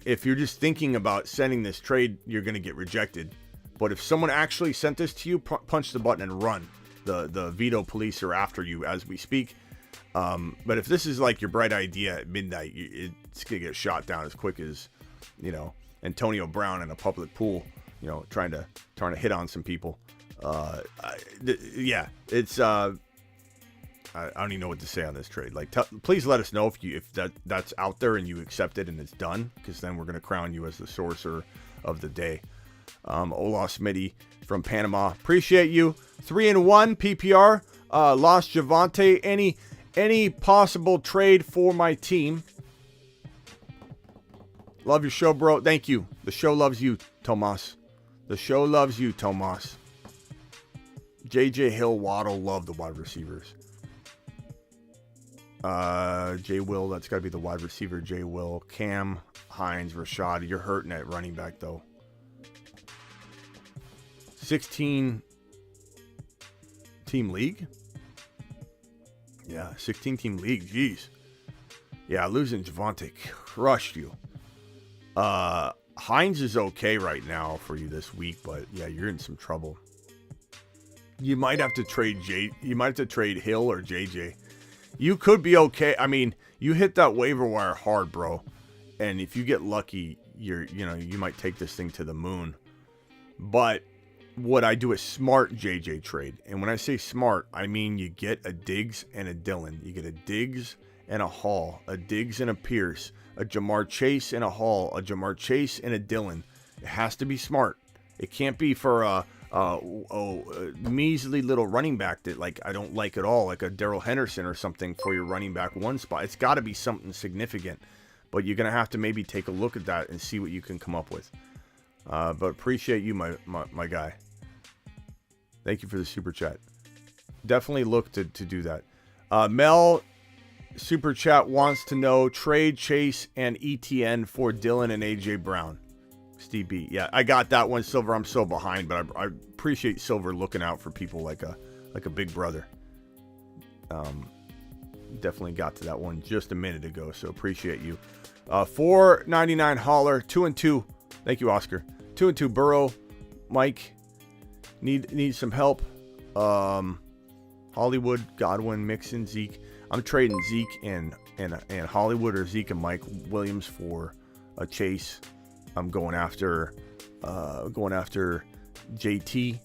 If you're just thinking about sending this trade, you're going to get rejected. But if someone actually sent this to you, punch the button and run. The veto police are after you as we speak. But if this is like your bright idea at midnight, it's going to get shot down as quick as, Antonio Brown in a public pool, trying to hit on some people. It's I don't even know what to say on this trade. Like, please let us know if that's out there and you accept it and it's done, because then we're going to crown you as the sorcerer of the day. Ola Smitty from Panama, appreciate you. 3-1 PPR. Lost Javonte. Any possible trade for my team? Love your show, bro. Thank you. The show loves you, Tomas. The show loves you, Tomas. JJ Hill, Waddle, love the wide receivers. Jay Will, that's got to be the wide receiver. Jay Will, Cam, Hines, Rashad. You're hurting at running back, though. 16 team league? Yeah, 16 team league. Jeez. Yeah, losing Javonte crushed you. Hines is okay right now for you this week, but yeah, you're in some trouble. You might have to trade Hill or JJ. You could be okay. I mean, you hit that waiver wire hard, bro. And if you get lucky, you might take this thing to the moon. But what I do a smart JJ trade. And when I say smart, I mean you get a Diggs and a Dillon. You get a Diggs and a Hall, a Diggs and a Pierce, a Jamar Chase and a Hall, a Jamar Chase and a Dillon. It has to be smart. It can't be for a measly little running back that I don't like at all, like a Darrell Henderson or something for your running back 1 spot. It's got to be something significant, but you're gonna have to maybe take a look at that and see what you can come up with. But appreciate you, my guy. Thank you for the super chat. Definitely look to do that. Mel super chat wants to know trade Chase and ETN for Dylan and AJ Brown. Steve B. Yeah, I got that one, Silver. I'm so behind, but I appreciate Silver looking out for people like a big brother. Definitely got to that one just a minute ago, so appreciate you. $4.99 holler, 2-2. Thank you, Oscar. 2-2 Burrow, Mike. Need some help. Hollywood, Godwin, Mixon, Zeke. I'm trading Zeke and and Hollywood, or Zeke and Mike Williams for a Chase. I'm going after JT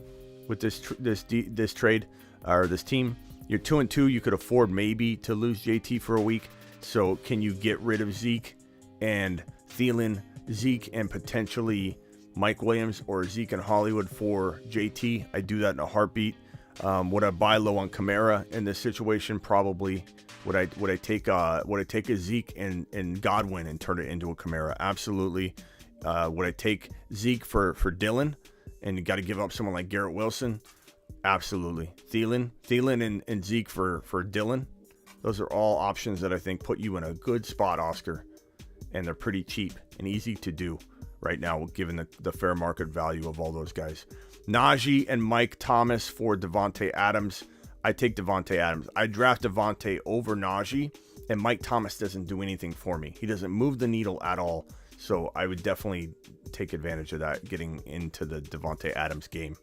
with this trade or this team. You're 2-2. You could afford maybe to lose JT for a week. So can you get rid of Zeke and Thielen, Zeke and potentially Mike Williams, or Zeke and Hollywood for JT? I do that in a heartbeat. Would I buy low on Kamara in this situation? Probably. Would I take a Zeke and Godwin and turn it into a Kamara? Absolutely. Would I take Zeke for Dylan and you got to give up someone like Garrett Wilson? Absolutely. Thielen and Zeke for Dylan. Those are all options that I think put you in a good spot, Oscar. And they're pretty cheap and easy to do right now, given the fair market value of all those guys. Najee and Mike Thomas for Devontae Adams. I take Devontae Adams. I draft Devontae over Najee, and Mike Thomas doesn't do anything for me. He doesn't move the needle at all. So I would definitely take advantage of that, getting into the Devontae Adams game.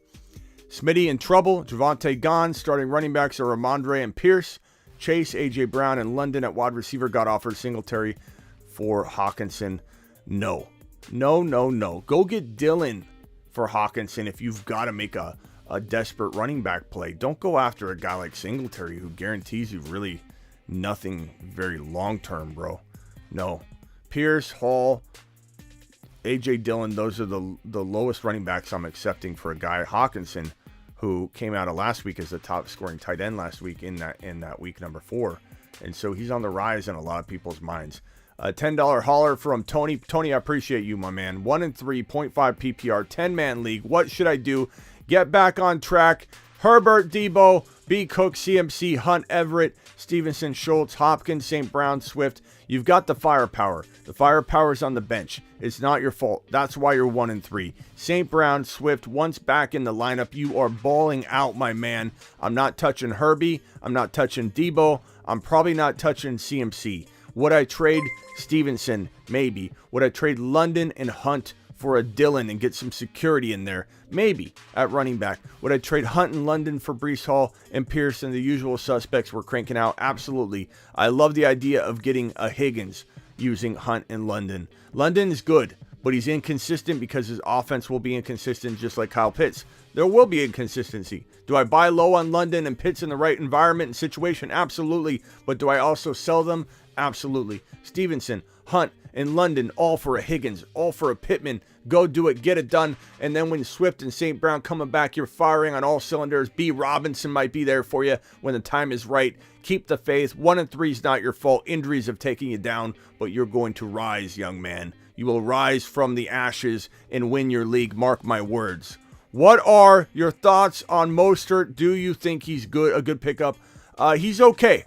Smitty in trouble. Javonte gone. Starting running backs are Ramondre and Pierce. Chase, A.J. Brown, and London at wide receiver got offered. Singletary for Hawkinson. No. Go get Dylan for Hawkinson if you've got to make a desperate running back play. Don't go after a guy like Singletary who guarantees you really nothing very long term, bro. No. Pierce, Hall, A.J. Dillon, those are the lowest running backs I'm accepting for a guy. Hawkinson, who came out of last week as the top scoring tight end last week in that week number 4. And so he's on the rise in a lot of people's minds. A $10 holler from Tony. Tony, I appreciate you, my man. 1-3, 0.5 PPR, 10-man league. What should I do? Get back on track. Herbert, Debo, B. Cook, CMC, Hunt, Everett, Stevenson, Schultz, Hopkins, St. Brown, Swift. You've got the firepower. The firepower's on the bench. It's not your fault. That's why you're 1-3. St. Brown, Swift, once back in the lineup, you are balling out, my man. I'm not touching Herbie. I'm not touching Debo. I'm probably not touching CMC. Would I trade Stevenson? Maybe. Would I trade London and Hunt for a Dillon and get some security in there? Maybe. At running back. Would I trade Hunt and London for Breece Hall and Pierce and the usual suspects we're cranking out? Absolutely. I love the idea of getting a Higgins using Hunt and London. London is good, but he's inconsistent because his offense will be inconsistent just like Kyle Pitts. There will be inconsistency. Do I buy low on London and Pitts in the right environment and situation? Absolutely. But do I also sell them? Absolutely. Stevenson, Hunt, and London, all for a Higgins, all for a Pittman. Go do it, get it done. And then when Swift and St. Brown coming back, you're firing on all cylinders. B. Robinson might be there for you when the time is right. Keep the faith. 1-3 is not your fault. Injuries have taken you down, but you're going to rise, young man. You will rise from the ashes and win your league. Mark my words. What are your thoughts on Mostert? Do you think he's good? A good pickup? He's okay.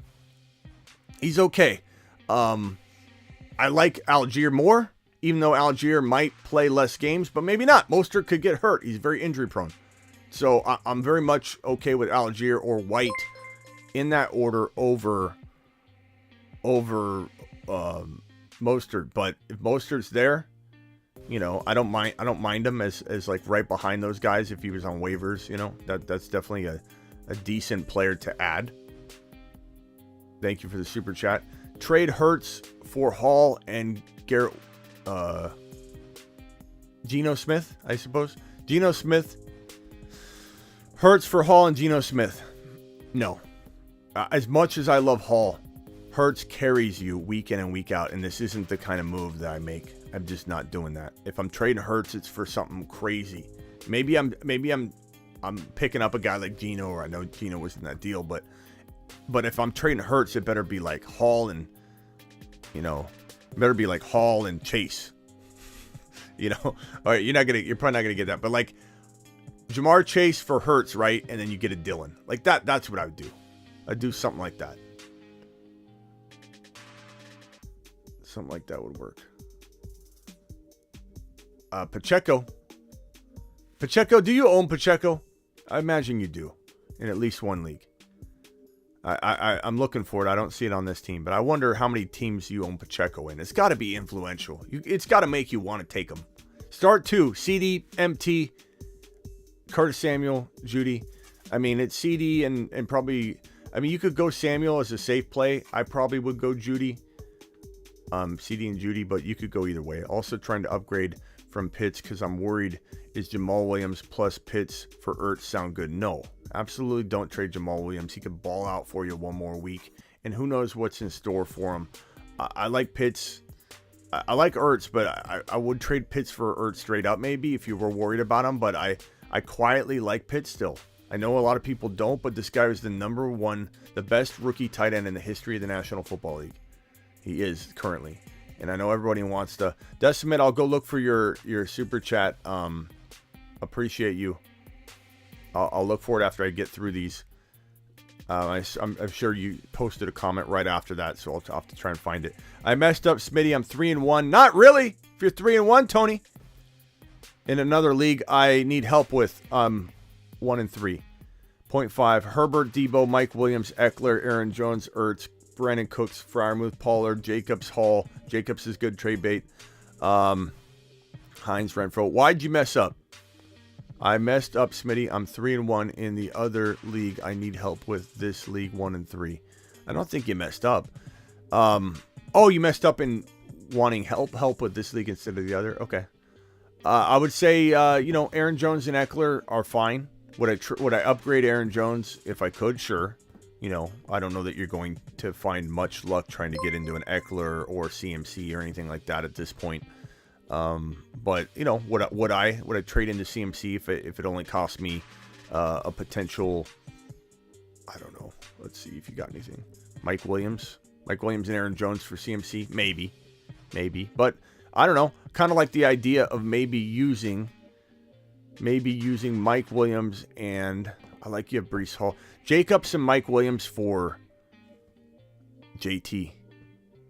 He's okay. I like Algier more, even though Algier might play less games, but maybe not. Mostert could get hurt. He's very injury prone. So I'm very much okay with Algier or White in that order over Mostert. But if Mostert's there, you know, I don't mind him as like right behind those guys if he was on waivers. You know, that's definitely a decent player to add. Thank you for the super chat. Trade Hurts for Hall and Garrett, Geno Smith, I suppose. Geno Smith. Hurts for Hall and Geno Smith. No. As much as I love Hall, Hurts carries you week in and week out, and this isn't the kind of move that I make. I'm just not doing that. If I'm trading Hurts, it's for something crazy. Maybe I'm picking up a guy like Geno, or I know Geno was in that deal, but if I'm trading Hurts, it better be like Hall and, Chase. All right, you're probably not gonna get that, but like Jamar Chase for Hurts, right? And then you get a Dillon. Like that. That's what I would do. I'd do something like that. Something like that would work. Pacheco. Do you own Pacheco? I imagine you do, in at least one league. I'm looking for it. I don't see it on this team, but I wonder how many teams you own Pacheco in. It's got to be influential. It's got to make you want to take him. Start 2, CD, MT, Curtis Samuel, Judy. I mean, it's CD and probably... I mean, you could go Samuel as a safe play. I probably would go Judy CD and Judy, but you could go either way. Also trying to upgrade from Pitts because I'm worried, is Jamal Williams plus Pitts for Ertz sound good? No, absolutely don't trade Jamal Williams. He could ball out for you one more week, and who knows what's in store for him. I like Pitts. I like Ertz, but I would trade Pitts for Ertz straight up maybe if you were worried about him, but I quietly like Pitts still. I know a lot of people don't, but this guy is the number one, the best rookie tight end in the history of the National Football League. He is currently. And I know everybody wants to. Decimate, I'll go look for your super chat. Appreciate you. I'll look for it after I get through these. I'm sure you posted a comment right after that, so I'll have to try and find it. I messed up, Smitty. I'm 3-1. Not really. If you're 3-1, Tony. In another league I need help with, 1-3. 0.5. Herbert, Debo, Mike Williams, Eckler, Aaron Jones, Ertz, Brandon Cooks, Freiermuth, Pollard, Jacobs, Hall. Jacobs is good trade bait. Hines, Renfro. Why'd you mess up? I messed up, Smitty. I'm 3-1 in the other league. I need help with this league, 1-3. I don't think you messed up. Oh, you messed up in wanting help with this league instead of the other. Okay. I would say, Aaron Jones and Eckler are fine. Would I upgrade Aaron Jones if I could? Sure. I don't know that you're going to find much luck trying to get into an Eckler or CMC or anything like that at this point. But would I trade into CMC if it only cost me a potential? I don't know. Let's see if you got anything. Mike Williams and Aaron Jones for CMC, maybe. But I don't know. Kind of like the idea of maybe using Mike Williams and I like you have Breece Hall, Jacobs and Mike Williams for JT.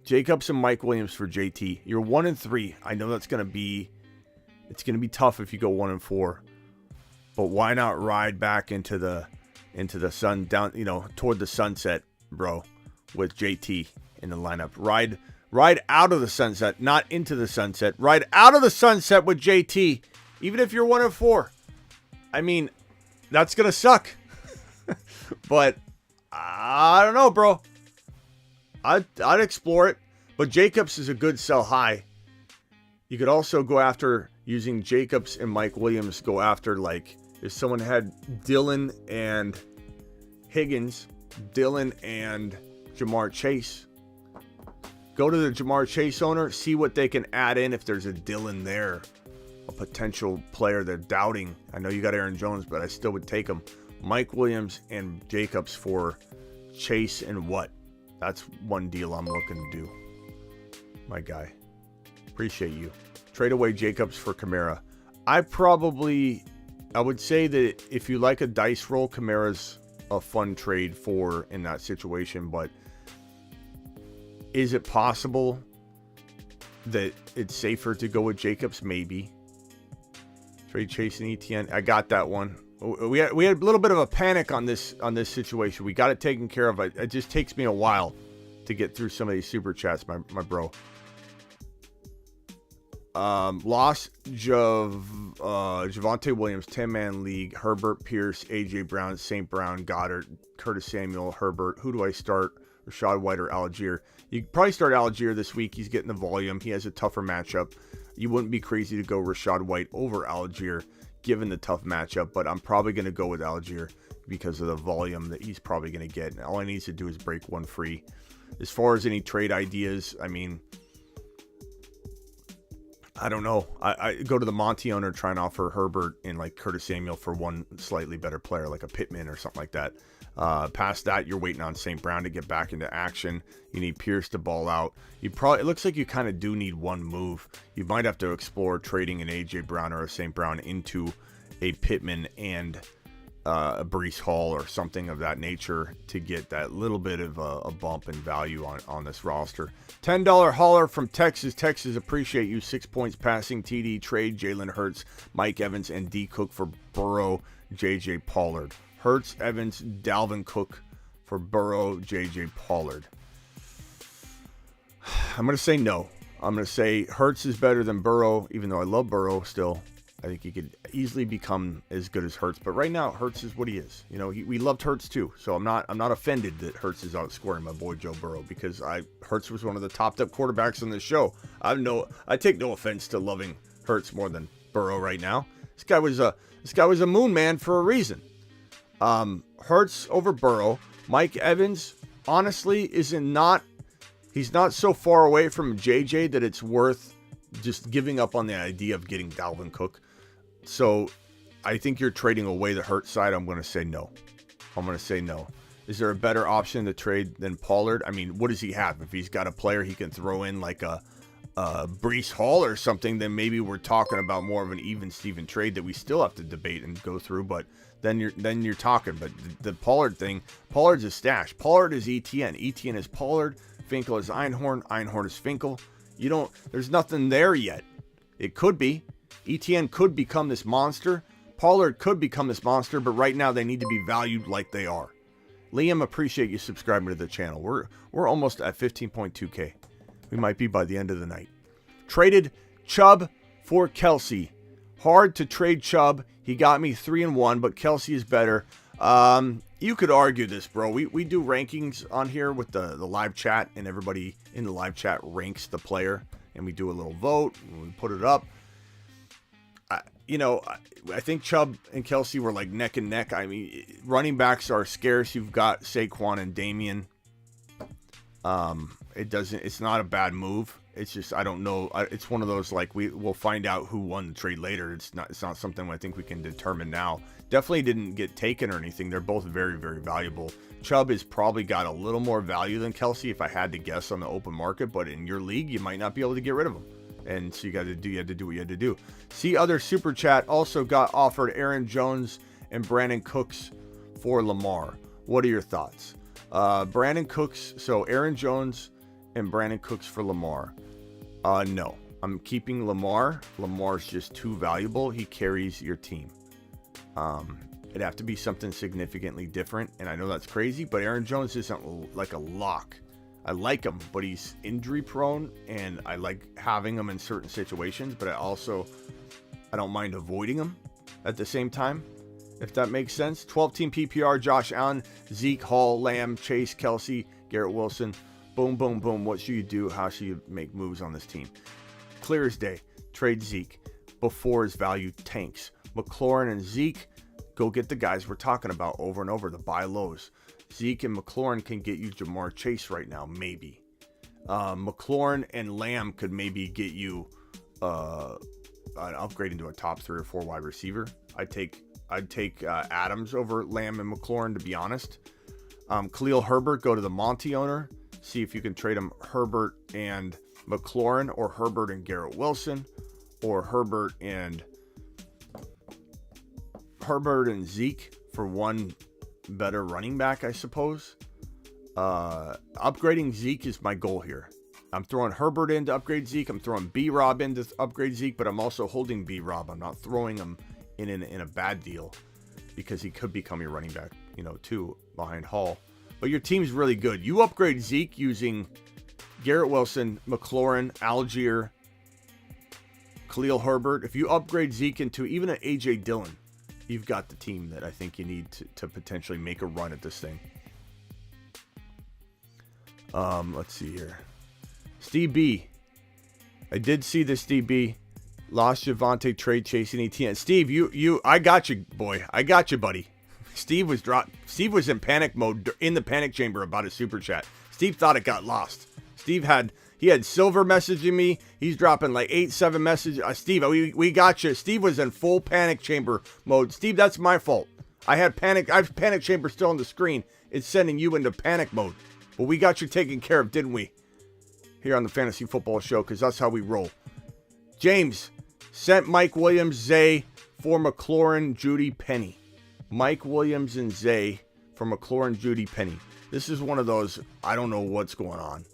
Jacobs and Mike Williams for JT. You're 1-3. I know it's gonna be tough if you go 1-4. But why not ride back into the sun down, toward the sunset, bro, with JT in the lineup. Ride out of the sunset, not into the sunset. Ride out of the sunset with JT, even if you're 1-4. I mean, that's gonna suck. But I don't know, bro. I'd explore it. But Jacobs is a good sell high. You could also go after using Jacobs and Mike Williams. Go after, like, if someone had Dylan and Higgins, Dylan and Jamar Chase. Go to the Jamar Chase owner, see what they can add in if there's a Dylan there. A potential player they're doubting. I know you got Aaron Jones, but I still would take him. Mike Williams and Jacobs for Chase and what? That's one deal I'm looking to do. My guy. Appreciate you. Trade away Jacobs for Kamara. I would say that if you like a dice roll, Kamara's a fun trade for in that situation, but is it possible that it's safer to go with Jacobs? Maybe. Trade Chase and ETN. I got that one. We had a little bit of a panic on this situation. We got it taken care of. It just takes me a while to get through some of these super chats, my bro. Lost Javonte Williams, 10-man league. Herbert, Pierce, AJ Brown, St. Brown, Goddard, Curtis Samuel, Herbert. Who do I start? Rashad White or Algier? You probably start Algier this week. He's getting the volume. He has a tougher matchup. You wouldn't be crazy to go Rashad White over Algier given the tough matchup, but I'm probably going to go with Algier because of the volume that he's probably going to get. And all he needs to do is break one free. As far as any trade ideas, I mean, I don't know. I go to the Monty owner, try and offer Herbert and like Curtis Samuel for one slightly better player, like a Pittman or something like that. Past that, you're waiting on St. Brown to get back into action. You need Pierce to ball out. It looks like you kind of do need one move. You might have to explore trading an AJ Brown or a St. Brown into a Pittman and a Breece Hall or something of that nature to get that little bit of a bump in value on this roster. $10 hauler from Texas. Texas, appreciate you. 6 points passing TD trade. Jalen Hurts, Mike Evans, and D Cook for Burrow, JJ Pollard. Hurts, Evans, Dalvin Cook for Burrow, JJ Pollard. I'm going to say no. I'm going to say Hurts is better than Burrow, even though I love Burrow still. I think he could easily become as good as Hurts. But right now, Hurts is what he is. You know, we loved Hurts too. So I'm not offended that Hurts is outscoring my boy Joe Burrow, because Hurts was one of the top quarterbacks on the show. I take no offense to loving Hurts more than Burrow right now. This guy was a moon man for a reason. Hurts over Burrow. Mike Evans, honestly, he's not so far away from JJ that it's worth just giving up on the idea of getting Dalvin Cook. So I think you're trading away the Hurts side. I'm going to say no. Is there a better option to trade than Pollard? I mean, what does he have? If he's got a player he can throw in like a Breece Hall or something, then maybe we're talking about more of an even Steven trade that we still have to debate and go through. But then you're talking. But the Pollard thing, Pollard's a stash. Pollard is ETN. ETN is Pollard. Finkel is Einhorn. Einhorn is Finkel. There's nothing there yet. It could be. ETN could become this monster. Pollard could become this monster, but right now they need to be valued like they are. Liam, appreciate you subscribing to the channel. We're almost at 15.2K. We might be by the end of the night. Traded Chubb for Kelsey. Hard to trade Chubb. He got me 3-1, but Kelsey is better. You could argue this, bro. We do rankings on here with the live chat, and everybody in the live chat ranks the player, and we do a little vote, and we put it up. I think Chubb and Kelsey were like neck and neck. I mean, running backs are scarce. You've got Saquon and Damian. It's not a bad move. It's just, I don't know. It's one of those, like, we'll find out who won the trade later. It's not something I think we can determine now. Definitely didn't get taken or anything. They're both very, very valuable. Chubb has probably got a little more value than Kelsey, if I had to guess, on the open market, but in your league, you might not be able to get rid of him. And so you had to do what you had to do. See, other super chat also got offered Aaron Jones and Brandon Cooks for Lamar. What are your thoughts? Brandon Cooks, so Aaron Jones and Brandon Cooks for Lamar. No, I'm keeping Lamar. Lamar's just too valuable. He carries your team. It'd have to be something significantly different, and I know that's crazy, but Aaron Jones isn't like a lock. I like him, but he's injury prone, and I like having him in certain situations, but I don't mind avoiding him at the same time, if that makes sense. 12-team PPR, Josh Allen, Zeke, Hall, Lamb, Chase, Kelsey, Garrett Wilson. Boom, boom, boom. What should you do? How should you make moves on this team? Clear as day. Trade Zeke before his value tanks. McLaurin and Zeke, go get the guys we're talking about over and over, the buy lows. Zeke and McLaurin can get you Jamar Chase right now, maybe. McLaurin and Lamb could maybe get you an upgrade into a top 3 or 4 wide receiver. I'd take Adams over Lamb and McLaurin, to be honest. Khalil Herbert, go to the Monty owner. See if you can trade him Herbert and McLaurin, or Herbert and Garrett Wilson, or Herbert and Zeke for one better running back, I suppose. Upgrading Zeke is my goal here. I'm throwing Herbert in to upgrade Zeke. I'm throwing B-Rob in to upgrade Zeke, but I'm also holding B-Rob. I'm not throwing him in a bad deal, because he could become your running back, too, behind Hall. But your team's really good. You upgrade Zeke using Garrett Wilson, McLaurin, Algier, Khalil Herbert. If you upgrade Zeke into even an A.J. Dillon, you've got the team that I think you need to potentially make a run at this thing. Let's see here. Steve B. I did see this, Steve B. Lost Javonte, trade chasing ETN. Steve, I got you, boy. I got you, buddy. Steve was in panic mode in the panic chamber about his super chat. Steve thought it got lost. He had Silver messaging me. He's dropping like 8-7 messages. Steve, we got you. Steve was in full panic chamber mode. Steve, that's my fault. I have panic chamber still on the screen. It's sending you into panic mode. But we got you taken care of, didn't we? Here on the Fantasy Football Show, because that's how we roll. James sent Mike Williams, Zay for McLaurin, Judy, Penny. Mike Williams and Zay for McLaurin, Judy, Penny. This is one of those, I don't know what's going on.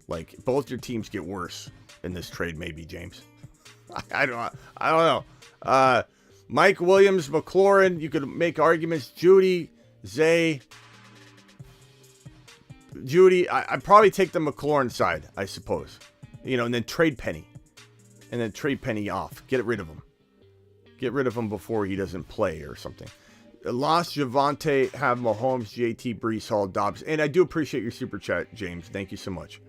Like, both your teams get worse in this trade, maybe, James. I don't know. Mike Williams, McLaurin, you could make arguments. Judy, Zay. Judy, I'd probably take the McLaurin side, I suppose. And then trade Penny. And then trade Penny off. Get rid of him. Get rid of him before he doesn't play or something. Lost Javonte, have Mahomes, JT, Brees Hall, Dobbs. And I do appreciate your super chat, James. Thank you so much.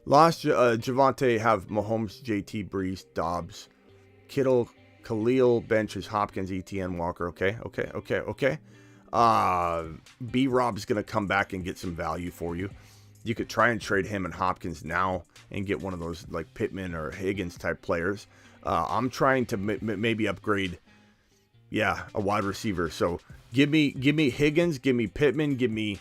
Lost Javonte, have Mahomes, JT, Brees, Dobbs, Kittle, Khalil, benches, Hopkins, ETN, Walker. Okay. B-Rob's going to come back and get some value for you. You could try and trade him and Hopkins now and get one of those like Pittman or Higgins type players. I'm trying to maybe upgrade, a wide receiver. So give me Higgins, give me Pittman, give me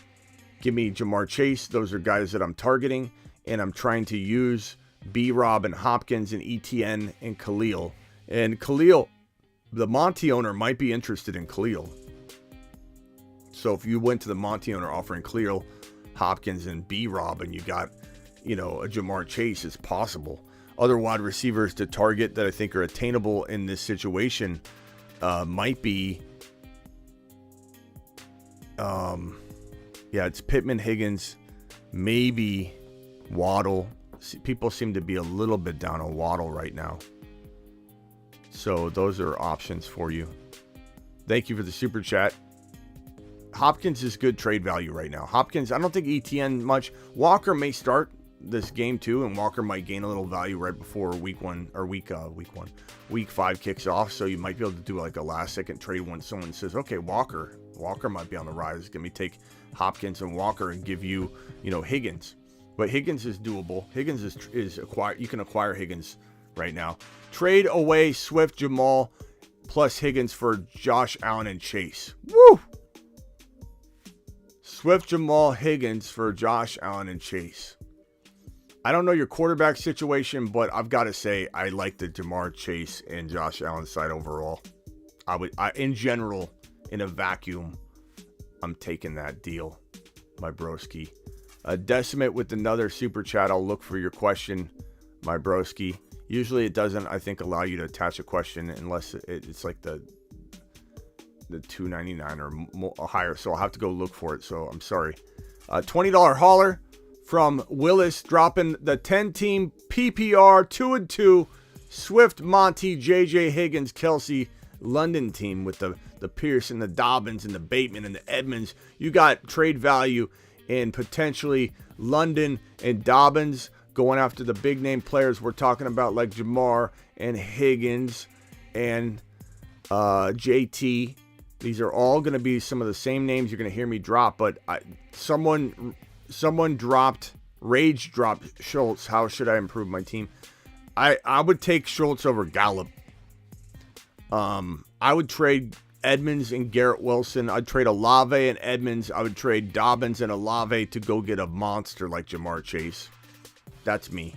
Jamar Chase. Those are guys that I'm targeting, and I'm trying to use B-Rob and Hopkins and ETN and Khalil. And Khalil, the Monty owner might be interested in Khalil. So if you went to the Monty owner offering Khalil, Hopkins, and B-Rob, and you got, a Jamar Chase, it's possible. Other wide receivers to target that I think are attainable in this situation might be, it's Pittman, Higgins, maybe Waddle. People seem to be a little bit down on Waddle right now. So those are options for you. Thank you for the super chat. Hopkins is good trade value right now. Hopkins, I don't think ETN much. Walker may start this game too, and Walker might gain a little value right before week 5 kicks off. So you might be able to do like a last second trade when someone says, okay, Walker might be on the rise. Let me take Hopkins and Walker and give you, Higgins. But Higgins is doable. Higgins is acquired. You can acquire Higgins right now. Trade away Swift, Jamal, plus Higgins for Josh Allen and Chase. Woo! Swift, Jamal, Higgins for Josh Allen and Chase. I don't know your quarterback situation, but I've got to say I like the Jamar Chase and Josh Allen side overall. In general, in a vacuum, I'm taking that deal, my broski. Decimate with another super chat. I'll look for your question, my broski. Usually it doesn't, I think, allow you to attach a question unless it's like the $2.99 or more, or higher. So I'll have to go look for it. So I'm sorry. $20 hauler from Willis, dropping the 10-team PPR 2-2 Swift, Monty, JJ, Higgins, Kelsey, London team with the Pierce and the Dobbins and the Bateman and the Edmonds. You got trade value in potentially London and Dobbins going after the big name players we're talking about, like Jamar and Higgins and JT. These are all going to be some of the same names you're going to hear me drop, but someone rage dropped Schultz. How should I improve my team? I would take Schultz over Gallup. I would trade Edmonds and Garrett Wilson. I'd trade Olave and Edmonds. I would trade Dobbins and Olave to go get a monster like Jamar Chase. That's me.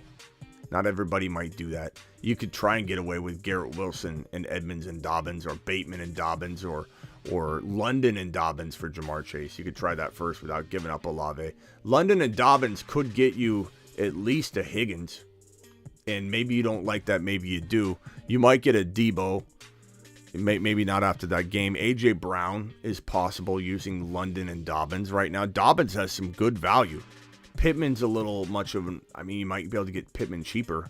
Not everybody might do that. You could try and get away with Garrett Wilson and Edmonds and Dobbins, or Bateman and Dobbins, or London and Dobbins for Jamar Chase. You could try that first without giving up Olave. London and Dobbins could get you at least a Higgins. And maybe you don't like that. Maybe you do. You might get a Debo. Maybe not after that game. A.J. Brown is possible using London and Dobbins right now. Dobbins has some good value. Pittman's a little much of an... I mean, you might be able to get Pittman cheaper.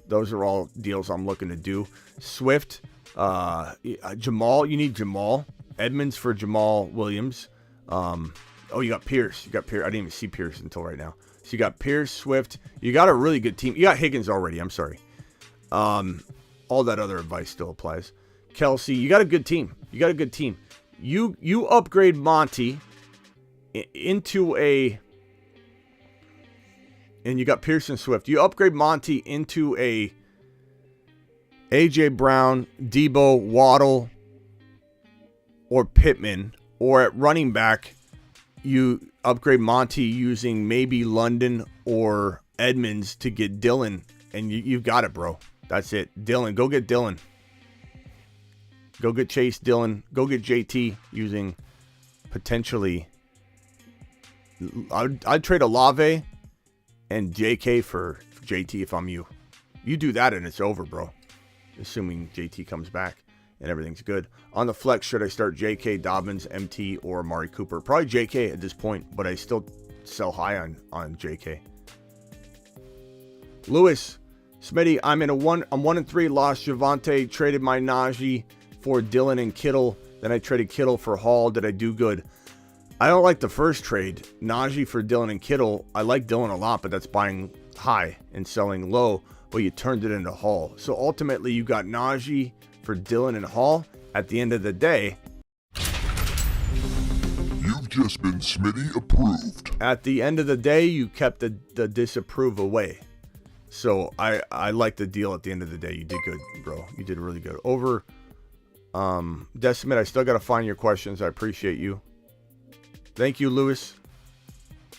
Those are all deals I'm looking to do. Swift, Jamal. You need Jamal. Edmonds for Jamal Williams. You got Pierce. I didn't even see Pierce until right now. So you got Pierce, Swift. You got a really good team. You got Higgins already. I'm sorry. All that other advice still applies. Kelsey, you got a good team. You upgrade Monty into a... And you got Pierce and Swift. You upgrade Monty into a A.J. Brown, Debo, Waddle, or Pittman. Or at running back, you upgrade Monty using maybe London or Edmonds to get Dylan. And you've got it, bro. That's it. Dylan. Go get Dylan. Go get Chase, Dylan. Go get JT using potentially... I'd trade Olave and JK for JT if I'm you. You do that and it's over, bro. Assuming JT comes back and everything's good. On the flex, should I start JK, Dobbins, MT, or Amari Cooper? Probably JK at this point, but I still sell high on JK. Lewis, Smitty, I'm 1-3, lost Javonte, traded my Najee for Dylan and Kittle. Then I traded Kittle for Hall. Did I do good? I don't like the first trade. Najee for Dylan and Kittle. I like Dylan a lot, but that's buying high and selling low. But you turned it into Hall. So ultimately, you got Najee for Dylan and Hall. At the end of the day, You've just been Smitty approved. At the end of the day, you kept the disapprove away. So I like the deal at the end of the day. You did good, bro. You did really good. Over Decimate, I still got to find your questions. I appreciate you. Thank you, Lewis.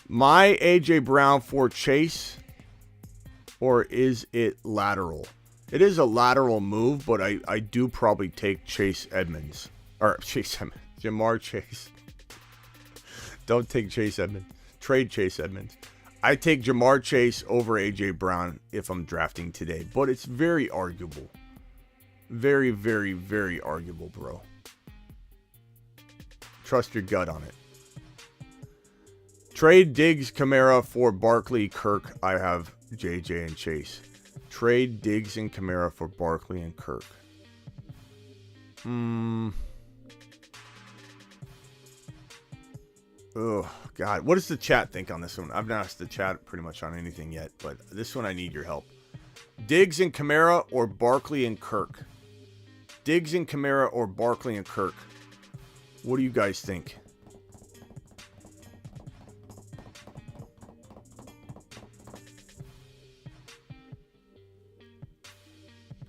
My A.J. Brown for Chase, or is it lateral? It is a lateral move, but I do probably take Chase Edmonds. Or Chase Edmonds. Jamar Chase. Don't take Chase Edmonds. Trade Chase Edmonds. I take Jamar Chase over A.J. Brown if I'm drafting today. But it's very arguable. Very, very, very arguable, bro. Trust your gut on it. Trade Diggs, Kamara for Barkley, Kirk. I have JJ and Chase. Trade Diggs and Kamara for Barkley and Kirk. Oh, God. What does the chat think on this one? I've not asked the chat pretty much on anything yet, but this one I need your help. Diggs and Kamara or Barkley and Kirk? Diggs and Kamara or Barkley and Kirk? What do you guys think?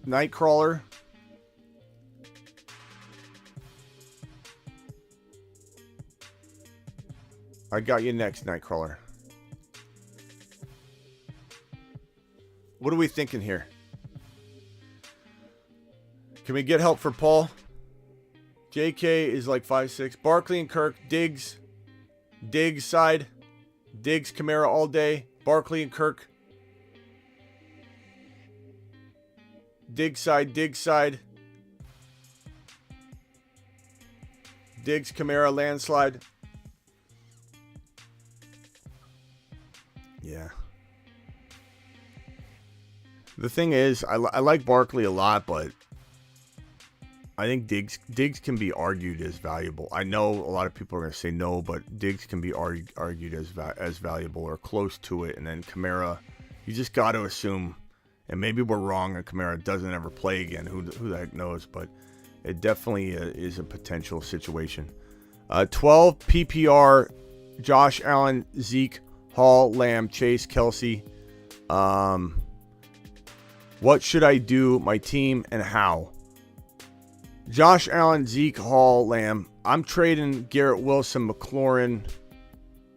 Nightcrawler. I got you next, Nightcrawler. What are we thinking here? Can we get help for Paul? JK is like 5'6". Barkley and Kirk. Diggs. Diggs side. Diggs, Kamara all day. Barkley and Kirk. Diggs side. Diggs side. Diggs, Kamara, landslide. Yeah. The thing is, I like Barkley a lot, but I think Diggs can be argued as valuable. I know a lot of people are going to say no, but Diggs can be argued as valuable or close to it. And then Kamara, you just got to assume, and maybe we're wrong and Kamara doesn't ever play again. Who the heck knows? But it definitely is a potential situation. 12 PPR, Josh Allen, Zeke, Hall, Lamb, Chase, Kelsey. What should I do, my team, and how? Josh Allen, Zeke, Hall, Lamb. I'm trading Garrett Wilson, McLaurin,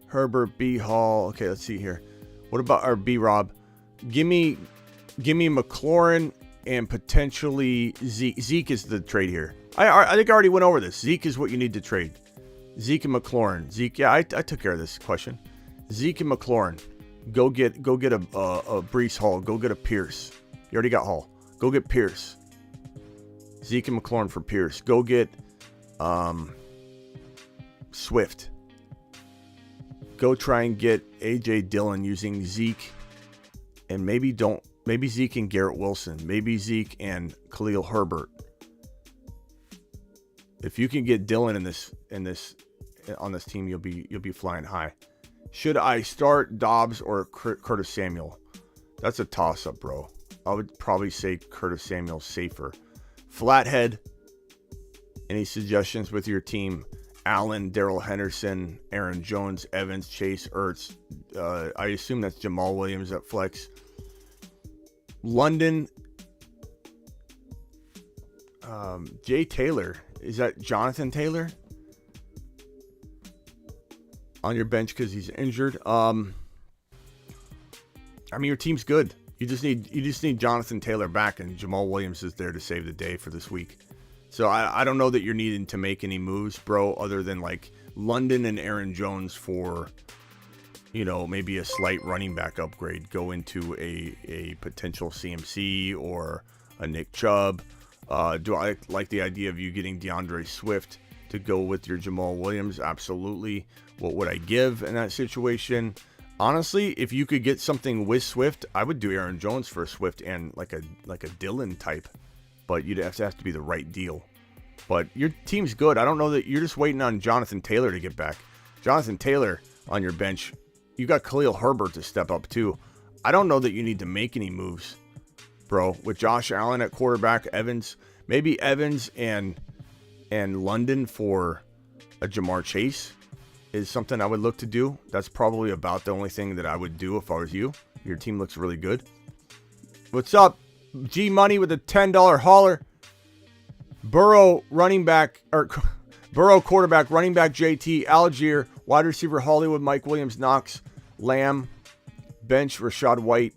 Herbert, B. Hall. Okay, let's see here. What about our B. Rob? Give me McLaurin and potentially Zeke. Zeke is the trade here. I think I already went over this. Zeke is what you need to trade. Zeke and McLaurin. Zeke, yeah, I took care of this question. Zeke and McLaurin. Go get a Breece Hall. Go get a Pierce. You already got Hall. Go get Pierce. Zeke and McLaurin for Pierce. Go get Swift. Go try and get A.J. Dillon using Zeke and maybe Zeke and Garrett Wilson. Maybe Zeke and Khalil Herbert. If you can get Dillon on this team, you'll be flying high. Should I start Dobbs or Curtis Samuel? That's a toss-up, bro. I would probably say Curtis Samuel safer. Flathead. Any suggestions with your team? Allen, Darrell Henderson, Aaron Jones, Evans, Chase, Ertz. I assume that's Jamal Williams at flex. London. Jay Taylor. Is that Jonathan Taylor? On your bench because he's injured. I mean, your team's good. You just need Jonathan Taylor back, and Jamal Williams is there to save the day for this week. So I don't know that you're needing to make any moves, bro, other than like London and Aaron Jones for, maybe a slight running back upgrade. Go into a potential CMC or a Nick Chubb. Do I like the idea of you getting DeAndre Swift to go with your Jamal Williams? Absolutely. What would I give in that situation? Honestly, if you could get something with Swift, I would do Aaron Jones for Swift and like a Dylan type. But you'd have to be the right deal. But your team's good. I don't know that you're just waiting on Jonathan Taylor to get back. Jonathan Taylor on your bench. You got Khalil Herbert to step up too. I don't know that you need to make any moves, bro. With Josh Allen at quarterback, Evans, maybe Evans and London for a Jamar Chase is something I would look to do. That's probably about the only thing that I would do if I was you. Your team looks really good. What's up? G Money with a $10 hauler. Burrow quarterback, running back JT, Algier, wide receiver Hollywood, Mike Williams, Knox, Lamb, bench Rashad White.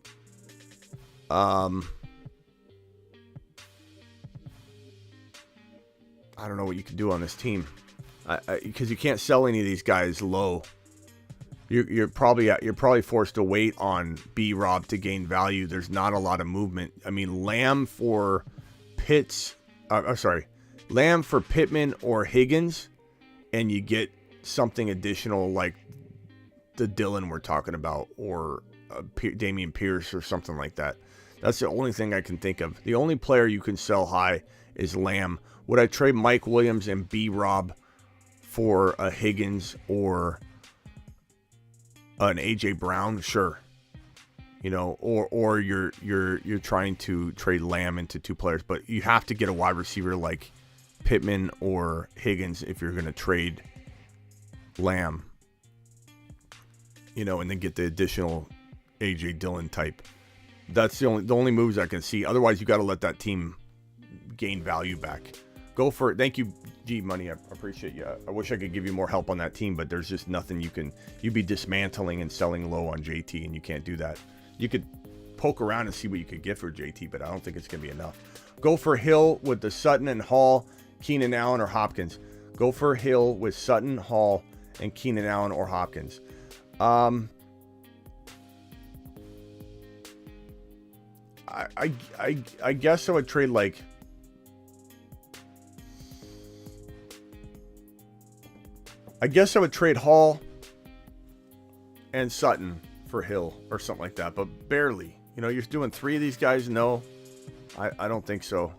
I don't know what you can do on this team. Because you can't sell any of these guys low. You're probably forced to wait on B-Rob to gain value. There's not a lot of movement. I mean, Lamb for Pittman or Higgins, and you get something additional like the Dylan we're talking about, or Damian Pierce or something like that. That's the only thing I can think of. The only player you can sell high is Lamb. Would I trade Mike Williams and B-Rob for a Higgins or an AJ Brown? Sure. You know, or you're trying to trade Lamb into two players, but you have to get a wide receiver like Pittman or Higgins if you're going to trade Lamb. You know, and then get the additional AJ Dillon type. That's the only moves I can see. Otherwise, you got to let that team gain value back. Go for it. Thank you, G Money. I appreciate you. I wish I could give you more help on that team, but there's just nothing you'd be dismantling and selling low on JT, and you can't do that. You could poke around and see what you could get for JT, but I don't think it's going to be enough. Go for Hill with the Sutton and Hall, Keenan Allen or Hopkins. Go for Hill with Sutton, Hall, and Keenan Allen or Hopkins. I guess I would trade like Hall and Sutton for Hill or something like that, but barely. You know, you're doing three of these guys. No, I don't think so.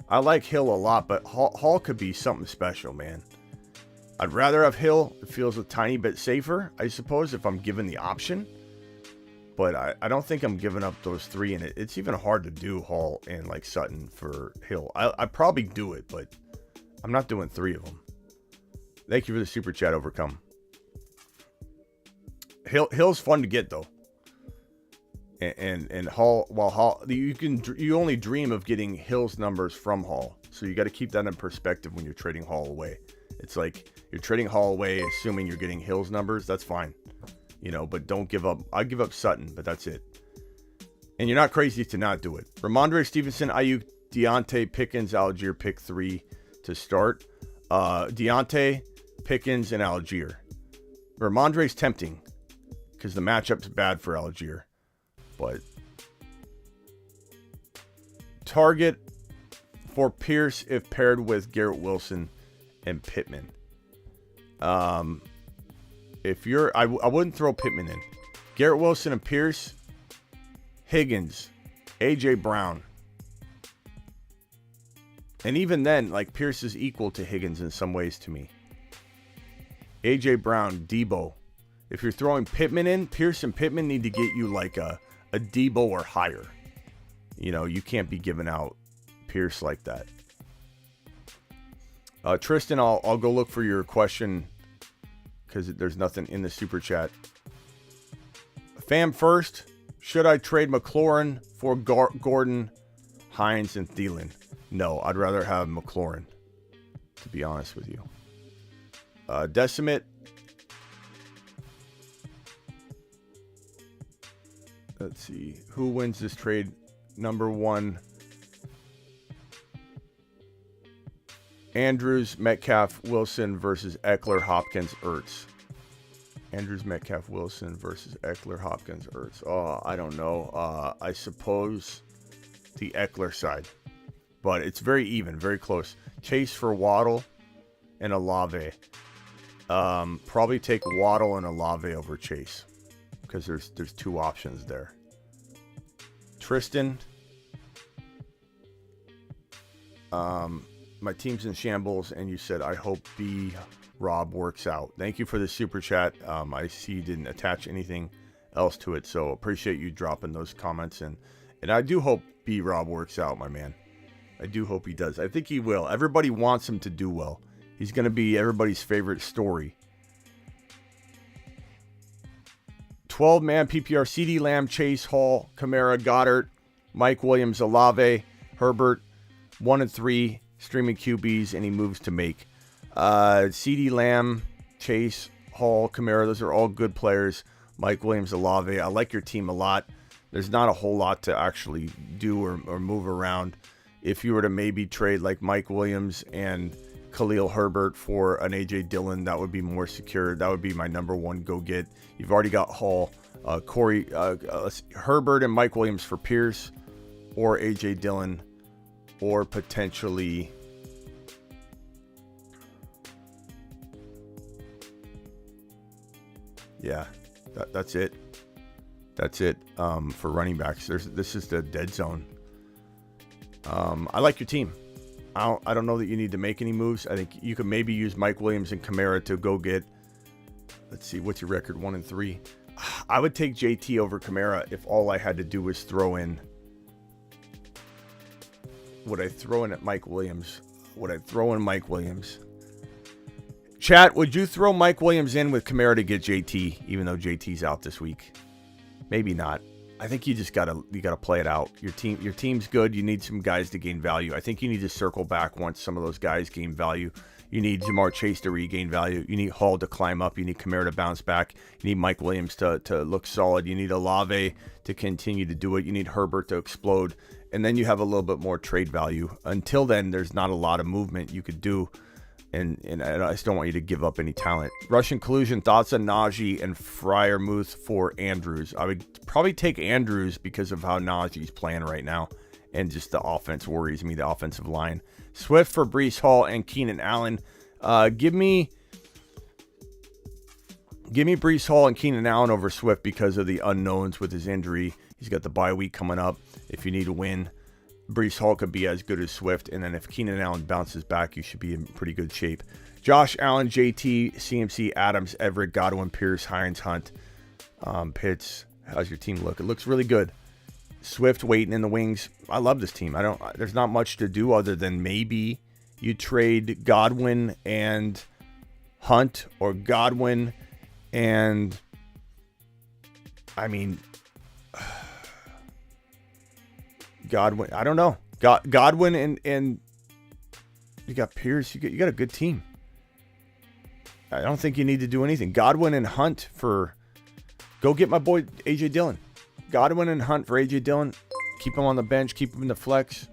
I like Hill a lot, but Hall could be something special, man. I'd rather have Hill. It feels a tiny bit safer, I suppose, if I'm given the option. But I don't think I'm giving up those three, and it's even hard to do Hall and like Sutton for Hill. I'd probably do it, but I'm not doing three of them. Thank you for the super chat, Overcome. Hill's fun to get though, and Hall. While Hall, you only dream of getting Hill's numbers from Hall, so you got to keep that in perspective when you're trading Hall away. It's like you're trading Hall away, assuming you're getting Hill's numbers. That's fine, you know, but don't give up. I give up Sutton, but that's it. And you're not crazy to not do it. Ramondre Stevenson, Ayuk, Deontay, Pickens, Algier, pick 3 to start. Deontay, Pickens, and Algier. Ramondre's tempting because the matchup's bad for Algier, but target for Pierce if paired with Garrett Wilson and Pittman. If you're, I wouldn't throw Pittman in. Garrett Wilson and Pierce, Higgins, AJ Brown. And even then, like, Pierce is equal to Higgins in some ways to me. AJ Brown, Debo. If you're throwing Pittman in, Pierce and Pittman need to get you like a Debo or higher. You know, you can't be giving out Pierce like that. Tristan, I'll go look for your question because there's nothing in the super chat. Fam first, should I trade McLaurin for Gordon, Hines, and Thielen? No, I'd rather have McLaurin, to be honest with you. Decimate. Let's see. Who wins this trade? Number 1. Andrews, Metcalf, Wilson versus Eckler, Hopkins, Ertz. Andrews, Metcalf, Wilson versus Eckler, Hopkins, Ertz. Oh, I don't know. I suppose the Eckler side. But it's very even, very close. Chase for Waddle and Olave. Probably take Waddle and Olave over Chase. because there's two options there. Tristan, my team's in shambles, and you said, I hope Rob works out. Thank you for the super chat. I see you didn't attach anything else to it, so appreciate you dropping those comments. And I do hope Rob works out, my man. I do hope he does. I think he will. Everybody wants him to do well. He's going to be everybody's favorite story. 12-man PPR, CD Lamb, Chase, Hall, Kamara, Goddard, Mike Williams, Olave, Herbert, 1 and 3 streaming QBs, and he moves to make. CD Lamb, Chase, Hall, Kamara, those are all good players. Mike Williams, Olave, I like your team a lot. There's not a whole lot to actually do or move around. If you were to maybe trade like Mike Williams and Khalil Herbert for an A.J. Dillon, that would be more secure. That would be my number one go get. You've already got Hall, Corey, Herbert and Mike Williams for Pierce, or A.J. Dillon, or potentially that's it. That's it for running backs. This is the dead zone. I like your team. I don't know that you need to make any moves. I think you could maybe use Mike Williams and Kamara to go get, let's see, what's your record? 1 and 3. I would take JT over Kamara if all I had to do was throw in. Would I throw in at Mike Williams? Would I throw in Mike Williams? Chat, would you throw Mike Williams in with Kamara to get JT, even though JT's out this week? Maybe not. I think you just gotta play it out. Your team's good. You need some guys to gain value. I think you need to circle back once some of those guys gain value. You need Jamar Chase to regain value. You need Hall to climb up. You need Kamara to bounce back. You need Mike Williams to look solid. You need Olave to continue to do it. You need Herbert to explode. And then you have a little bit more trade value. Until then, there's not a lot of movement you could do. And I just don't want you to give up any talent. Russian collusion, thoughts on Najee and Freiermuth for Andrews. I would probably take Andrews because of how Najee's playing right now. And just the offense worries me, the offensive line. Swift for Breece Hall and Keenan Allen. Give me Breece Hall and Keenan Allen over Swift because of the unknowns with his injury. He's got the bye week coming up. If you need a win, Breece Hall could be as good as Swift. And then if Keenan Allen bounces back, you should be in pretty good shape. Josh Allen, JT, CMC, Adams, Everett, Godwin, Pierce, Hines, Hunt, Pitts. How's your team look? It looks really good. Swift waiting in the wings. I love this team. There's not much to do other than maybe you trade Godwin and Hunt, or Godwin and Godwin. I don't know. Godwin and you got Pierce. You got a good team. I don't think you need to do anything. Godwin and Hunt for. Go get my boy A.J. Dillon. Godwin and Hunt for A.J. Dillon. Keep him on the bench. Keep him in the flex.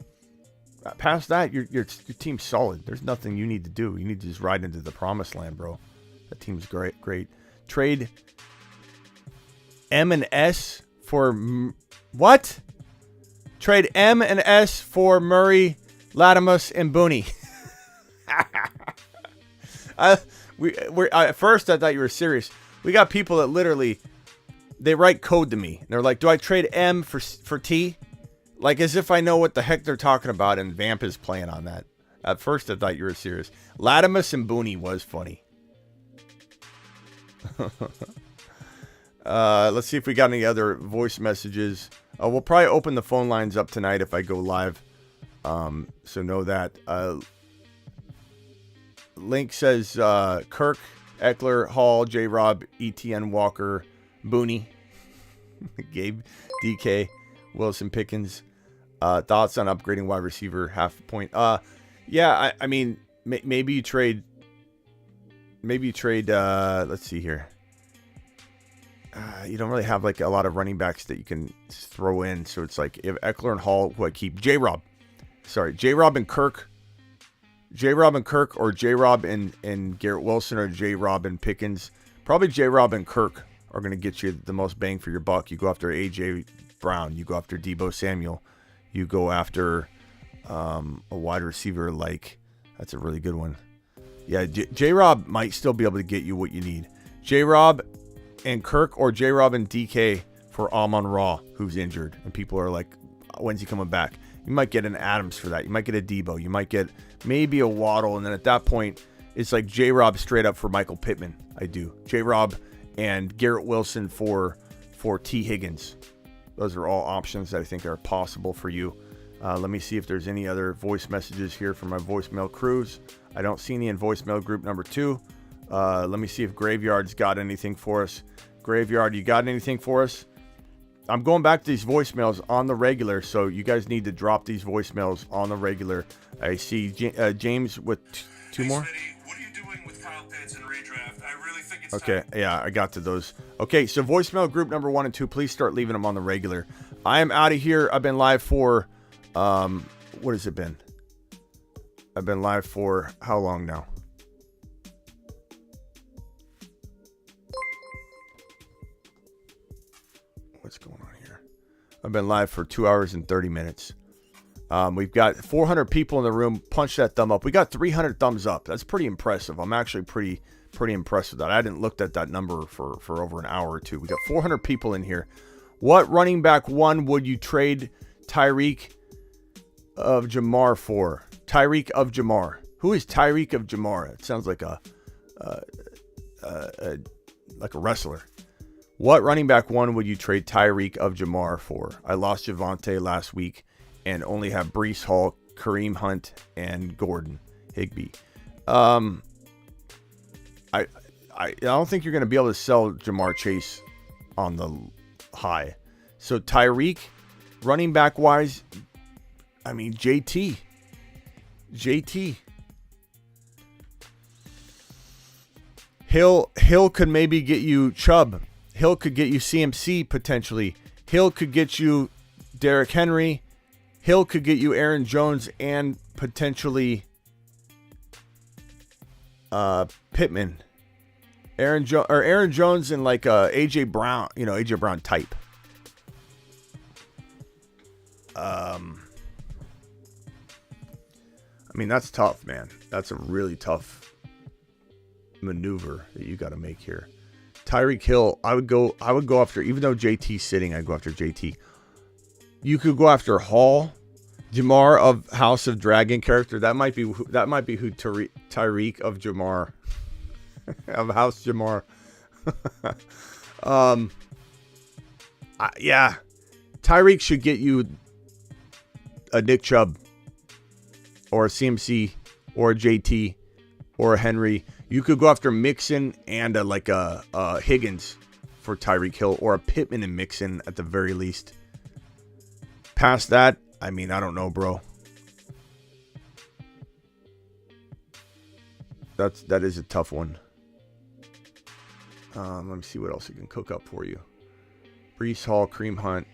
Past that, your team's solid. There's nothing you need to do. You need to just ride into the promised land, bro. That team's great. Trade M and S for what? Trade M and S for Murray, Latimus, and Booney. At first, I thought you were serious. We got people that literally, they write code to me. They're like, do I trade M for T? Like as if I know what the heck they're talking about, and Vamp is playing on that. At first, I thought you were serious. Latimus and Booney was funny. Let's see if we got any other voice messages. We'll probably open the phone lines up tonight if I go live. So know that. Link says Kirk, Eckler, Hall, J-Rob, ETN, Walker, Booney, Gabe, DK, Wilson, Pickens. Thoughts on upgrading wide receiver, half a point. Yeah, I mean, maybe you trade. Let's see here. You don't really have like a lot of running backs that you can throw in. So it's like if Eckler and Hall, who I keep, J-Rob and Kirk, or J-Rob and Garrett Wilson, or J-Rob and Pickens. Probably J-Rob and Kirk are going to get you the most bang for your buck. You go after A.J. Brown. You go after Deebo Samuel. You go after a wide receiver like, that's a really good one. Yeah, J-Rob might still be able to get you what you need. J-Rob and Kirk or J-Rob and DK for Amon-Ra, who's injured. And people are like, when's he coming back? You might get an Adams for that. You might get a Debo. You might get maybe a Waddle. And then at that point, it's like J-Rob straight up for Michael Pittman. I do. J-Rob and Garrett Wilson for T. Higgins. Those are all options that I think are possible for you. Let me see if there's any other voice messages here from my voicemail crews. I don't see any in voicemail group number 2. Let me see if Graveyard's got anything for us. Graveyard, you got anything for us? I'm going back to these voicemails on the regular, so you guys need to drop these voicemails on the regular. I see James with 2 more. Smitty, what are you doing with Kyle Pitts in redraft? I really think it's Okay, time. yeah, I got to those. Okay, so voicemail group number 1 and 2, please start leaving them on the regular. I am out of here. I've been live for, what has it been? I've been live for how long now? What's going on here? I've been live for 2 hours and 30 minutes. We've got 400 people in the room. Punch that thumb up. We got 300 thumbs up. That's pretty impressive. I'm actually pretty impressed with that. I hadn't looked at that number for over an hour or two. We got 400 people in here. What running back 1 would you trade Tyreek of Jamar for? Tyreek of Jamar. Who is Tyreek of Jamar? It sounds like a wrestler. What running back 1 would you trade Tyreek of Jamar for? I lost Javonte last week and only have Breece Hall, Kareem Hunt, and Gordon Higbee. I don't think you're going to be able to sell Jamar Chase on the high. So Tyreek, running back wise, I mean JT. Hill could maybe get you Chubb. Hill could get you CMC potentially. Hill could get you Derrick Henry. Hill could get you Aaron Jones and potentially Pittman. Aaron Jones and like AJ Brown, AJ Brown type. I mean, that's tough, man. That's a really tough maneuver that you got to make here. Tyreek Hill, I would go after, even though JT's sitting, I'd go after JT. You could go after Hall, Jamar of House of Dragon character. That might be who Tyreek of Jamar of House Jamar. Yeah, Tyreek should get you a Nick Chubb or a CMC or a JT or a Henry. You could go after Mixon and a Higgins for Tyreek Hill, or a Pittman and Mixon at the very least. Past that, I mean, I don't know, bro. That is a tough one. Let me see what else he can cook up for you. Breece Hall, Kareem Hunt,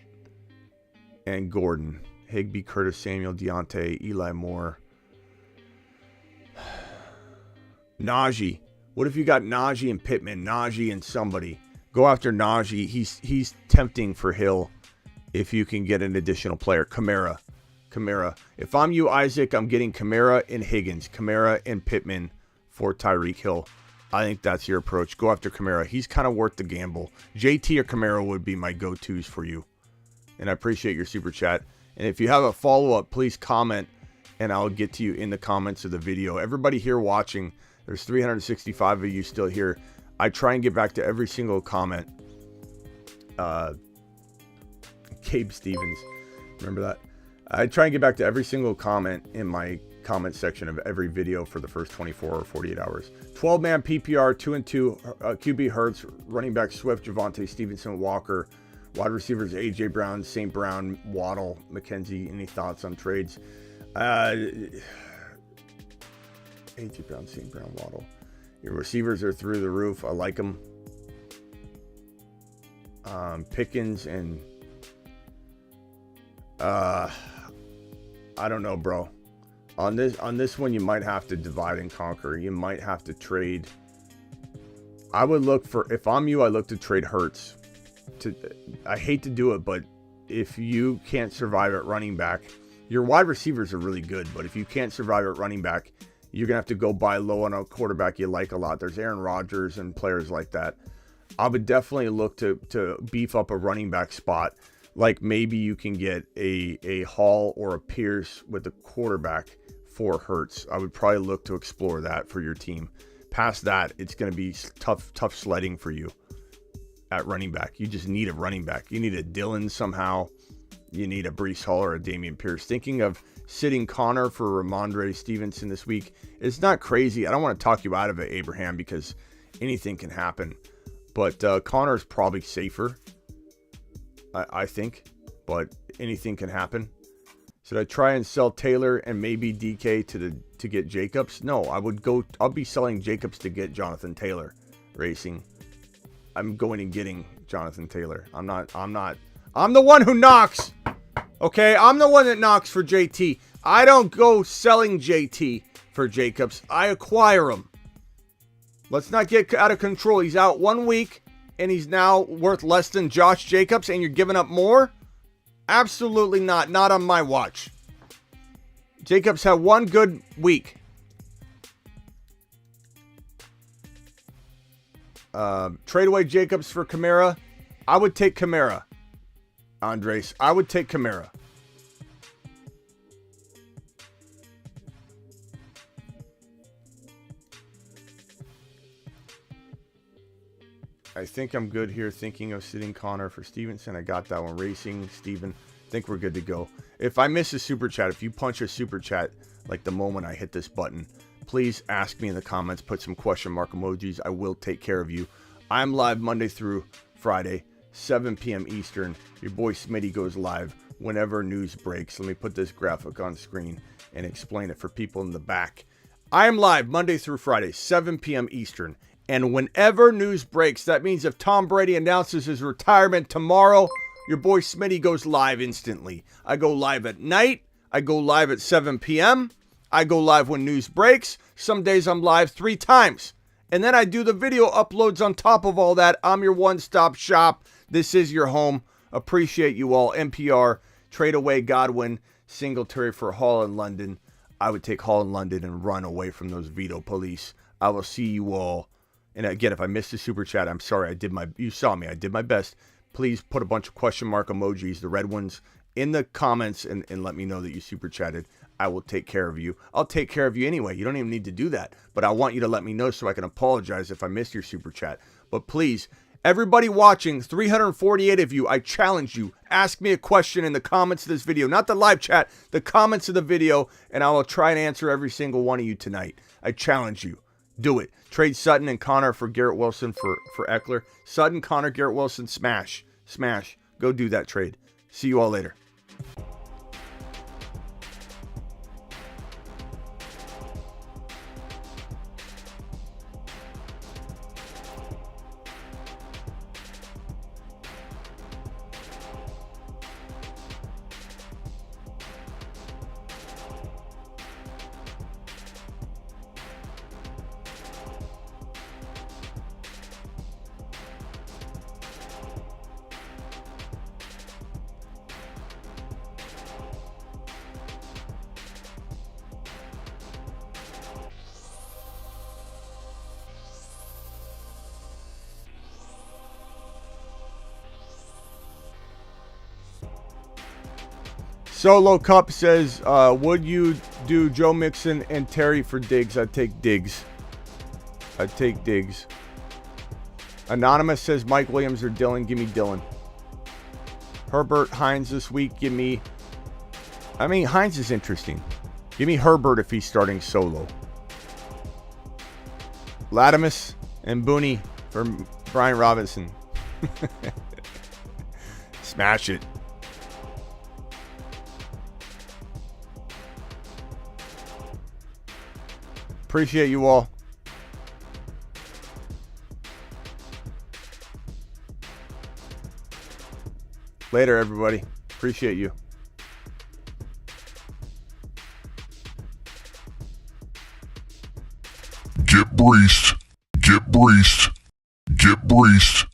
and Gordon. Higbee, Curtis Samuel, Deontay, Eli Moore. Najee. What if you got Najee and Pittman? Najee and somebody. Go after Najee. He's tempting for Hill if you can get an additional player. Kamara. If I'm you, Isaac, I'm getting Kamara and Higgins. Kamara and Pittman for Tyreek Hill. I think that's your approach. Go after Kamara. He's kind of worth the gamble. JT or Kamara would be my go-tos for you. And I appreciate your super chat. And if you have a follow-up, please comment, and I'll get to you in the comments of the video. Everybody here watching, there's 365 of you still here. I try and get back to every single comment. Gabe Stevens, remember that? I try and get back to every single comment in my comment section of every video for the first 24 or 48 hours. 12-man PPR, 2-2, QB Hurts, running back Swift, Javonte, Stevenson, Walker, wide receivers AJ Brown, St. Brown, Waddle, McKenzie. Any thoughts on trades? AJ Brown, St. Brown, Waddle. Your receivers are through the roof. I like them. Pickens and I don't know, bro. On this one, you might have to divide and conquer. You might have to trade. I would look for, if I'm you, I look to trade Hurts. I hate to do it, but if you can't survive at running back, your wide receivers are really good, but if you can't survive at running back, you're gonna have to go buy low on a quarterback you like a lot. There's Aaron Rodgers and players like that. I would definitely look to beef up a running back spot. Like maybe you can get a Hall or a Pierce with the quarterback for Hurts. I would probably look to explore that for your team. Past that, it's going to be tough sledding for you at running back. You just need a running back. You need a Dillon somehow. You need a Breece Hall or a Dameon Pierce. Thinking of sitting Connor for Ramondre Stevenson this week, it's not crazy. I don't want to talk you out of it, Abraham, because anything can happen. But Connor's probably safer, I think. But anything can happen. Should I try and sell Taylor and maybe DK to get Jacobs? No, I'll be selling Jacobs to get Jonathan Taylor racing. I'm going and getting Jonathan Taylor. I'm the one who knocks. Okay, I'm the one that knocks for JT. I don't go selling JT for Jacobs. I acquire him. Let's not get out of control. He's out 1 week and he's now worth less than Josh Jacobs and you're giving up more? Absolutely not. Not on my watch. Jacobs had 1 good week. Trade away Jacobs for Kamara. I would take Kamara. Andres, I would take Kamara. I think I'm good here thinking of sitting Connor for Stevenson. I got that one. Racing, Steven. I think we're good to go. If I miss a super chat, if you punch a super chat like the moment I hit this button, please ask me in the comments. Put some question mark emojis. I will take care of you. I'm live Monday through Friday, 7 p.m. Eastern. Your boy Smitty goes live whenever news breaks. Let me put this graphic on screen and explain it for people in the back. I am live Monday through Friday, 7 p.m. Eastern. And whenever news breaks, that means if Tom Brady announces his retirement tomorrow, your boy Smitty goes live instantly. I go live at night. I go live at 7 p.m. I go live when news breaks. Some days I'm live 3 times. And then I do the video uploads on top of all that. I'm your one-stop shop. This is your home. Appreciate you all. NPR, trade away Godwin, Singletary for Hall in London. I would take Hall in London and run away from those veto police. I will see you all. And again, if I missed a super chat, I'm sorry. You saw me. I did my best. Please put a bunch of question mark emojis, the red ones, in the comments and let me know that you super chatted. I will take care of you. I'll take care of you anyway. You don't even need to do that. But I want you to let me know so I can apologize if I missed your super chat. But please, everybody watching, 348 of you, I challenge you. Ask me a question in the comments of this video. Not the live chat, the comments of the video. And I will try and answer every single one of you tonight. I challenge you. Do it. Trade Sutton and Connor for Garrett Wilson for Eckler. Sutton, Connor, Garrett Wilson, smash. Smash. Go do that trade. See you all later. Solo Cup says, would you do Joe Mixon and Terry for Diggs? I'd take Diggs. Anonymous says Mike Williams or Dillon. Give me Dillon. Herbert, Hines this week. Hines is interesting. Give me Herbert if he's starting solo. Latimus and Booney for Brian Robinson. Smash it. Appreciate you all. Later, everybody. Appreciate you. Get breached. Get breached. Get breached.